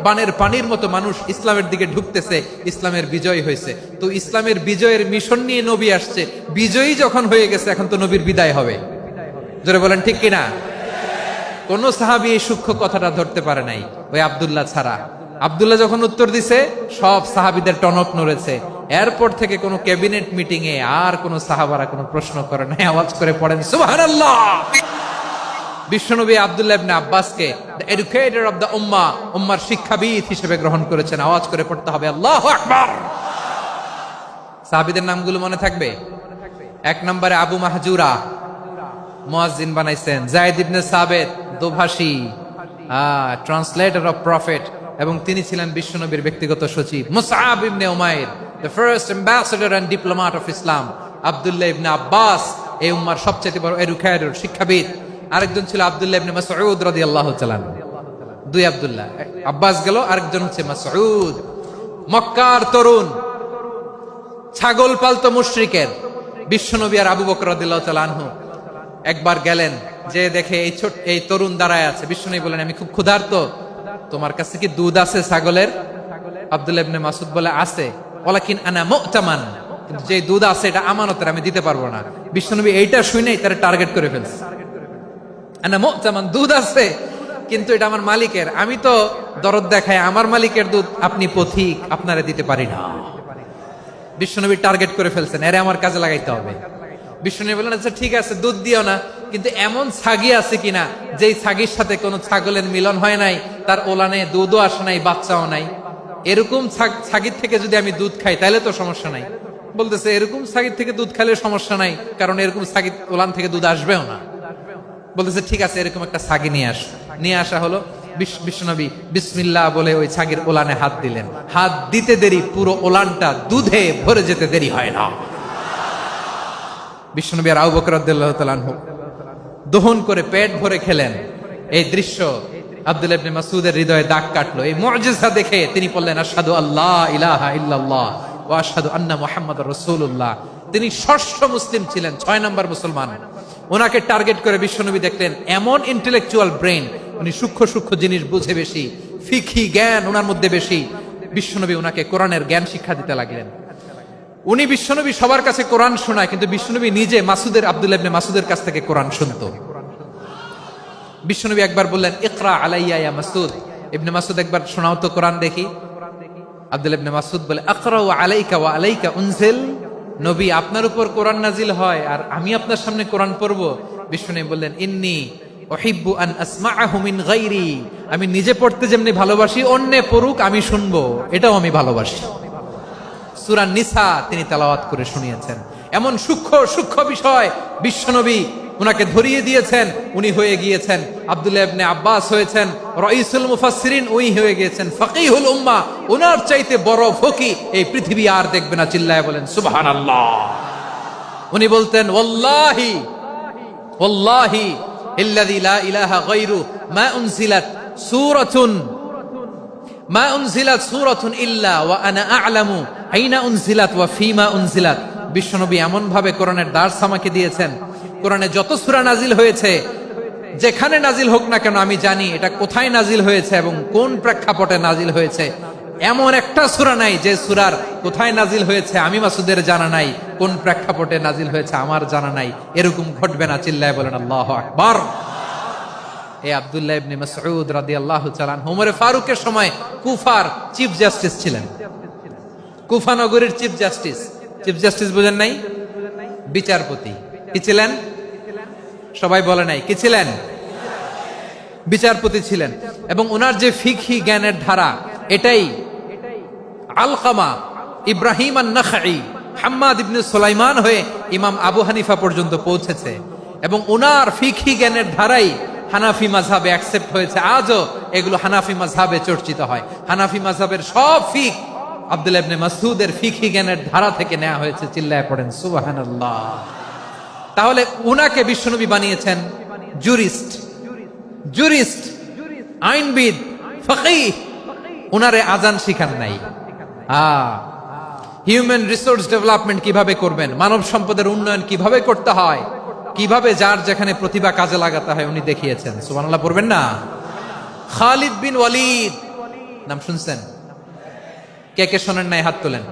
বানের পানির মতো মানুষ ইসলামের দিকে ঢুকতেছে, ইসলামের বিজয় হয়েছে। তো ইসলামের বিজয়ের মিশন নিয়ে নবী আসছে, বিজয়ী যখন হয়ে গেছে, এখন তো নবীর বিদায় হবে। জোরে বলেন ঠিক কিনা? কোন সাহাবী এই সূক্ষ্ম কথাটা ধরতে পারে নাই, ওই আব্দুল্লাহ ছাড়া। আব্দুল্লাহ যখন উত্তর দিছে, সব সাহাবীদের টনক নড়েছে। এরপর থেকে কোন ক্যাবিনেট মিটিং এ আর কোন সাহাবারা কোনো প্রশ্ন করে নাই, আওয়াজ করে পড়েন সুবহানাল্লাহ। বিশ্বনবী আব্দুল্লাহ ইবনে আব্বাসকে দ্য এডুকেটর অফ দ্য উম্মাহ, উম্মার শিক্ষাবিদ হিসেবে গ্রহণ করেছেন। আওয়াজ করে পড়তে হবে আল্লাহু আকবার। সাহাবীদের নামগুলো মনে থাকবে? 1 নম্বরে আবু মাহজুরা, মুয়াজ্জিন বানাইছেন। যায়েদ ইবনে সাবিত, দোভাষী, ট্রান্সলেটর অফ প্রফেট, এবং তিনি ছিলেন বিশ্বনবীর ব্যক্তিগত সচিব। মুসআব ইবনে উমাইর, the first ambassador and diplomat of Islam. আব্দুল্লাহ ইবনে আব্বাস, এই উম্মার সবচেয়ে বড় এডুকেটর, শিক্ষাবিদ। আরেকজন ছিল আব্দুল্লাহ ইবনে মাসউদ রাদিয়াল্লাহু তাআলা। 2 আব্দুল্লাহ, আব্বাস গেল, আরেকজন হচ্ছে মাসউদ। মক্কার তরুণ, ছাগল পালতো মুশরিকের বিশ্বনবী আর আবু বকর রাদিয়াল্লাহু তাআলা আনহু একবার গেলেন, যে দেখে এই তরুণ দাঁড়ায় আছে। বিশ্বনবী বলেন, আমি খুব ক্ষুধার্ত, তোমার কাছে কি দুধ আছে ছাগলের? আব্দুল্লাহ ইবনে মাসউদ বলে, আছে। ওয়ালাকিন আনা মুতামান, কিন্তু যে দুধ আছে এটা আমানতের, আমি দিতে পারবো না। বিশ্বনবী এইটা শুনেই তার টার্গেট করে ফেলছে। আনা মুতামান, দুধ আছে কিন্তু এটা আমার মালিকের, আমি তো দরদ দেখায় আমার মালিকের দুধ আপনি পথিক, আপনারে দিতে পারি না। বিশ্বনবী টার্গেট করে ফেলছেন, এরে আমার কাজে লাগাইতে হবে। বিশ্বনবী বললেন, আচ্ছা ঠিক আছে, দুধ দিও না, কিন্তু এমন ছাগি আছে কিনা যেই ছাগির সাথে কোনো ছাগলের মিলন হয় নাই, তার ওলানে দুধও আসে নাই, বাচ্চাও নাই, এরকম ছাগির থেকে যদি আমি দুধ খাই তাহলে তো সমস্যা নাই। বলতেছে, এরকম ছাগির থেকে দুধ খাইলে সমস্যা নাই, কারণ এরকম ছাগির ওলান থেকে দুধ আসবেও না। বলতেছে, ঠিক আছে, এরকম একটা ছাগি নিয়ে আসা হলো। বিশ্বনবী বিসমিল্লাহ বলে ওই ছাগির ওলানে হাত দিলেন। হাত দিতে দেরি, পুরো ওলানটা দুধে ভরে যেতে দেরি হয় না। বিশ্বনবী আর আবু বকর রাদিয়াল্লাহু তাআলা আনহু দহন করে পেট ভরে খেলেন। এই দৃশ্য আব্দুল্লাহ ইবনে মাসউদের হৃদয়ে দাগ কাটলো। এই মুজিজা দেখে তিনি বললেন, আশহাদু আল্লা ইলাহা ইল্লাল্লাহ ওয়া আশহাদু আন্না মুহাম্মাদুর রাসূলুল্লাহ। তিনি ষষ্ঠ মুসলিম ছিলেন, 6 নম্বর মুসলমান। ওনাকে টার্গেট করে বিশ্বনবী দেখলেন এমন ইন্টেলেকচুয়াল ব্রেন, উনি সূক্ষ্ম সূক্ষ্ম জিনিস বুঝে বেশি, ফিকহি জ্ঞান ওনার মধ্যে বেশি। বিশ্বনবী ওনাকে কোরআনের জ্ঞান শিক্ষা দিতে লাগলেন। উনি বিশ্বনবী সবার কাছে কোরআন শোনায়, কিন্তু বিশ্বনবী নিজে আব্দুল্লাহ ইবনে মাসউদের কাছ থেকে কোরআন শুনতো। বিশ্বনবী একবার বললেন, ইকরা আলাইয়া ইয়া মাসউদ। ইবনে মাসউদ, একবার শোনাও তো কোরআন দেখি। আব্দুল্লাহ ইবনে মাসউদ বলে, আকরাউ আলাইকা ওয়া আলাইকা উনজিল। নবী, আপনার উপর কোরআন নাজিল হয় আর আমি আপনার সামনে কোরআন পড়বো? বিশ্বনবী বললেন, ইন্নী উহিব্বু আন আসমাআহু মিন গায়রি। আমি নিজে পড়তে যেমনি ভালোবাসি, অন্যে পড়ুক আমি শুনবো, এটাও আমি ভালোবাসি। সূরা নিসা তিনি তেলাওয়াত করে শুনিয়েছেন। এমন সূক্ষ্ম সূক্ষ্ম বিষয় বিশ্বনবী উনাকে ধরিয়ে দিয়েছেন। উনি হয়ে গিয়েছেন আব্দুল্লাহ ইবনে আব্বাস, হয়েছেন রাইসুল মুফাসসিরিন, উনি হয়ে গিয়েছেন ফাকিহুল উম্মাহ। ওনার চাইতে বড় ফকি এই পৃথিবী আর দেখবে না। চিল্লায় বলেন সুবহানাল্লাহ। উনি বলতেন, ওয়াল্লাহি ওয়াল্লাহি ইল্লাযী লা ইলাহা গায়রু মা উনজিলাত সূরাতুন ইল্লা ওয়া আনা আ'লামু আইনা উনজিলাত ওয়া ফীমা উনজিলাত। বিশ্বনবী এমন ভাবে কোরআনের দার্স আমাকে দিয়েছেন, কোরআনে যত সূরা নাজিল হয়েছে, যেখানে নাজিল হোক না কেন আমি জানি এটা কোথায় নাজিল হয়েছে এবং কোন প্রেক্ষাপটে নাজিল হয়েছে। এমন একটা সূরা নাই যে সূরার কোথায় নাজিল হয়েছে আমি মাসুদের জানা নাই, কোন প্রেক্ষাপটে নাজিল হয়েছে আমার জানা নাই। এরকম ঘটবে না। চিল্লায় বলেন আল্লাহু আকবার। এই আব্দুল্লাহ ইবনে মাসউদ রাদিয়াল্লাহু তাআলা আনহু ওমর ফারুকের সময় কুফার চিফ জাস্টিস ছিলেন। কুফা নগরীর চিফ জাস্টিস। চিফ জাস্টিস বুঝেন নাই? বিচারপতি। কি ছিলেন? সবাই বলে নাই, কি ছিলেন? বিচারপতি ছিলেন। এবং ওনার যে ফিকহি জ্ঞানের ধারা, এটাই আলকামা, ইব্রাহিম আন-নাখাই, হাম্মাদ ইবনে সুলাইমান হয়ে ইমাম আবু হানিফা পর্যন্ত পৌঁছেছে। এবং ওনার ফিকহি জ্ঞানের ধারাই হানাফি মাযহাবে অ্যাকসেপ্ট হয়েছে। আজও এগুলো হানাফি মাযহাবে চর্চিত হয়। হানাফি মাযহাবের সব ফিক আব্দুল্লাহ ইবনে মাসউদের ফিকহি জ্ঞানের ধারা থেকে নেওয়া হয়েছে। চিল্লায় পড়েন সুবহানাল্লাহ। তাহলে উনাকে বিশ্বনবী বানিয়েছেন জুরিস্ট, আইনবিদ, ফাকিহ। উনারে আজান শিখান নাই। হিউম্যান রিসোর্স ডেভেলপমেন্ট কিভাবে করবেন, মানব সম্পদের উন্নয়ন কিভাবে করতে হয়, কিভাবে যার যেখানে প্রতিভা কাজে লাগাতে হয় উনি দেখিয়েছেন। সুবহানাল্লাহ পড়বেন না? খালিদ বিন ওয়ালিদ নাম শুনছেন? কে কে শোনেন নাই হাত তোলেন।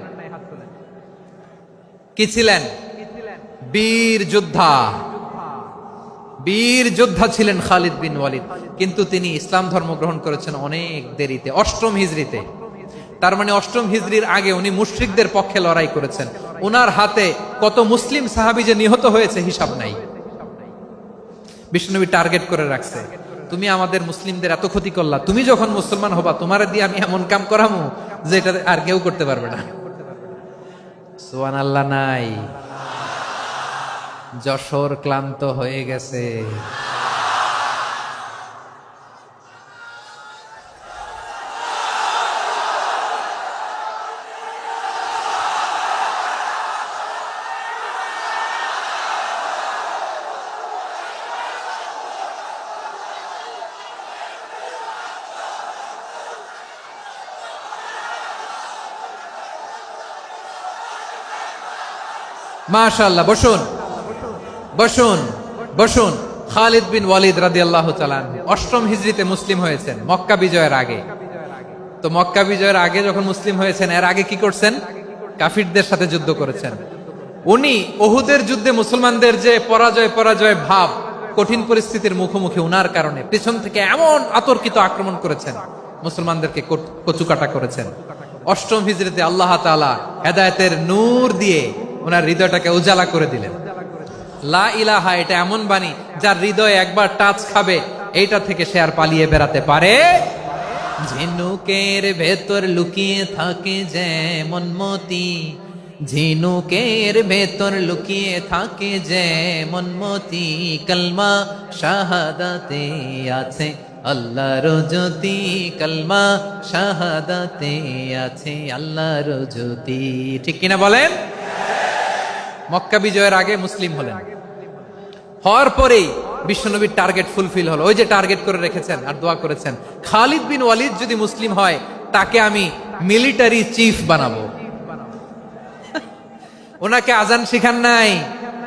কি ছিলেন? বীর যোদ্ধা। বীর যোদ্ধা ছিলেন খালিদ বিন ওয়ালিদ, কিন্তু তিনি ইসলাম ধর্ম গ্রহণ করেছেন অনেক দেরিতে, 8ম হিজরিতে। তার মানে 8ম হিজরির আগে উনি মুশরিকদের পক্ষে লড়াই করেছেন। ওনার হাতে কত মুসলিম সাহাবী যে নিহত হয়েছে হিসাব নাই। বিশ্বনবী টার্গেট করে রাখছে, তুমি আমাদের মুসলিমদের এত ক্ষতি করলা, তুমি যখন মুসলমান হবা তোমারে দিয়ে আমি এমন কাম করামু যে এটা আর কেউ করতে পারবে না। সুবহানাল্লাহ নাই? যশোর ক্লান্ত হয়ে গেছে। মাশাআল্লাহ, বসুন বসুন বসুন। খালিদ বিন ওয়ালিদ রাদিয়াল্লাহু তাআলা 8ম হিজরিতে মুসলিম হয়েছেন, মক্কা বিজয়ের আগে। তো মক্কা বিজয়ের আগে যখন মুসলিম হয়েছেন, এর আগে কি করছেন? কাফিরদের সাথে যুদ্ধ করেছেন। উনি উহুদের যুদ্ধে মুসলমানদের যে পরাজয় ভাব, কঠিন পরিস্থিতির মুখোমুখি উনার কারণে পিছন থেকে এমন আতর্কিত আক্রমণ করেছেন, মুসলমানদেরকে কচুকাটা করেছেন। 8ম হিজরিতে আল্লাহ তাআলা হেদায়েতের নূর দিয়ে ওনার হৃদয়টাকে উজালা করে দিলেন। লা ইলাহা, এটা এমন বাণী যার হৃদয়ে একবার টাচ খাবে, এইটা থেকে সে আর পালিয়ে বেড়াতে পারে। ঝিনুকের ভেতর লুকিয়ে থাকে যেমন মতি, ঝিনুকের ভেতর লুকিয়ে থাকে যেমন মতি, কলমা শাহাদাতে আছে আল্লাহর জ্যোতি, কলমা শাহাদাতে আছে আল্লাহর জ্যোতি। ঠিক কিনা বলেন? মক্কা বিজয়ের আগে মুসলিম হলেন, হওয়ার পরেই বিশ্বনবীর টার্গেট ফুলফিল হলো। ওই যে টার্গেট করে রেখেছেন আর দোয়া করেছেন, খালিদ বিন ওয়ালিদ যদি মুসলিম হয় তাকে আমি মিলিটারি চিফ বানাবো। ওনাকে আজান শিখান নাই,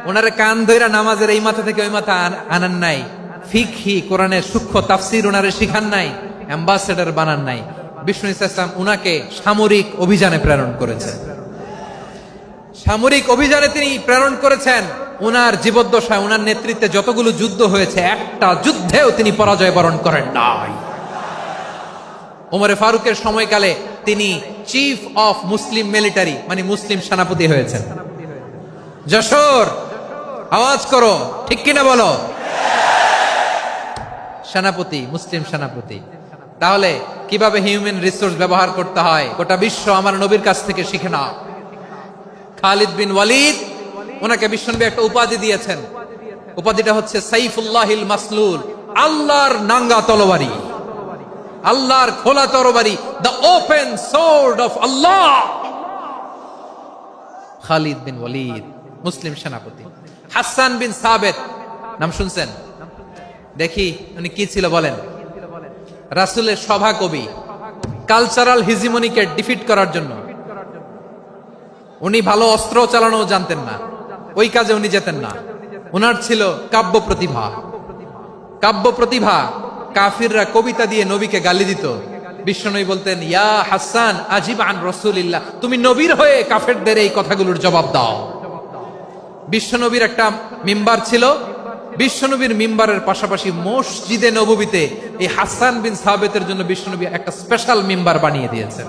ওনারে কান ধইরা নামাজের এই মাথা থেকে ওই মাথা আনান নাই, ফিকহি কোরআনের সূক্ষ্ম তাফসীর ওনারে শিখান নাই, অ্যাম্বাসেডর বানান নাই। বিষ্ণু ইসলাম উনাকে সামরিক অভিযানে প্রেরণ করেছেন। সামরিক অভিযানে তিনি প্রেরণ করেছেন। উনার জীবদ্দশায় উনার নেতৃত্বে যতগুলো যুদ্ধ হয়েছে, একটা যুদ্ধেও তিনি পরাজয় বরণ করেন নাই। ওমরে ফারুকের সময়কালে তিনি চিফ অফ মুসলিম মিলিটারি, মানে মুসলিম সেনাপতি হয়েছেন। যশোর আওয়াজ করো, ঠিক কিনা বলো? সেনাপতি, মুসলিম সেনাপতি। তাহলে কিভাবে হিউম্যান রিসোর্স ব্যবহার করতে হয় গোটা বিশ্ব আমার নবীর কাছ থেকে শিখে নাও। খালিদ বিন ওয়ালিদ, ওনাকে বিশ্বনবী একটা উপাধি দিয়েছেন। উপাধিটা হচ্ছে সাইফুল্লাহিল মাসলুল, আল্লাহর নাঙ্গা তরবারি, আল্লাহর খোলা তরবারি, দ্য ওপেন সোর্ড অফ আল্লাহ। খালিদ বিন ওয়ালিদ মুসলিম সেনাপতি। হাসান বিন সাবেত নাম শুনছেন? দেখি উনি কি ছিল বলেন। রাসূলের সভা কবি, কালচারাল হিজিমনিকে ডিফিট করার জন্য। উনি ভালো অস্ত্র চালানো জানতেন না, ওই কাজে উনি যেতেন না। উনার ছিল কাব্য প্রতিভা। কাব্য প্রতিভা, কাফিররা কবিতা দিয়ে নবীকে গালি দিত। বিশ্বনবী বলতেন, ইয়া হাসান আজিব আন রাসূলিল্লাহ, তুমি নবীর হয়ে কাফেরদের এই কথাগুলোর জবাব দাও। বিশ্বনবীর একটা মিম্বার ছিল। বিশ্বনবীর মিম্বারের পাশাপাশি মসজিদে নববীতে এই হাসান বিন সাবেতের জন্য বিশ্বনবী একটা স্পেশাল মিম্বার বানিয়ে দিয়েছেন।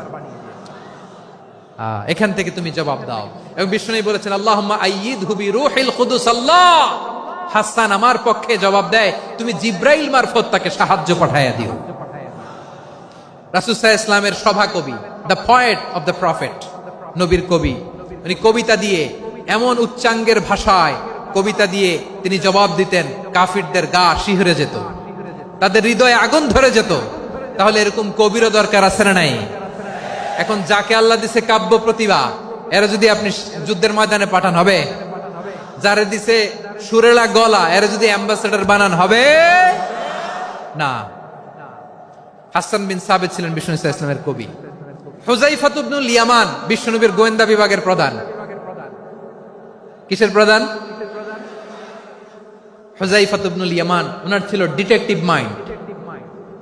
এখান থেকে তুমি জবাব দাও। এবং বিশ্বনবী বলেছেন, আল্লাহুম্মা আইয়িদহু বিরূহিল কুদুস, আল্লাহ হাসান আমার পক্ষে জবাব দেয়, তুমি জিব্রাইল মারফত তাকে সাহায্য পাঠাইয়া দিও। রাসূল সাল্লাল্লাহু আলাইহি ওয়াসাল্লামের সভা কবি, the poet of the prophet, নবীর কবি। উনি কবিতা দিয়ে, এমন উচ্চাঙ্গের ভাষায় কবিতা দিয়ে তিনি জবাব দিতেন, কাফিরদের গা শিহরে যেত, তাদের হৃদয়ে আগুন ধরে যেত। তাহলে এরকম কবিরও দরকার আছে না নাই? এখন যাকে আল্লাহ দিছে কাব্য প্রতিভা, এরা যদি আপনি যুদ্ধের ময়দানে পাঠান হবে? যারে দিছে সুরেলা গলা, এরা যদি অ্যাম্বাসেডর বানান হবে না। হাসান বিন সাবেত ছিলেন বিষ্ণু ইসলামের কবি। হুযাইফা ইবনুল ইয়ামান বিশ্বনবীর গোয়েন্দা বিভাগের প্রধান। কিসের প্রধান? হুযাইফা ইবনুল ইয়ামান। ওনার ছিল ডিটেকটিভ মাইন্ড,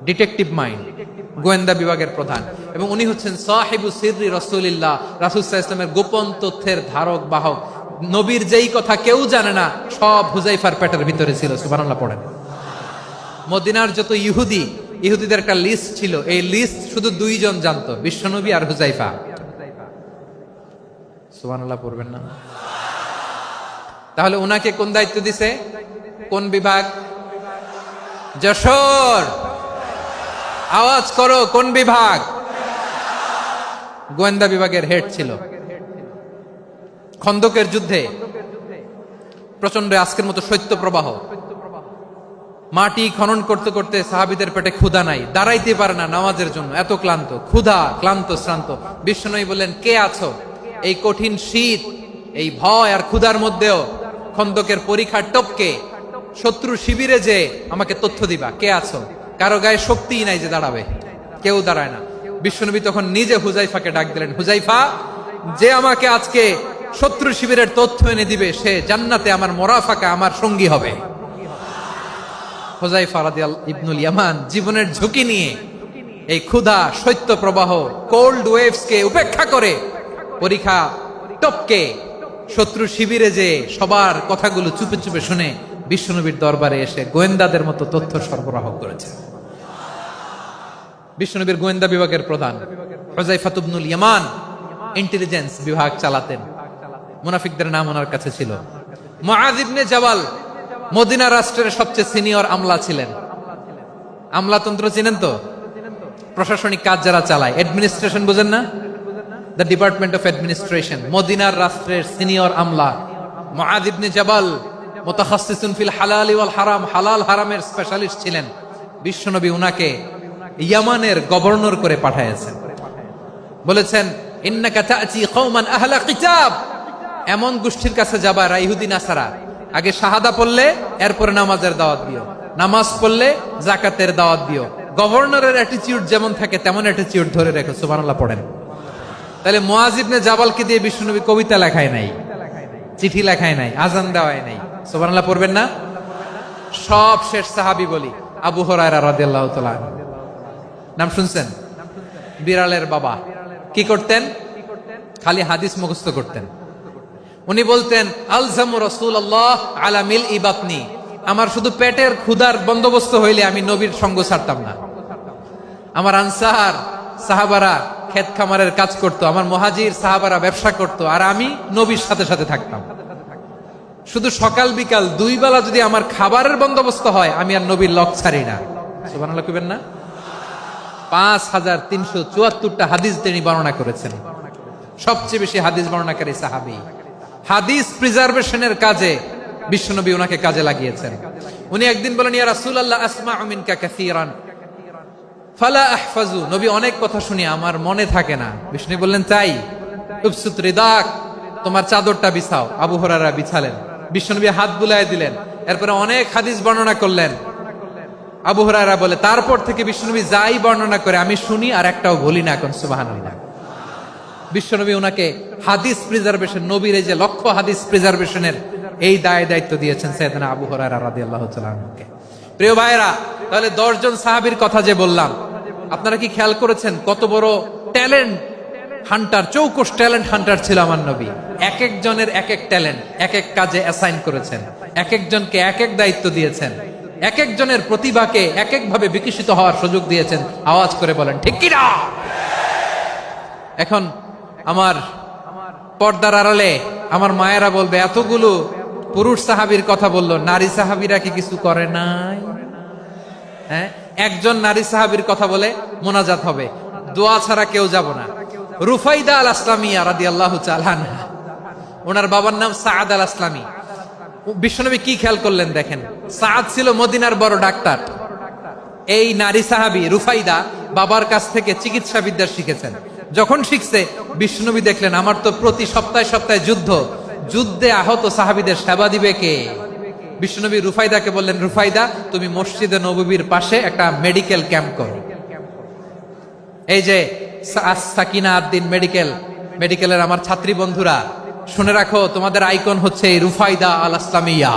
ডিটেকটিভ মাইন্ড, গোয়েন্দা বিভাগের প্রধান। এবং উনি হচ্ছেন সাহিবু সিররি রাসূলিল্লাহ, রাসূল সাল্লাল্লাহু আলাইহি ওয়াসাল্লামের গোপন তথ্যের ধারক বাহক। নবীর যেই কথা কেউ জানে না সব হুজাইফার পেটের ভিতরে ছিল। সুবহানাল্লাহ পড়েন। মদিনার যত ইহুদিদের একটা লিস্ট ছিল, এই লিস্ট শুধু দুইজন জানতো, বিশ্বনবী আর হুজাইফা। সুবহানাল্লাহ পড়বেন না? তাহলে উনাকে কোন দায়িত্ব দিছে? কোন বিভাগ? যশোর, আওয়াজ করো, কোন বিভাগ? গোয়েন্দা বিভাগের হেড ছিল। খন্দকের যুদ্ধে প্রচন্ড আজকের মতো শৈত্য প্রবাহ, মাটি খনন করতে করতে সাহাবীদের পেটে ক্ষুধা নাই, দাঁড়াইতে পারে না নামাজের জন্য, এত ক্লান্ত, ক্ষুধা, ক্লান্ত, শ্রান্ত। বিশ্বনবী বললেন, কে আছো এই কঠিন শীত, এই ভয় আর ক্ষুধার মধ্যেও খন্দকের পরীক্ষার টপকে শত্রু শিবিরে যে আমাকে তথ্য দিবা, কে আছো? কারো গায়ে শক্তিই নাই যে দাঁড়াবে, কেউ দাঁড়ায় না। বিশ্বনবী তখন নিজে হুজাইফাকে ডাক দিলেন, হুজাইফা, যে আমাকে আজকে শত্রু শিবিরের তথ্য এনে দিবে সে জান্নাতে আমার মোরাফাকা, আমার সঙ্গী হবে। হুজাইফা রাদিয়াল্লাহু ইবনুল ইয়ামান জীবনের ঝুঁকি নিয়ে এই ক্ষুধা, শৈত্য প্রবাহ, কোল্ড ওয়েভস কে উপেক্ষা করে পরীক্ষা টপকে শত্রু শিবিরে যে সবার কথাগুলো চুপে চুপে শুনে বিশ্বনবীর দরবারে এসে গোয়েন্দাদের মতো তথ্য সরবরাহ করেছে। বিশ্বনবীর গোয়েন্দা বিভাগের প্রধান হুজাইফা ইবনুল ইয়ামান ইন্টেলিজেন্স বিভাগ চালাতেন। মুনাফিকদের নাম ওনার কাছে ছিল। মুআয ইবনে জাবাল মদিনা রাষ্ট্রের সবচেয়ে সিনিয়র আমলা ছিলেন। আমলাতন্ত্র চিনেন তো? প্রশাসনিক কাজ যারা চালায়, অ্যাডমিনিস্ট্রেশন বুঝেন না? The department of administration. মদিনার রাষ্ট্রের সিনিয়র আমলা মুআয ইবনে জাবাল মুতাখাসসিসুন ফিল হালাল ওয়াল হারাম, হালাল হারামের স্পেশালিস্ট ছিলেন। বিশ্বনবী উনাকে ইয়ামানের গভর্নর করে পাঠাইছেন। বলেছেন, ইন্নাকা তা'তি কওমান আহলা কিতাব, এমন গোষ্ঠীর কাছে যাবা যারা ইহুদি নাসারা, আগে শাহাদা পড়লে এরপরে নামাজের দাওয়াত দিও, নামাজ পড়লে যাকাতের দাওয়াত দিও। গভর্নরের অ্যাটিটিউড যেমন থাকে তেমন অ্যাটিটিউড ধরে রেখো। সুবহানাল্লাহ পড়েন। তাহলে মুআয ইবনে জাবালকে দিয়ে বিশ্বনবী কবিতা লেখায় নাই, চিঠি লেখায় নাই, আজান দেওয়ায় নাই। সুবহানাল্লাহ পড়বেন না? সব শেষ সাহাবী বলি আবু হুরায়রা রাদিয়াল্লাহু তাআলা, নাম শুনছেন? বিড়ালের বাবা। কি করতেন? খালি হাদিস মুখস্থ করতেন। উনি বলতেন, আলজামু রাসূলুল্লাহ আলা মিলই বাতনি, আমার শুধু পেটের ক্ষুধার বন্দোবস্ত হইলে আমি নবীর সঙ্গ ছাড়তাম না। আমার আনসার সাহাবারা ক্ষেত খামারের কাজ করত, আমার মুহাজির সাহাবারা ব্যবসা করত, আর আমি নবীর সাথে সাথে থাকতাম। শুধু সকাল বিকাল দুই বেলা যদি আমার খাবারের বন্দোবস্ত হয় আমি আর নবীর লক ছাড়ি না। সুবহানাল্লাহ কইবেন না? 5374টা হাদিস তিনি বর্ণনা করেছেন। সবচেয়ে বেশি হাদিস বর্ণনাকারী সাহাবী। হাদিস প্রিজার্ভেশনের কাজে বিশ্বনবী ওনাকে কাজে লাগিয়েছেন। উনি একদিন বলেন, ইয়া রাসূলুল্লাহ আসমাউ মিনকা কাসীরান ফালা আহফাজু, নবী অনেক কথা শুনি আমার মনে থাকে না। বিষ্ণু বললেন, তাই? উবসুত রিদাক, তোমার চাদরটা বিছাও। আবু হুরায়রা বিছালেন, বিশ্বনবী হাত বুলায় দিলেন, এরপরে অনেক হাদিস বর্ণনা করলেন। আবু হুরায়রা বলে, তারপর থেকে বিশ্বনবী যাই বর্ণনা করে আমি শুনি আর একটাও ভুলি না। এখন সুবহানাল্লাহ। বিশ্বনবী ওনাকে হাদিস প্রিজার্ভেশন, নবীর এই যে লক্ষ্য হাদিস প্রিজার্ভেশনের এই দায়িত্ব দিয়েছেন সাইয়েদনা আবু হুরায়রা রাদিয়াল্লাহু তাআলা আনহুকে। প্রিয় ভাইরা, তাহলে 10 জন সাহাবীর কথা যে বললাম, আপনারা কি খেয়াল করেছেন কত বড় ট্যালেন্ট হান্টার, চৌকস ট্যালেন্ট হান্টার ছিল আমার নবী। এক একজনের এক এক ট্যালেন্ট, এক এক কাজে অ্যাসাইন করেছেন, এক একজনকে এক এক দায়িত্ব দিয়েছেন, এক একজনের প্রতিভাকে এক এক ভাবে বিকশিত হওয়ার সুযোগ দিয়েছেন। আওয়াজ করে বলেন ঠিক কি না? এখন আমার পর্দার আড়ালে আমার মায়েরা বলবে, এতগুলো পুরুষ সাহাবীর কথা বললো, নারী সাহাবীরা কি কিছু করে নাই? হ্যাঁ, একজন নারী সাহাবীর কথা বলে মোনাজাত হবে, দোয়া ছাড়া কেউ যাব না। রুফাইদা আল আসলামিয়া রাদিয়াল্লাহু তাআলা আনহা, ওনার বাবার নাম সাআদ আল আসলামি। বিশ্বনবী কি খেয়াল করলেন দেখেন, সাআদ ছিল মদিনার বড় ডাক্তার। এই নারী সাহাবী রুফাইদা বাবার কাছ থেকে চিকিৎসা বিদ্যা শিখেছেন। যখন শিখছে, বিশ্বনবী দেখলেন আমার তো প্রতি সপ্তাহে সপ্তাহে যুদ্ধে আহত সাহাবীদের সেবা দিবে কে? বিশ্বনবী রুফাইদাকে বললেন, রুফাইদা তুমি মসজিদে নববীর পাশে একটা মেডিকেল ক্যাম্প করো। এই যে সাকিনা আদ্দিন মেডিকেলের আমার ছাত্রী বন্ধুরা শুনে রাখো, তোমাদের আইকন হচ্ছে এই রুফাইদা আল আসলামিয়া।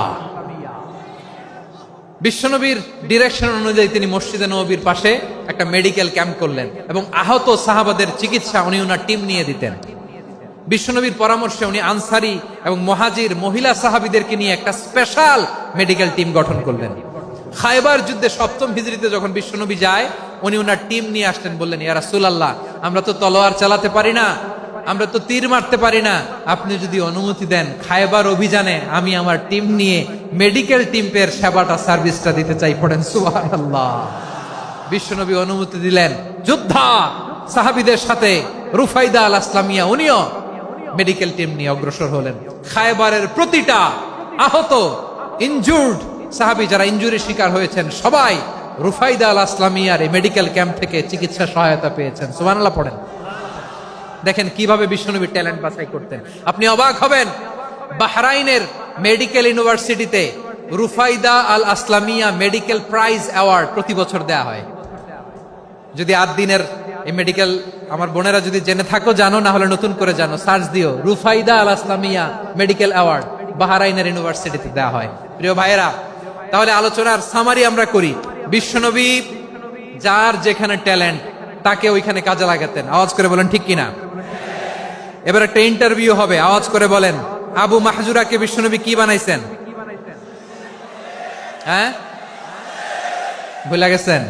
বিশ্বনবীর ডিরেকশন অনুযায়ী তিনি মসজিদে নববীর পাশে একটা মেডিকেল ক্যাম্প করলেন এবং আহত সাহাবাদের চিকিৎসা উনি ওনার টিম নিয়ে দিতেন। বিশ্বনবীর পরামর্শে উনি আনসারি এবং মুহাজির মহিলা সাহাবীদেরকে নিয়ে একটা স্পেশাল মেডিকেল টিম গঠন করলেন। খায়বার যুদ্ধে 7ম হিজরিতে যখন বিশ্বনবী যায়, উনি ওনার টিম নিয়ে আসলেন, বললেন, ইয়া রাসূলুল্লাহ, আমরা তো তলোয়ার চালাতে পারি না, আমরা তো তীর মারতে পারি না, আপনি যদি অনুমতি দেন খায়বার অভিযানে আমি আমার টিম নিয়ে মেডিকেল টিমের সেবাটা সার্ভিসটা দিতে চাই। পড়েন সুবহানাল্লাহ। বিশ্বনবী অনুমতি দিলেন, যোদ্ধা সাহাবীদের সাথে রুফাইদা আল আসলামিয়া উনিও মেডিকেল টিম নিয়ে অগ্রসর হলেন। খায়বারের প্রতিটা আহত ইনজুর্ড সাহাবী যারা ইনজুরি শিকার হয়েছেন সবাই রুফাইদা আল আসলামিয়ার এই মেডিকেল ক্যাম্প থেকে চিকিৎসা সহায়তা পেয়েছেন। সুবহানাল্লাহ পড়েন। দেখেন কিভাবে বিশ্বনবী ট্যালেন্ট বাছাই করতেন, আপনি অবাক হবেন। বাহরাইনের মেডিকেল ইউনিভার্সিটিতে রুফাইদা আল আসলামিয়া মেডিকেল প্রাইজ অ্যাওয়ার্ড প্রতি বছর দেয়া হয়। যদি 8 দিনের এই মেডিকেল আমার বোনেরা যদি জেনে থাকো জানো, না হলে নতুন করে জানো, সার্চ দিও, রুফাইদা আল আসলামিয়া মেডিকেল অ্যাওয়ার্ড বাহরাইনের ইউনিভার্সিটিতে দেয়া হয়। প্রিয় ভাইয়েরা, তাহলে আলোচনার সামারি আমরা করি। বিশ্বনবী যার যেখানে ট্যালেন্ট তাকে ওইখানে কাজে লাগাতেন। আওয়াজ করে বলেন ঠিক কিনা? এবার একটা ইন্টারভিউ হবে, আওয়াজ করে বলেন, আবু মাহজুরাকে বিশ্বনবী কি বানাইছেন? হ্যাঁ, ভুলে গেছেন?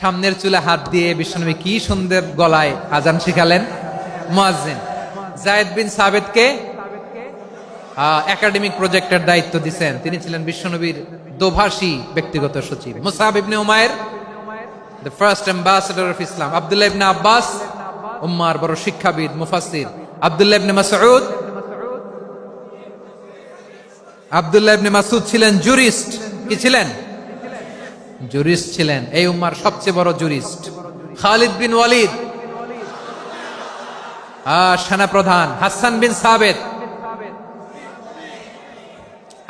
সামনের চুলে হাত দিয়ে বিশ্বনবী কি সুন্দর গলায় আজান শিখালেন। মুয়াজ্জিন যায়েদ বিন সাবিতকে একাডেমিক প্রজেক্টের দায়িত্ব দিয়েছেন, তিনি ছিলেন বিশ্বনবীর দোভাষী ব্যক্তিগত সচিব। মুসআব ইবনে Umair the first ambassador of Islam, Abdullah ইবনে আব্বাস উম্মার বড় শিক্ষাবিদ মুফাসসির, আব্দুল্লাহ ইবনে মাসউদ, আব্দুল্লাহ ইবনে মাসউদ ছিলেন জুরিস্ট। কি ছিলেন? জুরিস্ট ছিলেন, এই উম্মার সবচেয়ে বড় জুরিস্ট। খালিদ বিন ওয়ালিদ সেনা প্রধান। হাসান বিন সাবিত,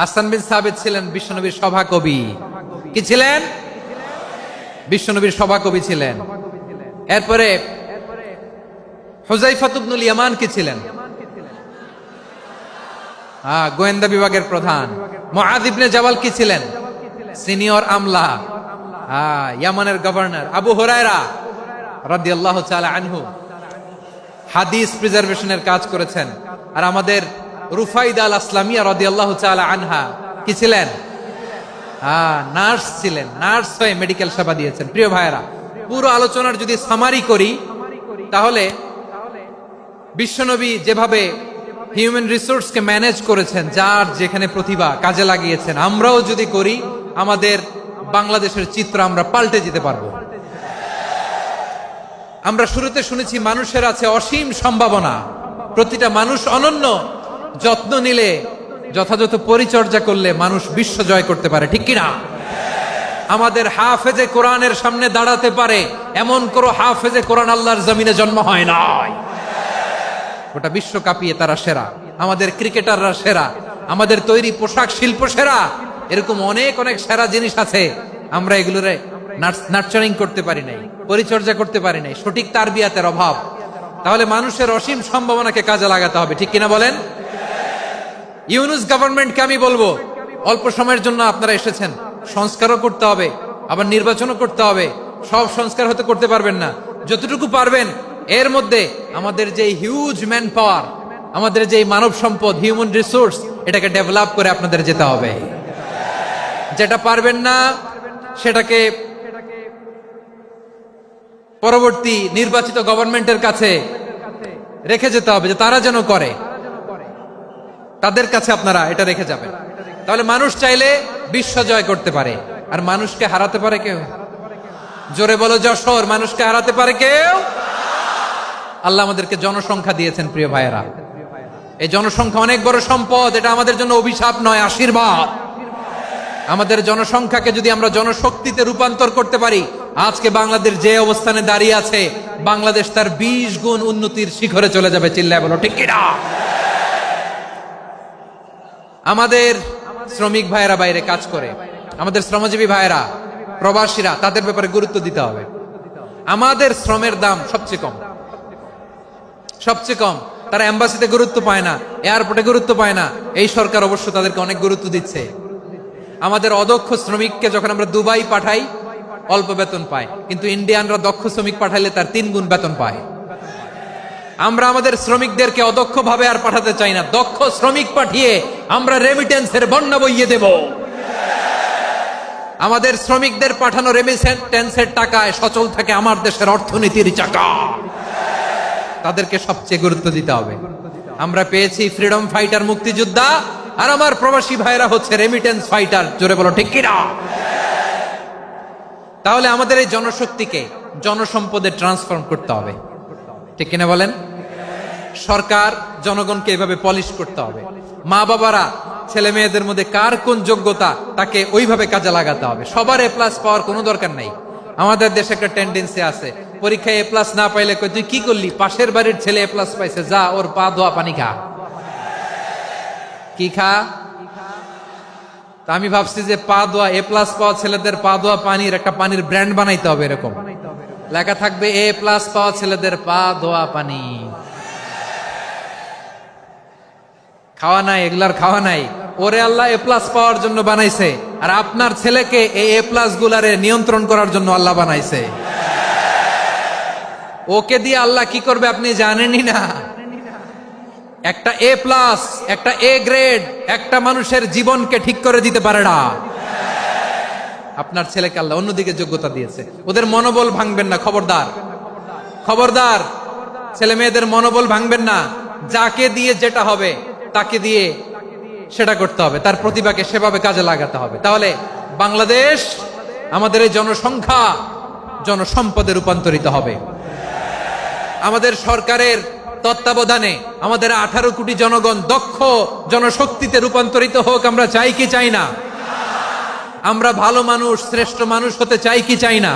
হাসান বিন সাবিত ছিলেন বিশ্বনবীর সভাকবি। কি ছিলেন? বিশ্বনবীর সভাকবি ছিলেন। এরপরে হুযায়ফা ইবনুল ইয়ামান কি ছিলেন? গোয়েন্দা বিভাগের প্রধান। মুআয ইবনে জাবাল কি ছিলেন? সিনিয়র আমলা, ইয়ামানের গভর্নর। আবু হুরায়রা রাদিয়াল্লাহু তাআলা আনহু হাদিস প্রিজার্ভেশনের কাজ করেছেন। আর আমাদের রুফাইদা আল আসলামিয়া রাদিয়াল্লাহু তাআলা আনহা কি ছিলেন? নার্স ছিলেন, নার্স হয়ে মেডিকেল সেবা দিয়েছেন। প্রিয় ভাইয়েরা, পুরো আলোচনার যদি সামারি করি তাহলে বিশ্বনবী যেভাবে হিউম্যান রিসোর্সকে ম্যানেজ করেছেন, যার যেখানে প্রতিভা কাজে লাগিয়েছেন, আমরাও যদি করি আমাদের বাংলাদেশের চিত্র আমরা পাল্টে যেতে পারবো। আমরা শুরুতে শুনেছি মানুষের আছে অসীম সম্ভাবনা, প্রতিটা মানুষ অনন্য, যত্ন নিলে, যথাযথ পরিচর্যা করলে মানুষ বিশ্ব জয় করতে পারে। ঠিক কিনা? আমাদের হাফেজে কোরআনের সামনে দাঁড়াতে পারে এমন কোন হাফেজে কোরআন আল্লাহর জমিনে জন্ম হয় নাই। গোটা বিশ্ব কাঁপিয়ে তারা সেরা, আমাদের ক্রিকেটাররা সেরা, আমাদের তৈরি পোশাক শিল্প সেরা। এরকম অনেক অনেক সেরা জিনিস আছে, আমরা এগুলোরে নার্চারিং করতে পারি নাই, পরিচর্যা করতে পারি নাই, সঠিক তারবিয়াতের অভাব। তাহলে মানুষের অসীম সম্ভাবনাকে কাজে লাগাতে হবে। ঠিক কিনা বলেন? ইউনুস গভর্নমেন্টকে আমি বলবো, অল্প সময়ের জন্য আপনারা এসেছেন, সংস্কারও করতে হবে, আবার নির্বাচনও করতে হবে। সব সংস্কার হতে করতে পারবেন না, যতটুকু পারবেন এর মধ্যে আমাদের যে হিউজ ম্যান পাওয়ার, আমাদের যে মানব সম্পদ, হিউম্যান রিসোর্স, এটাকে ডেভেলপ করে আপনাদের যেতে হবে। যেটা পারবেন না সেটাকে পরবর্তী নির্বাচিত গভর্নমেন্টের কাছে রেখে যেতে হবে, যে তারা যেন করে, তাদের কাছে আপনারা এটা রেখে যাবেন। তাহলে মানুষ চাইলে বিশ্ব জয় করতে পারে। আর মানুষকে হারাতে পারে কেউ? জোরে বলো যশোর, মানুষকে হারাতে পারে কেউ? আল্লাহ আমাদেরকে জনসংখ্যা দিয়েছেন। প্রিয় ভাইয়েরা, এই জনসংখ্যা অনেক বড় সম্পদ, এটা আমাদের জন্য অভিশাপ নয়, আশীর্বাদ। আমাদের জনসংখ্যাকে যদি আমরা জনশক্তিতে রূপান্তর করতে পারি, আজকে বাংলাদেশ যে অবস্থানে দাঁড়িয়ে আছে, বাংলাদেশ তার 20 গুণ উন্নতির শিখরে চলে যাবে। চিল্লায় বলো ঠিক কিনা? আমাদের শ্রমিক ভাইয়েরা বাইরে কাজ করে, আমাদের শ্রমজীবী ভাইয়েরা, প্রবাসীরা, তাদের ব্যাপারে গুরুত্ব দিতে হবে। আমাদের শ্রমের দাম সবচেয়ে কম, সবচেয়ে কম। তারা এম্বাসিতে গুরুত্ব পায় না, এয়ারপোর্টে গুরুত্ব পায় না। এই সরকার অবশ্য তাদেরকে অনেক গুরুত্ব দিচ্ছে। আমাদের অদক্ষ শ্রমিককে যখন আমরা দুবাই পাঠাই অল্প বেতন পায়, কিন্তু ইন্ডিয়ানরা দক্ষ শ্রমিক পাঠাইলে তার 3 গুণ বেতন পায়। আমরা আমাদের শ্রমিকদেরকে অদক্ষভাবে আর পাঠাতে চাই না, দক্ষ শ্রমিক পাঠিয়ে আমরা রেমিটেন্সের বন্যা বইয়ে দেব। আমাদের শ্রমিকদের পাঠানো রেমিটেন্সের টাকায় সচল থাকে আমার দেশের অর্থনীতির চাকা। তাদেরকে সবচেয়ে গুরুত্ব দিতে হবে। আমরা পেয়েছি ফ্রিডম ফাইটার, মুক্তিযোদ্ধা, আর আমার প্রবাসী ভাইরা হচ্ছে রেমিটেন্স ফাইটার। জোরে বলো ঠিক কিনা? তাহলে আমাদের এই জনশক্তিকে জনসম্পদে ট্রান্সফর্ম করতে হবে, ঠিক কিনা বলেন? সরকার জনগণকে এভাবে পলিশ করতে হবে। মা বাবারা ছেলে মেয়েদের মধ্যে কার কোন যোগ্যতা তাকে ওইভাবে কাজে লাগাতে হবে। সবার এ প্লাস পাওয়ার কোনো দরকার নাই। আমাদের দেশে একটা টেন্ডেন্সি আছে, পরীক্ষায় এ প্লাস না পাইলে কই তুই কি করলি, পাশের বাড়ির ছেলে এ প্লাস পাইছে, যা ওর পা ধোয়া পানি খা। কি খা? তা আমি ভাবছি যে পা ধোয়া এ প্লাস পাওয়া ছেলেদের পা ধোয়া পানির একটা পানির ব্র্যান্ড বানাইতে হবে, এরকম লেখা থাকবে এ প্লাস পাওয়া ছেলেদের পা ধোয়া পানি। খাওয়া নাই, এগুলার খাওয়া নাই। ওরে আল্লাহ এ প্লাস পাওয়ার জন্য বানাইছে, আর আপনার ছেলেকে এই এ প্লাস গুলারে নিয়ন্ত্রণ করার জন্য আল্লাহ বানাইছে। ওকে দিয়ে আল্লাহ কি করবে আপনি জানেনই না। একটা এ প্লাস, একটা এ গ্রেড একটা মানুষের জীবনকে ঠিক করে দিতে পারে না। আপনার ছেলেকে আল্লাহ অন্যদিকে যোগ্যতা দিয়েছে। ওদের মনোবল ভাঙবেন না, খবরদার খবরদার। ছেলে মেয়েদের মনোবল ভাঙবেন না। যাকে দিয়ে যেটা হবে তাকে দিয়ে সেটা করতে হবে, তার প্রতিভাকে সেভাবে কাজে লাগাতে হবে। তাহলে বাংলাদেশ, আমাদের এই জনসংখ্যা জনসম্পদে রূপান্তরিত হবে। আমাদের সরকারের তত্ত্বাবধানে আমাদের 18 কোটি জনগণ দক্ষ জনশক্তিতে রূপান্তরিত হোক। আমরা চাই কি চাই না? আমরা ভালো মানুষ, শ্রেষ্ঠ মানুষ হতে চাই কি চাই না?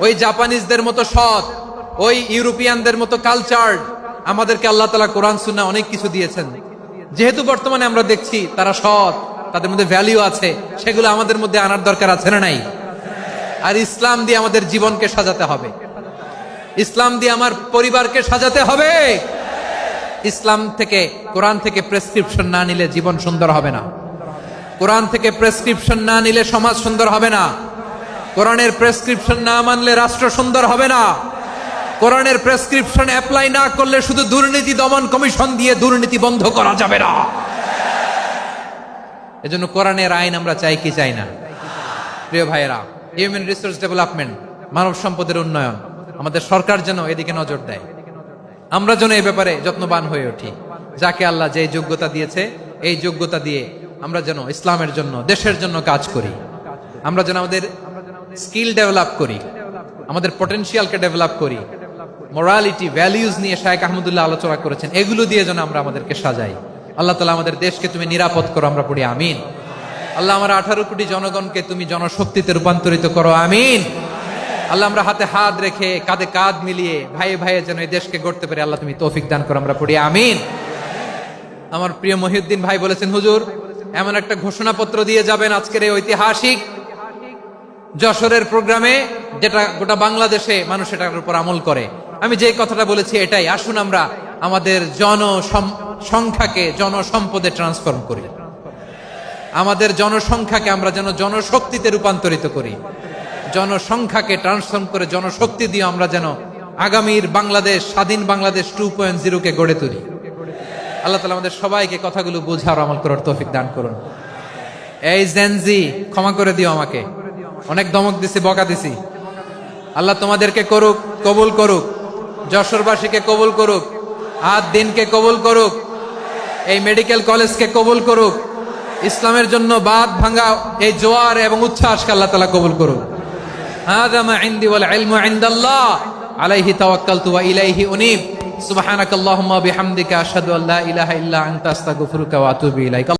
ওই জাপানিজদের মতো সৎ, ওই ইউরোপিয়ানদের মতো কালচার্ড। আমাদেরকে আল্লাহ তাআলা কোরআন সুন্নাহ অনেক কিছু দিয়েছেন। যেহেতু বর্তমানে আমরা দেখছি তারা সৎ, তাদের মধ্যে ভ্যালু আছে, সেগুলো আমাদের মধ্যে আনার দরকার আছে না নাই? আর ইসলাম দিয়ে আমাদের জীবনকে সাজাতে হবে, ইসলাম দিয়ে আমার পরিবারকে সাজাতে হবে। ইসলাম থেকে, কোরআন থেকে প্রেসক্রিপশন না নিলে জীবন সুন্দর হবে না। কোরআন থেকে প্রেসক্রিপশন না নিলে সমাজ সুন্দর হবে না। কোরআনের প্রেসক্রিপশন না মানলে রাষ্ট্র সুন্দর হবে না। কোরআনের প্রেসক্রিপশন অ্যাপ্লাই না করলে শুধু দুর্নীতি দমন কমিশন দিয়ে দুর্নীতি বন্ধ করা যাবে না। এজন্য কোরআনের আইন আমরা চাই কি চাই না? প্রিয় ভাইয়েরা, হিউম্যান রিসোর্স ডেভেলপমেন্ট, মানব সম্পদের উন্নয়ন, আমাদের সরকার যেন এদিকে নজর দেয়। আমরা যেন এই ব্যাপারে যত্নবান হয়ে উঠি। যাকে আল্লাহ যে যোগ্যতা দিয়েছে, এই যোগ্যতা দিয়ে আমরা যেন ইসলামের জন্য, দেশের জন্য কাজ করি। আমরা যেন আমাদের স্কিল ডেভেলপ করি, আমাদের পটেনশিয়ালকে ডেভেলপ করি। মোরালিটি, ভ্যালিউজ নিয়ে শায়েখ আহমদুল্লাহ আলোচনা করেছেন, এগুলো দিয়ে যেন আমরা আমাদেরকে সাজাই। আল্লাহ তাআলা আমাদের দেশকে তুমি নিরাপদ করো, আমরা পড়ি আমিন। আল্লাহ আমার 18 কোটি জনগণকে তুমি জনশক্তিতে রূপান্তরিত করো, আমিন। আল্লাহ আমরা হাতে হাত রেখে, কাঁধে কাঁধ মিলিয়ে, ভাইয়ে ভাইয়ে যেন এই দেশকে গড়তে পারি, আল্লাহ তুমি তৌফিক দান করো, আমরা পড়ি আমিন। আমার প্রিয় মহিউদ্দিন ভাই বলেছেন, হুজুর এমন একটা ঘোষণাপত্র দিয়ে যাবেন আজকের এই ঐতিহাসিক যশোরের প্রোগ্রামে, যেটা গোটা বাংলাদেশে মানুষ এটার উপর আমল করে। আমি যে কথাটা বলেছি এটাই, আসুন আমরা আমাদের জনসংখ্যাকে জনসম্পদে ট্রান্সফর্ম করি। আমাদের জনসংখ্যাকে আমরা যেন জনশক্তিতে রূপান্তরিত করি। জনসংখ্যাকে ট্রান্সফর্ম করে জনশক্তি দিয়ে আমরা যেন আগামীর বাংলাদেশ, স্বাধীন বাংলাদেশ 2.0 কে গড়ে তুলি। আল্লাহ তাআলা আমাদের সবাইকে কথাগুলো বোঝার, আমল করার তৌফিক দান করুন। এই জেনজি, ক্ষমা করে দিও আমাকে, অনেক ধমক দিছি, বকা দিছি। আল্লাহ তোমাদেরকে করুক, কবুল করুক, যশোরবাসীকে কবুল করুক, আদ দিনকে কবুল করুক, এই মেডিকেল কলেজকে কবুল করুক, ইসলামের জন্য বাদ ভাঙা এই জোয়ার এবং উচ্ছ্বাসকে আল্লাহ তাআলা কবুল করুক। হাযা মা ইনদি ওয়াল ইলমু ইনদাল্লাহ আলাইহি তাওয়াক্কালতু ওয়া ইলাইহি উনীব। সুবহানাকাল্লাহুম্মা ওয়া বিহামদিকা আশহাদু আল্লা ইলাহা ইল্লা আনতা আস্তাগফিরুকা ওয়া আতুবু ইলাইক।